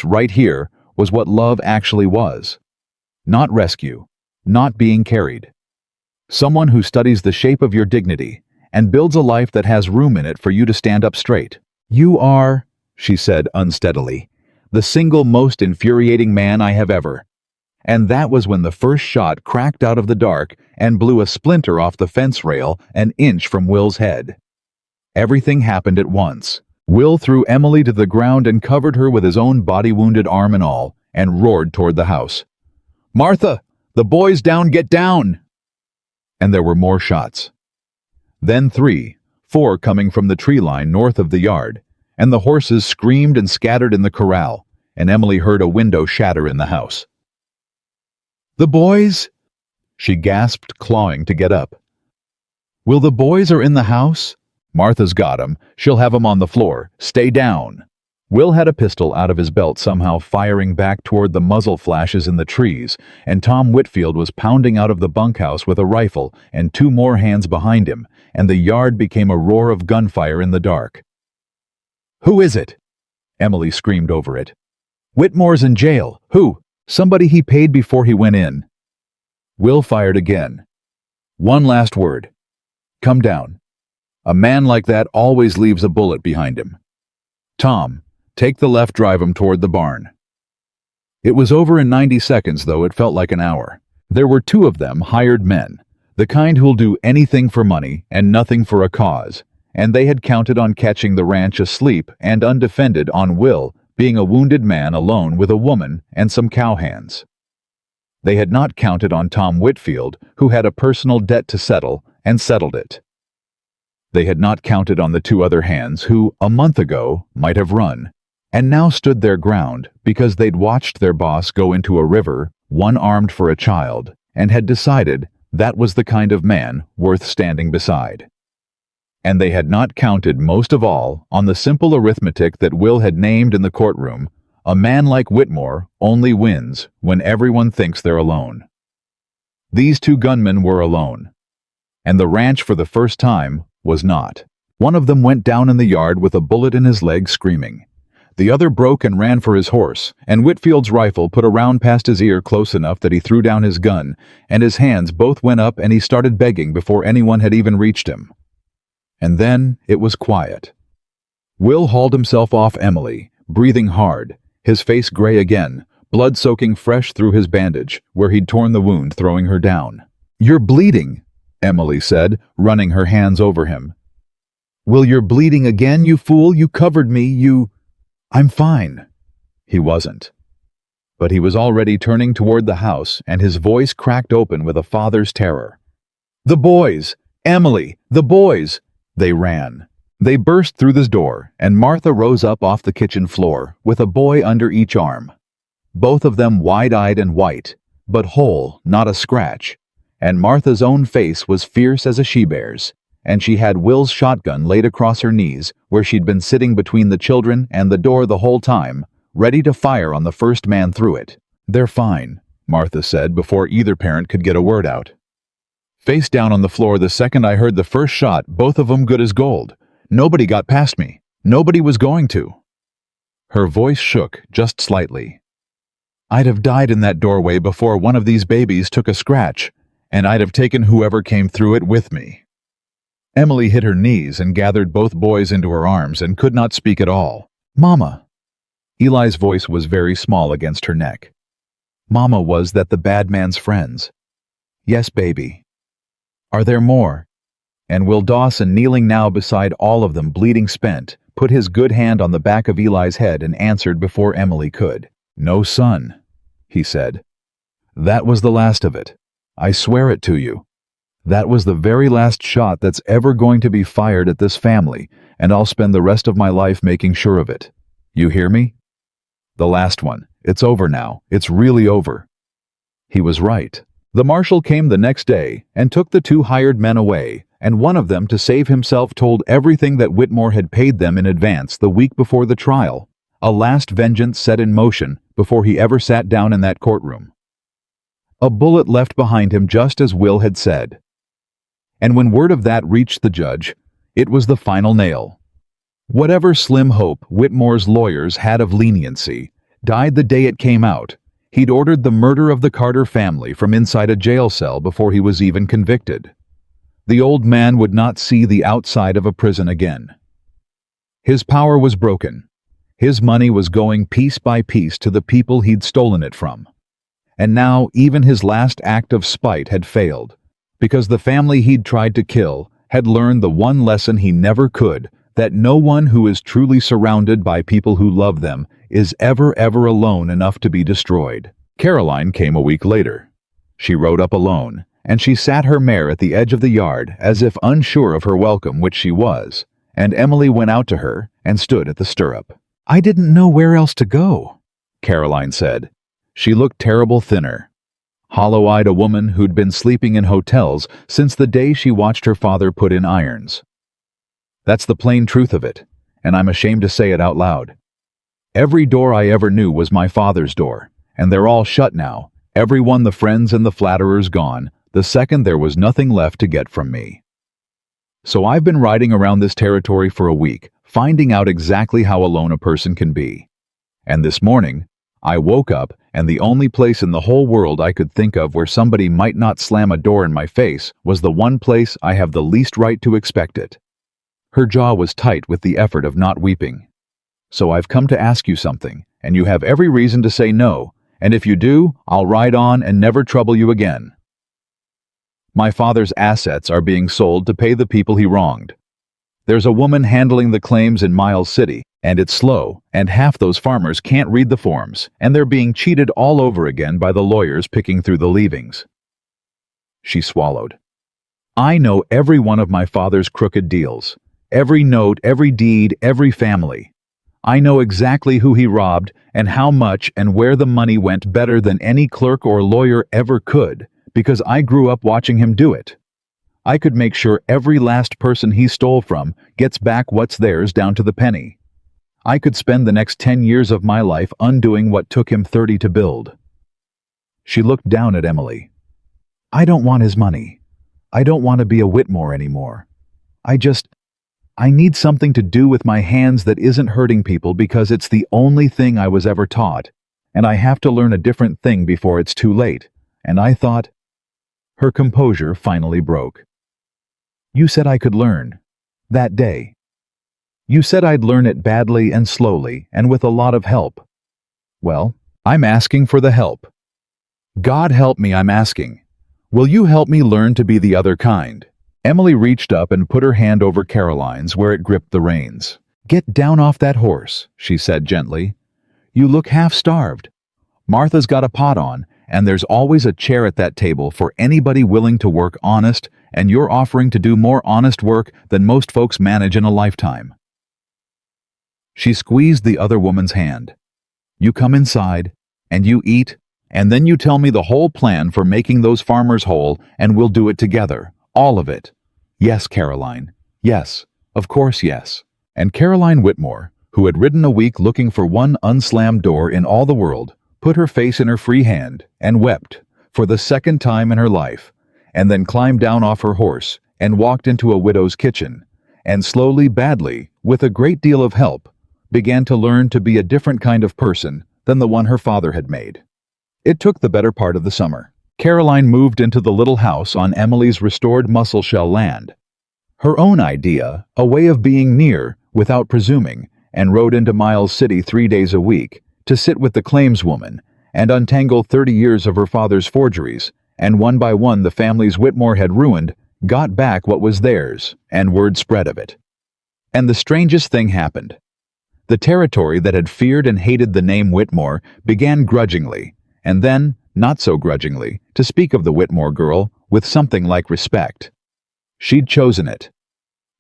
right here, was what love actually was. Not rescue, not being carried. Someone who studies the shape of your dignity and builds a life that has room in it for you to stand up straight. "You are," she said unsteadily, "the single most infuriating man I have ever." And that was when the first shot cracked out of the dark and blew a splinter off the fence rail an inch from Will's head. Everything happened at once. Will threw Emily to the ground and covered her with his own body-wounded arm and all, and roared toward the house. "Martha, the boys down, get down!" And there were more shots. Then 3, 4 coming from the tree line north of the yard, and the horses screamed and scattered in the corral, and Emily heard a window shatter in the house. "The boys?" she gasped, clawing to get up. "Will, the boys are in the house? Martha's got 'em. She'll have 'em on the floor. Stay down." Will had a pistol out of his belt, somehow firing back toward the muzzle flashes in the trees, and Tom Whitfield was pounding out of the bunkhouse with a rifle and 2 more hands behind him, and the yard became a roar of gunfire in the dark. "Who is it?" Emily screamed over it. "Whitmore's in jail. Who? Somebody he paid before he went in." Will fired again. "One last word. Come down. A man like that always leaves a bullet behind him. Tom, take the left, drive him toward the barn." It was over in 90 seconds, though it felt like an hour. There were 2 of them, hired men, the kind who'll do anything for money and nothing for a cause, and they had counted on catching the ranch asleep and undefended, on Will being a wounded man alone with a woman and some cowhands. They had not counted on Tom Whitfield, who had a personal debt to settle, and settled it. They had not counted on the 2 other hands who, a month ago, might have run, and now stood their ground because they'd watched their boss go into a river, one armed for a child, and had decided that was the kind of man worth standing beside. And they had not counted, most of all, on the simple arithmetic that Will had named in the courtroom: a man like Whitmore only wins when everyone thinks they're alone. These 2 gunmen were alone, and the ranch, for the first time, was not. One of them went down in the yard with a bullet in his leg, screaming. The other broke and ran for his horse, and Whitfield's rifle put a round past his ear close enough that he threw down his gun, and his hands both went up and he started begging before anyone had even reached him. And then it was quiet. Will hauled himself off Emily, breathing hard, his face gray again, blood soaking fresh through his bandage, where he'd torn the wound, throwing her down. "You're bleeding," Emily said, running her hands over him. "Will, you're bleeding again, you fool. You covered me, you—" "I'm fine." He wasn't. But he was already turning toward the house, and his voice cracked open with a father's terror. "The boys! Emily! The boys!" They ran. They burst through the door, and Martha rose up off the kitchen floor, with a boy under each arm. Both of them wide-eyed and white, but whole, not a scratch. And Martha's own face was fierce as a she-bear's, and she had Will's shotgun laid across her knees, where she'd been sitting between the children and the door the whole time, ready to fire on the first man through it. "They're fine," Martha said before either parent could get a word out. "Face down on the floor the second I heard the first shot, both of them good as gold. Nobody got past me. Nobody was going to." Her voice shook just slightly. "I'd have died in that doorway before one of these babies took a scratch, and I'd have taken whoever came through it with me." Emily hit her knees and gathered both boys into her arms and could not speak at all. "Mama." Eli's voice was very small against her neck. "Mama, was that the bad man's friends?" "Yes, baby." "Are there more?" And Will Dawson, kneeling now beside all of them, bleeding spent, put his good hand on the back of Eli's head and answered before Emily could. "No, son," he said. "That was the last of it. I swear it to you. That was the very last shot that's ever going to be fired at this family, and I'll spend the rest of my life making sure of it. You hear me? The last one. It's over now. It's really over." He was right. The marshal came the next day and took the two hired men away, and one of them, to save himself, told everything that Whitmore had paid them in advance the week before the trial, a last vengeance set in motion before he ever sat down in that courtroom. A bullet left behind him just as Will had said. And when word of that reached the judge, it was the final nail. Whatever slim hope Whitmore's lawyers had of leniency died the day it came out. He'd ordered the murder of the Carter family from inside a jail cell before he was even convicted. The old man would not see the outside of a prison again. His power was broken. His money was going piece by piece to the people he'd stolen it from. And now even his last act of spite had failed, because the family he'd tried to kill had learned the one lesson he never could, that no one who is truly surrounded by people who love them is ever alone enough to be destroyed. Caroline came a week later. She rode up alone, and she sat her mare at the edge of the yard as if unsure of her welcome, which she was, and Emily went out to her and stood at the stirrup. "I didn't know where else to go," Caroline said. She looked terrible thinner. Hollow-eyed, a woman who'd been sleeping in hotels since the day she watched her father put in irons. That's the plain truth of it, and I'm ashamed to say it out loud. Every door I ever knew was my father's door, and they're all shut now, everyone, the friends and the flatterers, gone, the second there was nothing left to get from me. So I've been riding around this territory for a week, finding out exactly how alone a person can be. And this morning, I woke up, and the only place in the whole world I could think of where somebody might not slam a door in my face was the one place I have the least right to expect it. Her jaw was tight with the effort of not weeping. "So I've come to ask you something, and you have every reason to say no, and if you do, I'll ride on and never trouble you again. My father's assets are being sold to pay the people he wronged. There's a woman handling the claims in Miles City, and it's slow, and half those farmers can't read the forms, and they're being cheated all over again by the lawyers picking through the leavings." She swallowed. "I know every one of my father's crooked deals. Every note, every deed, every family. I know exactly who he robbed and how much and where the money went better than any clerk or lawyer ever could, because I grew up watching him do it. I could make sure every last person he stole from gets back what's theirs down to the penny. I could spend the next 10 years of my life undoing what took him 30 to build." She looked down at Emily. "I don't want his money. I don't want to be a Whitmore anymore. I need something to do with my hands that isn't hurting people, because it's the only thing I was ever taught, and I have to learn a different thing before it's too late. And I thought—" Her composure finally broke. "You said I could learn. That day. You said I'd learn it badly and slowly and with a lot of help. Well, I'm asking for the help. God help me, I'm asking. Will you help me learn to be the other kind?" Emily reached up and put her hand over Caroline's where it gripped the reins. "Get down off that horse," she said gently. "You look half-starved. Martha's got a pot on, and there's always a chair at that table for anybody willing to work honest, and you're offering to do more honest work than most folks manage in a lifetime." She squeezed the other woman's hand. "You come inside, and you eat, and then you tell me the whole plan for making those farmers whole, and we'll do it together. All of it." "Yes, Caroline. Yes. Of course, yes." And Caroline Whitmore, who had ridden a week looking for one unslammed door in all the world, put her face in her free hand and wept for the second time in her life, and then climbed down off her horse and walked into a widow's kitchen, and slowly, badly, with a great deal of help, began to learn to be a different kind of person than the one her father had made. It took the better part of the summer. Caroline moved into the little house on Emily's restored mussel shell land. Her own idea, a way of being near without presuming, and rode into Miles City 3 days a week to sit with the claimswoman and untangle 30 years of her father's forgeries, and one by one the families Whitmore had ruined got back what was theirs, and word spread of it. And the strangest thing happened. The territory that had feared and hated the name Whitmore began grudgingly, and then, not so grudgingly, to speak of the Whitmore girl with something like respect. She'd chosen it.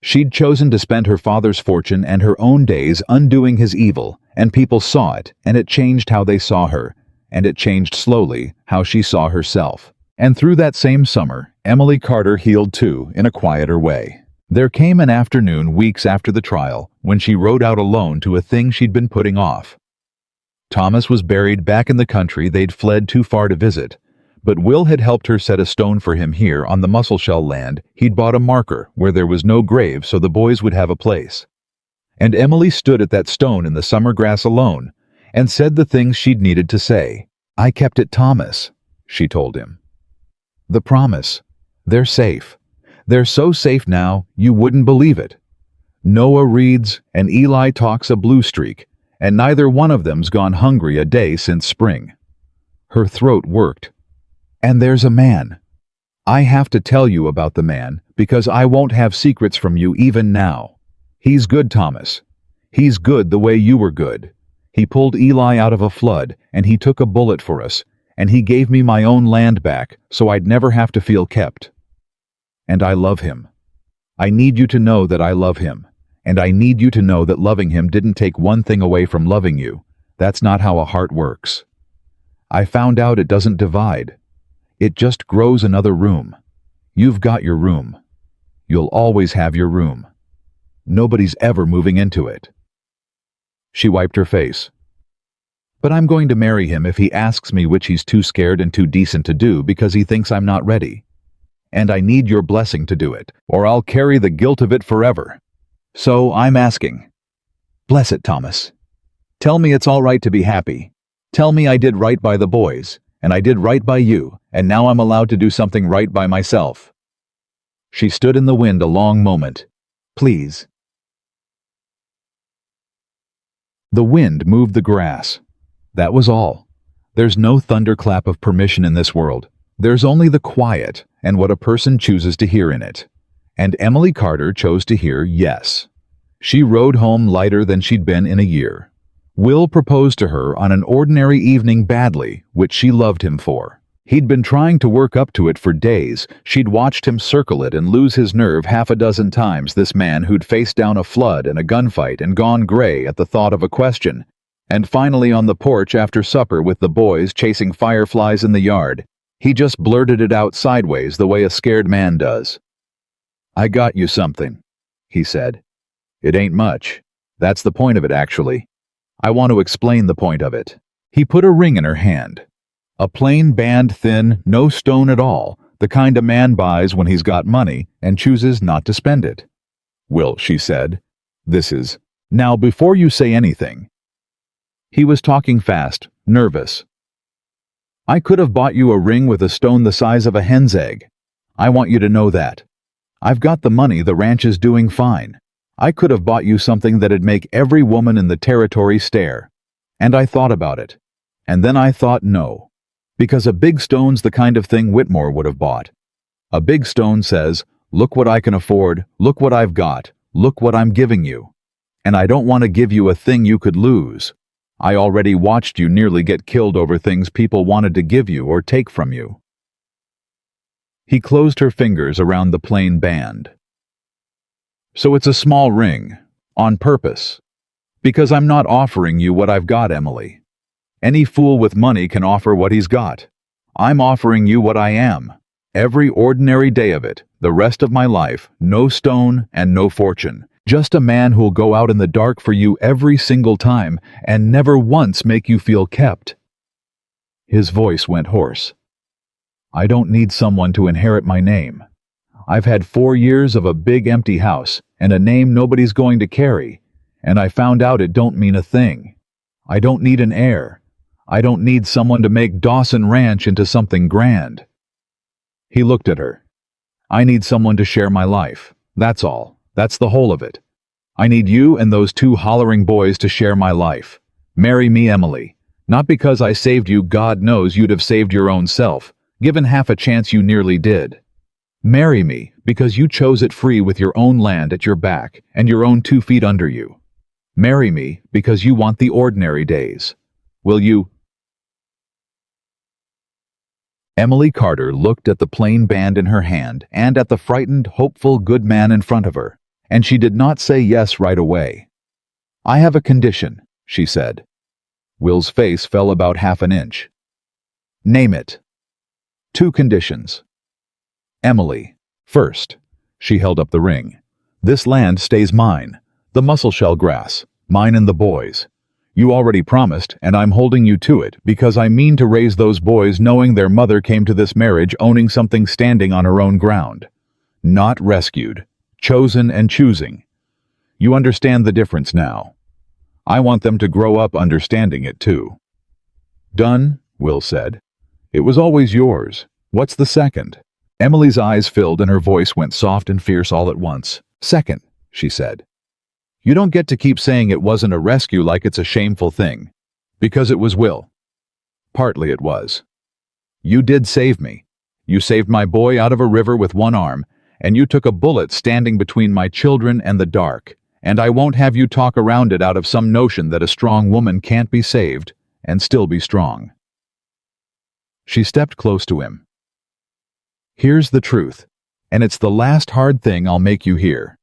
She'd chosen to spend her father's fortune and her own days undoing his evil, and people saw it, and it changed how they saw her, and it changed slowly how she saw herself. And through that same summer, Emily Carter healed too, in a quieter way. There came an afternoon weeks after the trial when she rode out alone to a thing she'd been putting off. Thomas was buried back in the country they'd fled too far to visit, but Will had helped her set a stone for him here on the Musselshell land. He'd bought a marker where there was no grave so the boys would have a place. And Emily stood at that stone in the summer grass alone and said the things she'd needed to say. "I kept it, Thomas," she told him. "The promise. They're safe. They're so safe now, you wouldn't believe it. Noah reads and Eli talks a blue streak, and neither one of them's gone hungry a day since spring." Her throat worked. "And there's a man. I have to tell you about the man, because I won't have secrets from you even now. He's good, Thomas. He's good the way you were good. He pulled Eli out of a flood, and he took a bullet for us, and he gave me my own land back so I'd never have to feel kept. And I love him. I need you to know that I love him, and I need you to know that loving him didn't take one thing away from loving you. That's not how a heart works. I found out it doesn't divide. It just grows another room. You've got your room. You'll always have your room. Nobody's ever moving into it." She wiped her face. "But I'm going to marry him if he asks me, which he's too scared and too decent to do because he thinks I'm not ready. And I need your blessing to do it, or I'll carry the guilt of it forever. So I'm asking. Bless it, Thomas. Tell me it's all right to be happy. Tell me I did right by the boys, and I did right by you, and now I'm allowed to do something right by myself." She stood in the wind a long moment. "Please." The wind moved the grass. That was all. There's no thunderclap of permission in this world. There's only the quiet and what a person chooses to hear in it. And Emily Carter chose to hear yes. She rode home lighter than she'd been in a year. Will proposed to her on an ordinary evening badly, which she loved him for. He'd been trying to work up to it for days. She'd watched him circle it and lose his nerve half a dozen times, this man who'd faced down a flood and a gunfight and gone gray at the thought of a question. And finally on the porch after supper with the boys chasing fireflies in the yard, he just blurted it out sideways the way a scared man does. "I got you something," he said. "It ain't much. That's the point of it, actually. I want to explain the point of it." He put a ring in her hand. A plain band, thin, no stone at all, the kind a man buys when he's got money and chooses not to spend it. "Will," she said, "this is—" "Now, before you say anything." He was talking fast, nervous. "I could have bought you a ring with a stone the size of a hen's egg. I want you to know that. I've got the money, the ranch is doing fine. I could have bought you something that'd make every woman in the territory stare. And I thought about it. And then I thought no. Because a big stone's the kind of thing Whitmore would have bought. A big stone says, look what I can afford, look what I've got, look what I'm giving you. And I don't want to give you a thing you could lose. I already watched you nearly get killed over things people wanted to give you or take from you." He closed her fingers around the plain band. "So it's a small ring, on purpose. Because I'm not offering you what I've got, Emily. Any fool with money can offer what he's got. I'm offering you what I am. Every ordinary day of it, the rest of my life, no stone and no fortune. Just a man who'll go out in the dark for you every single time and never once make you feel kept." His voice went hoarse. "I don't need someone to inherit my name. I've had 4 years of a big empty house and a name nobody's going to carry, and I found out it don't mean a thing. I don't need an heir. I don't need someone to make Dawson Ranch into something grand." He looked at her. "I need someone to share my life. That's all. That's the whole of it. I need you and those 2 hollering boys to share my life. Marry me, Emily. Not because I saved you, God knows you'd have saved your own self. Given half a chance you nearly did. Marry me because you chose it free with your own land at your back and your own 2 feet under you. Marry me because you want the ordinary days. Will you? Emily Carter looked at the plain band in her hand and at the frightened, hopeful, good man in front of her, and she did not say yes right away. I have a condition, she said. Will's face fell about half an inch. Name it. 2 conditions. Emily, first. She held up the ring. This land stays mine. The mussel-shell grass. Mine and the boys. You already promised, and I'm holding you to it, because I mean to raise those boys knowing their mother came to this marriage owning something standing on her own ground. Not rescued. Chosen and choosing. You understand the difference now. I want them to grow up understanding it too. Done, Will said. It was always yours. What's the second? Emily's eyes filled and her voice went soft and fierce all at once. Second, she said. You don't get to keep saying it wasn't a rescue like it's a shameful thing. Because it was, Will. Partly it was. You did save me. You saved my boy out of a river with one arm, and you took a bullet standing between my children and the dark, and I won't have you talk around it out of some notion that a strong woman can't be saved and still be strong. She stepped close to him. Here's the truth, and it's the last hard thing I'll make you hear.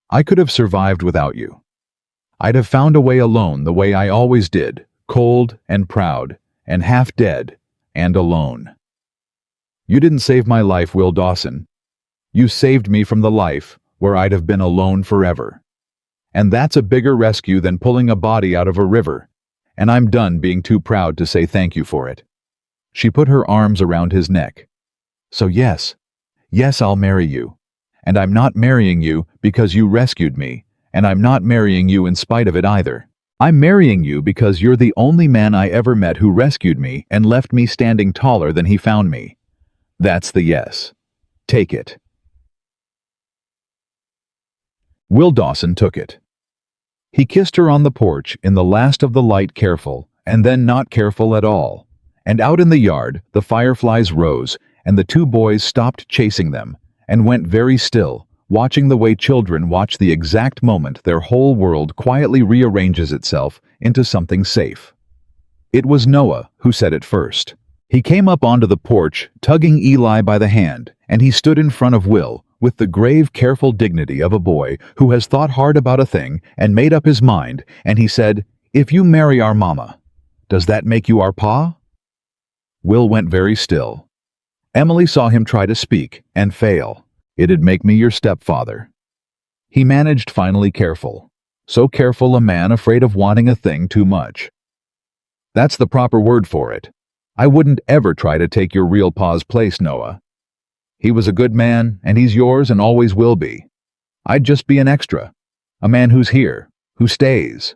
I could have survived without you. I'd have found a way alone the way I always did, cold and proud and half dead and alone. You didn't save my life, Will Dawson. You saved me from the life where I'd have been alone forever. And that's a bigger rescue than pulling a body out of a river, and I'm done being too proud to say thank you for it. She put her arms around his neck. So yes, I'll marry you. And I'm not marrying you because you rescued me, and I'm not marrying you in spite of it either. I'm marrying you because you're the only man I ever met who rescued me and left me standing taller than he found me. That's the yes. Take it. Will Dawson took it. He kissed her on the porch in the last of the light careful, and then not careful at all. And out in the yard, the fireflies rose, and the 2 boys stopped chasing them, and went very still, watching the way children watch the exact moment their whole world quietly rearranges itself into something safe. It was Noah who said it first. He came up onto the porch, tugging Eli by the hand, and he stood in front of Will, with the grave, careful dignity of a boy who has thought hard about a thing and made up his mind, and he said, If you marry our mama, does that make you our pa? Will went very still. Emily saw him try to speak and fail. It'd make me your stepfather. He managed finally careful. So careful a man afraid of wanting a thing too much. That's the proper word for it. I wouldn't ever try to take your real pa's place, Noah. He was a good man, and he's yours and always will be. I'd just be an extra. A man who's here, who stays.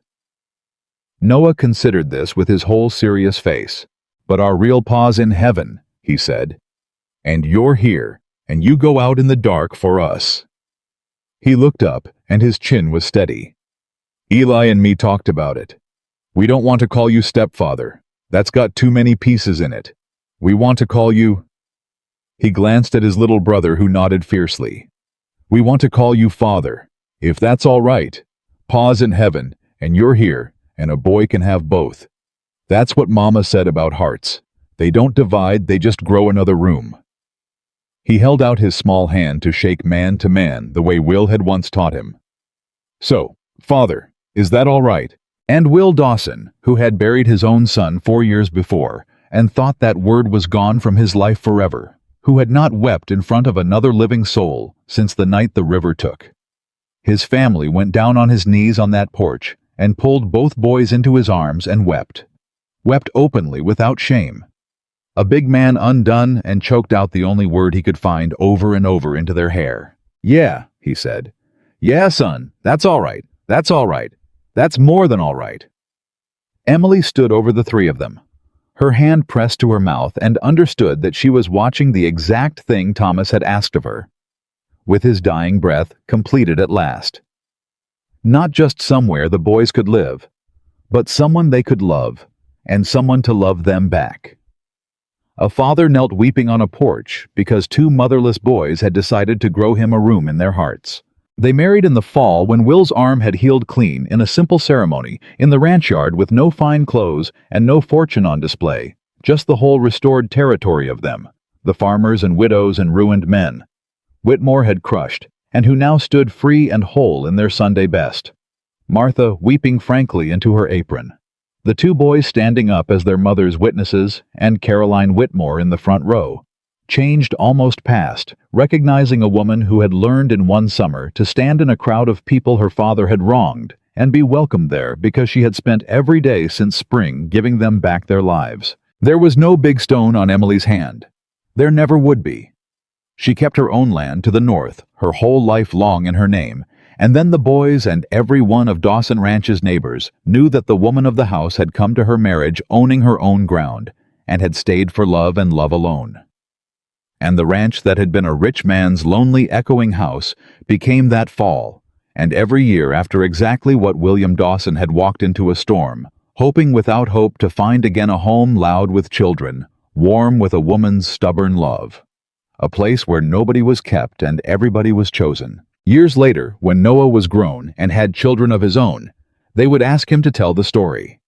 Noah considered this with his whole serious face. But our real pa's in heaven, he said. And you're here, and you go out in the dark for us. He looked up, and his chin was steady. Eli and me talked about it. We don't want to call you stepfather. That's got too many pieces in it. We want to call you... He glanced at his little brother who nodded fiercely. We want to call you father, if that's all right. Pa's in heaven, and you're here, and a boy can have both. That's what Mama said about hearts. They don't divide, they just grow another room. He held out his small hand to shake man to man the way Will had once taught him. So, Father, is that all right? And Will Dawson, who had buried his own son 4 years before and thought that word was gone from his life forever, who had not wept in front of another living soul since the night the river took. His family went down on his knees on that porch and pulled both boys into his arms and wept. Wept openly without shame. A big man undone and choked out the only word he could find over and over into their hair. Yeah, he said. Yeah, son, that's all right. That's all right. That's more than all right. Emily stood over the 3 of them. Her hand pressed to her mouth and understood that she was watching the exact thing Thomas had asked of her. With his dying breath, completed at last. Not just somewhere the boys could live, but someone they could love, and someone to love them back. A father knelt weeping on a porch because two motherless boys had decided to grow him a room in their hearts. They married in the fall when Will's arm had healed clean in a simple ceremony in the ranch yard with no fine clothes and no fortune on display, just the whole restored territory of them, the farmers and widows and ruined men Whitmore had crushed, and who now stood free and whole in their Sunday best. Martha weeping frankly into her apron, the two boys standing up as their mother's witnesses, and Caroline Whitmore in the front row, changed almost past, recognizing a woman who had learned in one summer to stand in a crowd of people her father had wronged and be welcomed there because she had spent every day since spring giving them back their lives. There was no big stone on Emily's hand. There never would be. She kept her own land to the north, her whole life long in her name, and then the boys and every one of Dawson Ranch's neighbors knew that the woman of the house had come to her marriage owning her own ground, and had stayed for love and love alone. And the ranch that had been a rich man's lonely echoing house became that fall, and every year after exactly what William Dawson had walked into a storm, hoping without hope to find again a home loud with children, warm with a woman's stubborn love. A place where nobody was kept and everybody was chosen. Years later, when Noah was grown and had children of his own, they would ask him to tell the story.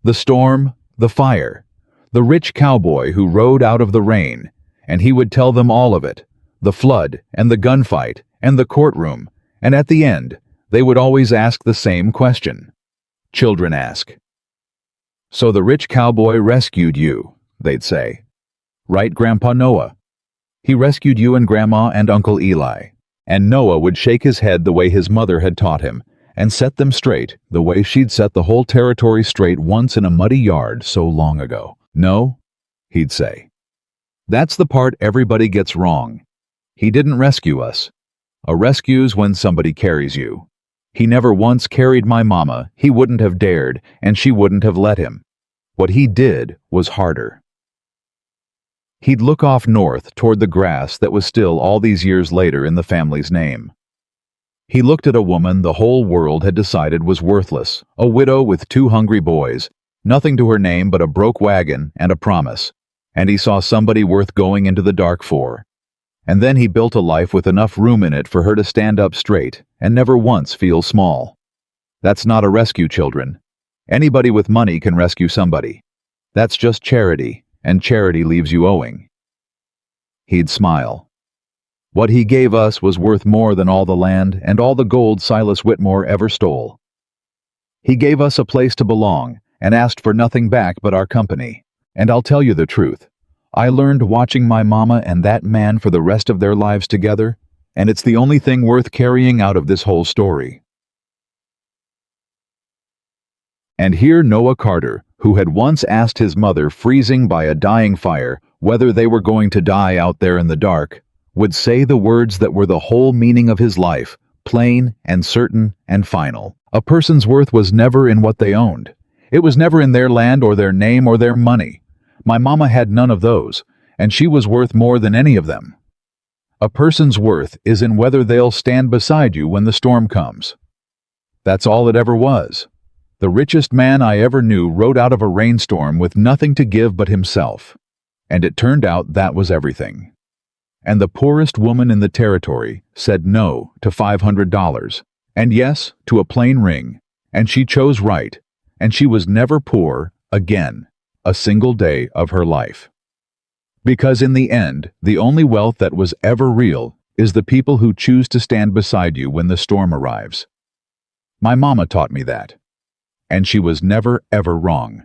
The storm, the fire, the rich cowboy who rode out of the rain, and he would tell them all of it, the flood and the gunfight and the courtroom, and at the end, they would always ask the same question. Children ask. "So the rich cowboy rescued you," they'd say. "Right, Grandpa Noah? He rescued you and Grandma and Uncle Eli." And Noah would shake his head the way his mother had taught him, and set them straight the way she'd set the whole territory straight once in a muddy yard so long ago. "No," he'd say. "That's the part everybody gets wrong. He didn't rescue us. A rescue's when somebody carries you. He never once carried my mama, he wouldn't have dared, and she wouldn't have let him. What he did was harder." He'd look off north toward the grass that was still all these years later in the family's name. He looked at a woman the whole world had decided was worthless, a widow with two hungry boys, nothing to her name but a broke wagon and a promise, and he saw somebody worth going into the dark for. And then he built a life with enough room in it for her to stand up straight and never once feel small. That's not a rescue, children. Anybody with money can rescue somebody. That's just charity, and charity leaves you owing. He'd smile. What he gave us was worth more than all the land and all the gold Silas Whitmore ever stole. He gave us a place to belong and asked for nothing back but our company. And I'll tell you the truth. I learned watching my mama and that man for the rest of their lives together, and it's the only thing worth carrying out of this whole story. And here Noah Carter, who had once asked his mother, freezing by a dying fire, whether they were going to die out there in the dark, would say the words that were the whole meaning of his life, plain and certain and final. A person's worth was never in what they owned. It was never in their land or their name or their money. My mama had none of those, and she was worth more than any of them. A person's worth is in whether they'll stand beside you when the storm comes. That's all it ever was. The richest man I ever knew rode out of a rainstorm with nothing to give but himself. And it turned out that was everything. And the poorest woman in the territory said no to $500, and yes to a plain ring, and she chose right, and she was never poor again, a single day of her life. Because in the end, the only wealth that was ever real is the people who choose to stand beside you when the storm arrives. My mama taught me that. And she was never ever wrong.